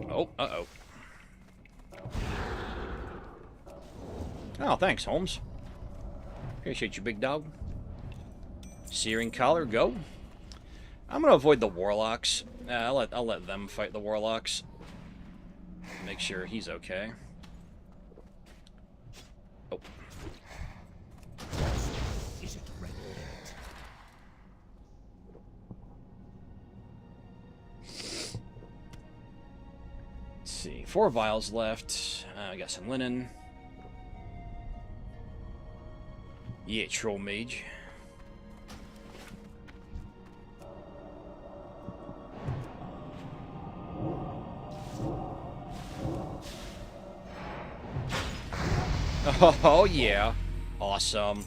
Oh, uh-oh. Oh, thanks, Holmes. Appreciate you, big dog. Searing collar, go. I'm gonna avoid the warlocks. I'll let them fight the warlocks. Make sure he's okay. Oh. Is it ready yet? Let's see, 4 vials left. I got some linen. Yeah, troll mage. Oh yeah, awesome.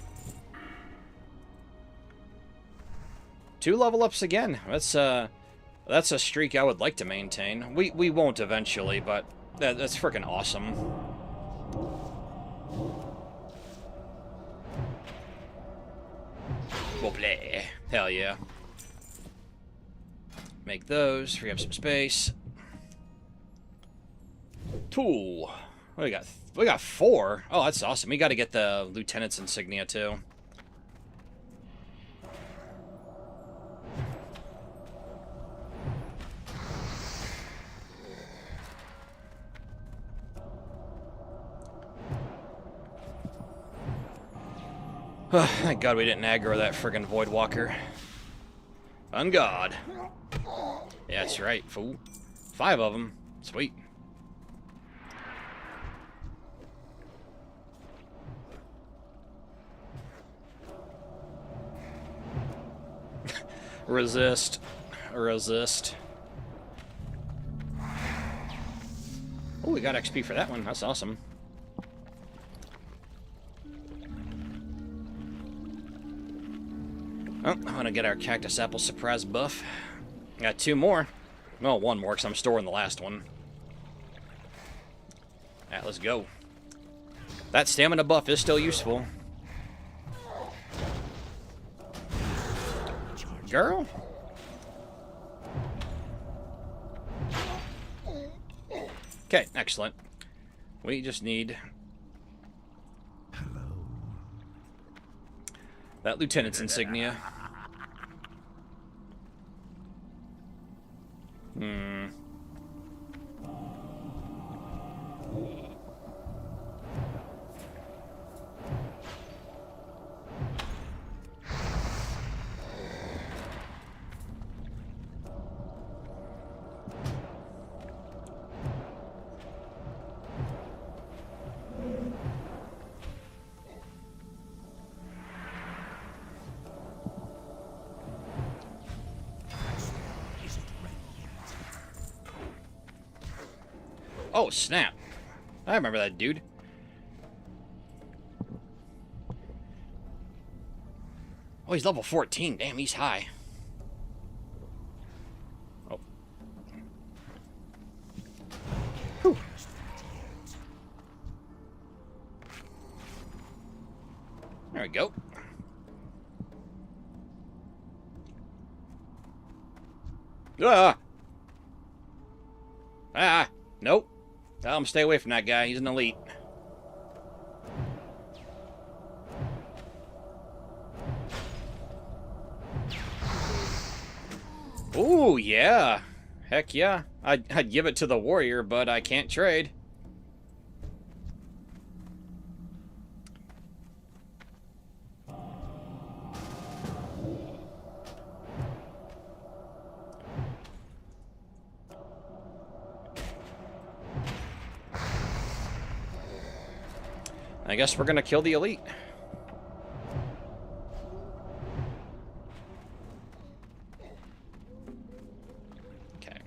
2 level ups again. That's a streak I would like to maintain. We won't eventually, but that's freaking awesome. We'll play. Hell yeah. Make those. Free up some space. Tool. What do we got? We got 4. Oh, that's awesome. We got to get the lieutenant's insignia too. Thank God we didn't aggro that friggin' Void Walker. On God. Yeah, that's right, fool. 5 of them. Sweet. Resist. Resist. Oh, we got XP for that one. That's awesome. Oh, I'm gonna get our cactus apple surprise buff. Got 2 more. Well, 1 more, because I'm storing the last one. Alright, let's go. That stamina buff is still useful. Girl? Okay, excellent. We just need that lieutenant's insignia. Isn't ready yet. Oh, snap. I remember that dude. Oh, he's level 14. Damn, he's high. Oh. Whew. There we go. Ah! Ah! Nope. Tell him to stay away from that guy. He's an elite. Ooh, yeah. Heck yeah. I'd give it to the warrior, but I can't trade. I guess we're gonna kill the elite. Okay.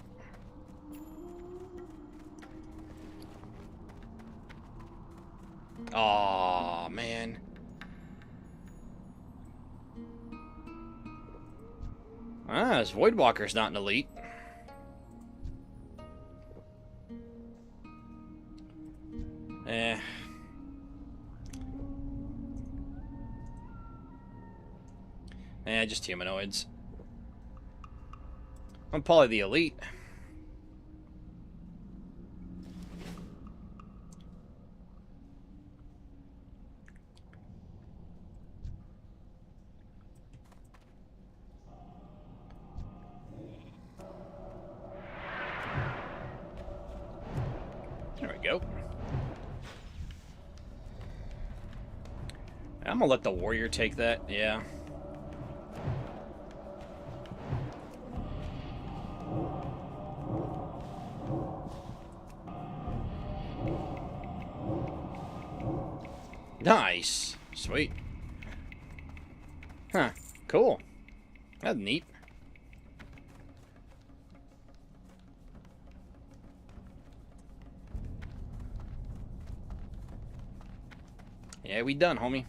Aw, man. Ah, this Voidwalker's not an elite. Eh. Just humanoids. I'm probably the elite. There we go. I'm gonna let the warrior take that, yeah. Nice. Sweet. Huh. Cool. That's neat. Yeah, we done, homie.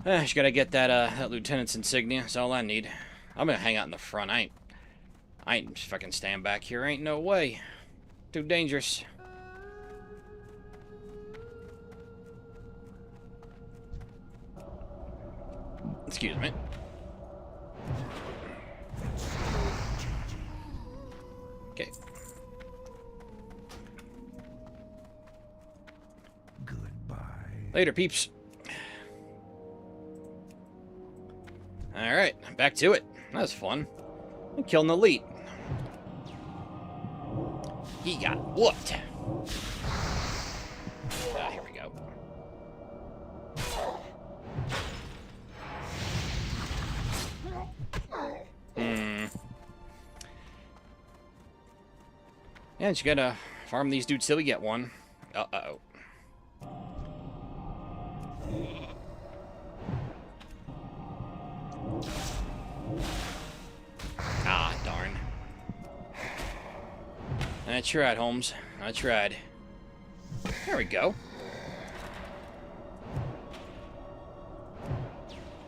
Just gotta get that lieutenant's insignia. That's all I need. I'm gonna hang out in the front. I ain't fucking stand back here. Ain't no way. Too dangerous. Excuse me. Okay. Goodbye. Later, peeps. Alright, back to it. That was fun. I'm killing the elite. He got whooped. Ah, here we go. Yeah, just gotta farm these dudes till we get one. Uh-oh. I tried, Holmes. I tried. There we go.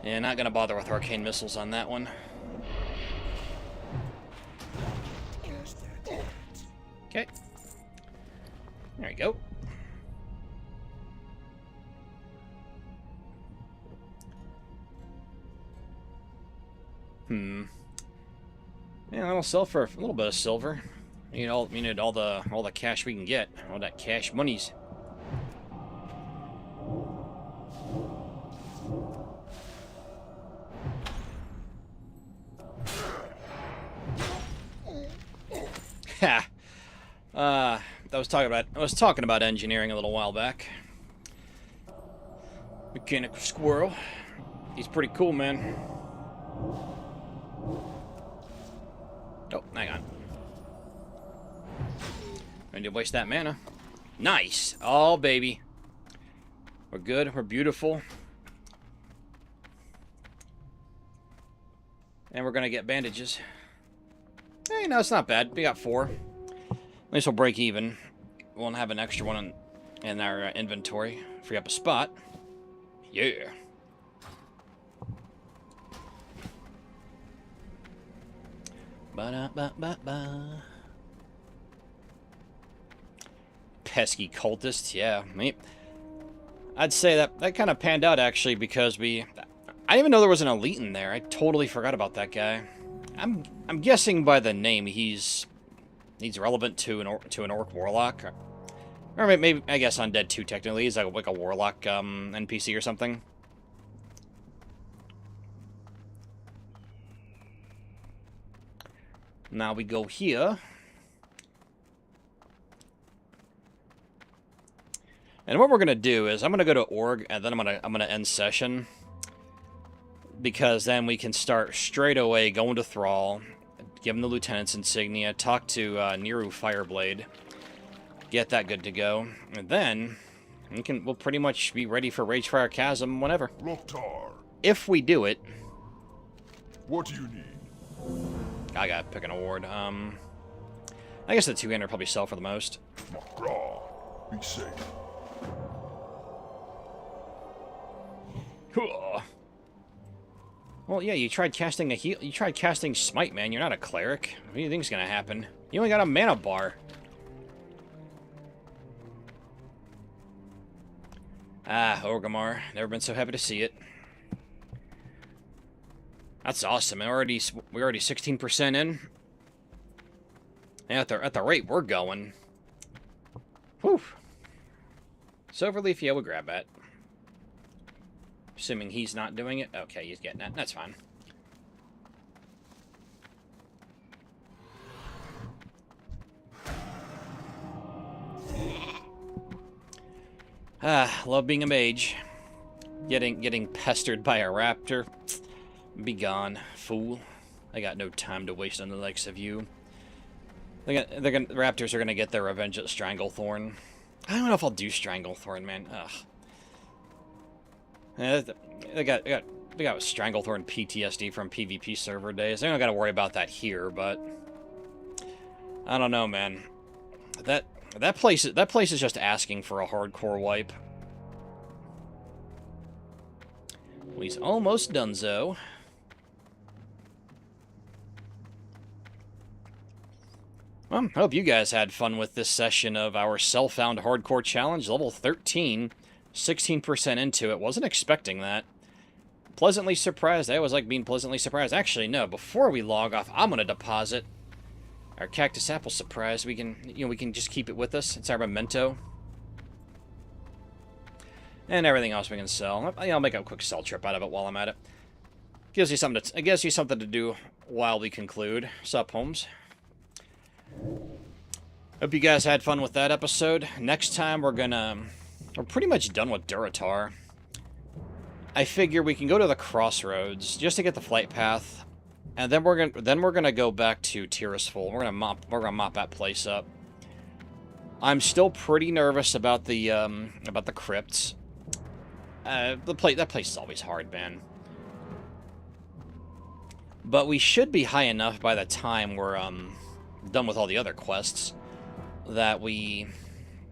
Yeah, not gonna bother with arcane missiles on that one. Okay. There we go. Yeah, that'll sell for a little bit of silver. You need all the cash we can get. All that cash monies. Ha. I was talking about engineering a little while back. Mechanical squirrel. He's pretty cool, man. Oh, hang on. I need to waste that mana. Nice. Oh, baby. We're good. We're beautiful. And we're going to get bandages. Hey, no, it's not bad. We got 4. At least we'll break even. We won't have an extra one in our inventory. Free up a spot. Yeah. Ba-da-ba-ba-ba. Pesky cultists, yeah. I'd say that kind of panned out, actually, because I didn't even know there was an elite in there. I totally forgot about that guy. I'm guessing by the name he's relevant to an orc warlock, or maybe I guess undead too. Technically, he's like a warlock NPC or something. Now we go here. And what we're gonna do is I'm gonna go to org, and then I'm gonna end session, because then we can start straight away going to Thrall, give him the lieutenant's insignia, talk to Niru Fireblade, get that good to go, and then we'll pretty much be ready for Ragefire Chasm whenever. Loktar, If we do it. what do you need? I gotta pick an award. I guess the two-hander probably sell for the most. Makra, be safe. Well, yeah, you tried casting You tried casting Smite, man. You're not a cleric. What do you think's gonna happen? You only got a mana bar. Ah, Orgrimmar. Never been so happy to see it. That's awesome. We're already 16% in. Yeah, at the rate we're going. Whew. Silverleaf, yeah, we'll grab that. Assuming he's not doing it. Okay, he's getting that. That's fine. Ah, love being a mage. Getting pestered by a raptor. Be gone, fool. I got no time to waste on the likes of you. The raptors are gonna get their revenge at Stranglethorn. I don't know if I'll do Stranglethorn, man. Ugh. They got Stranglethorn PTSD from PvP server days. I don't got to worry about that here, but I don't know, man. That place is just asking for a hardcore wipe. Well, he's almost donezo. Well, I hope you guys had fun with this session of our self-found hardcore challenge, level 13. 16% into it. Wasn't expecting that. Pleasantly surprised. I always like being pleasantly surprised. Actually, no. Before we log off, I'm gonna deposit our cactus apple surprise. We can just keep it with us. It's our memento. And everything else we can sell. I'll make a quick sell trip out of it while I'm at it. Gives you something to do while we conclude. Sup, Holmes? Hope you guys had fun with that episode. Next time we're pretty much done with Duratar. I figure we can go to the crossroads just to get the flight path, and then we're gonna go back to Tirisful. We're gonna mop that place up. I'm still pretty nervous about the crypts. That place is always hard, man. But we should be high enough by the time we're done with all the other quests. that we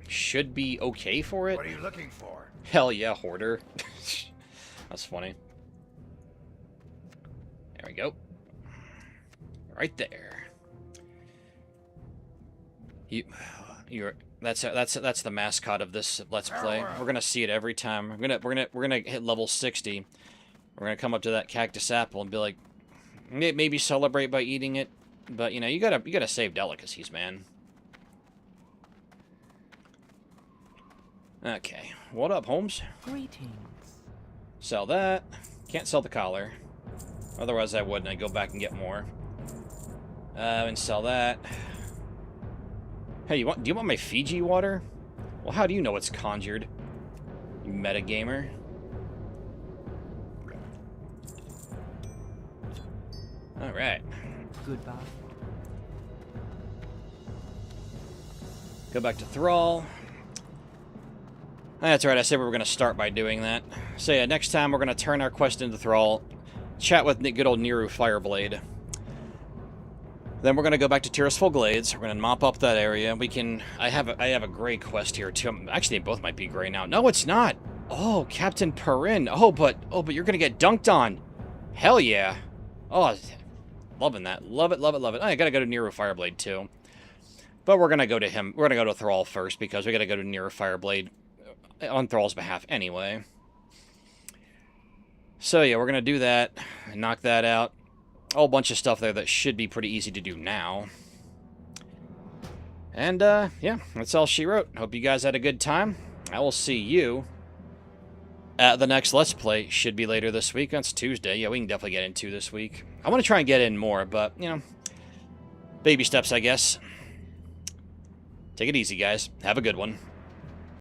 should be okay for it. What are you looking for? Hell yeah, hoarder. That's funny. There we go. Right there. That's the mascot of this Let's Play. We're gonna see it every time. We're gonna hit level 60. We're gonna come up to that cactus apple and be like, maybe celebrate by eating it, but you know, you gotta save delicacies, man. Okay, what up, Holmes? Greetings. Sell that. Can't sell the collar. Otherwise, I would, and I'd go back and get more. And sell that. Hey, do you want my Fiji water? Well, how do you know it's conjured? You metagamer. Alright. Goodbye. Go back to Thrall. That's right, I said we were going to start by doing that. So yeah, next time we're going to turn our quest into Thrall. Chat with good old Niru Fireblade. Then we're going to go back to Tirisful Glades. We're going to mop up that area. We can... I have a gray quest here, too. Actually, they both might be gray now. No, it's not! Oh, Captain Perrin. Oh, but you're going to get dunked on. Hell yeah. Oh, loving that. Love it, love it, love it. Oh, I got to go to Niru Fireblade, too. But we're going to go to him. We're going to go to Thrall first, because we got to go to Niru Fireblade on Thrall's behalf anyway. So yeah, we're going to do that. Knock that out. A whole bunch of stuff there that should be pretty easy to do now. And, yeah, that's all she wrote. Hope you guys had a good time. I will see you at the next Let's Play. Should be later this week. That's Tuesday. Yeah, we can definitely get into this week. I want to try and get in more, but, you know, baby steps, I guess. Take it easy, guys. Have a good one.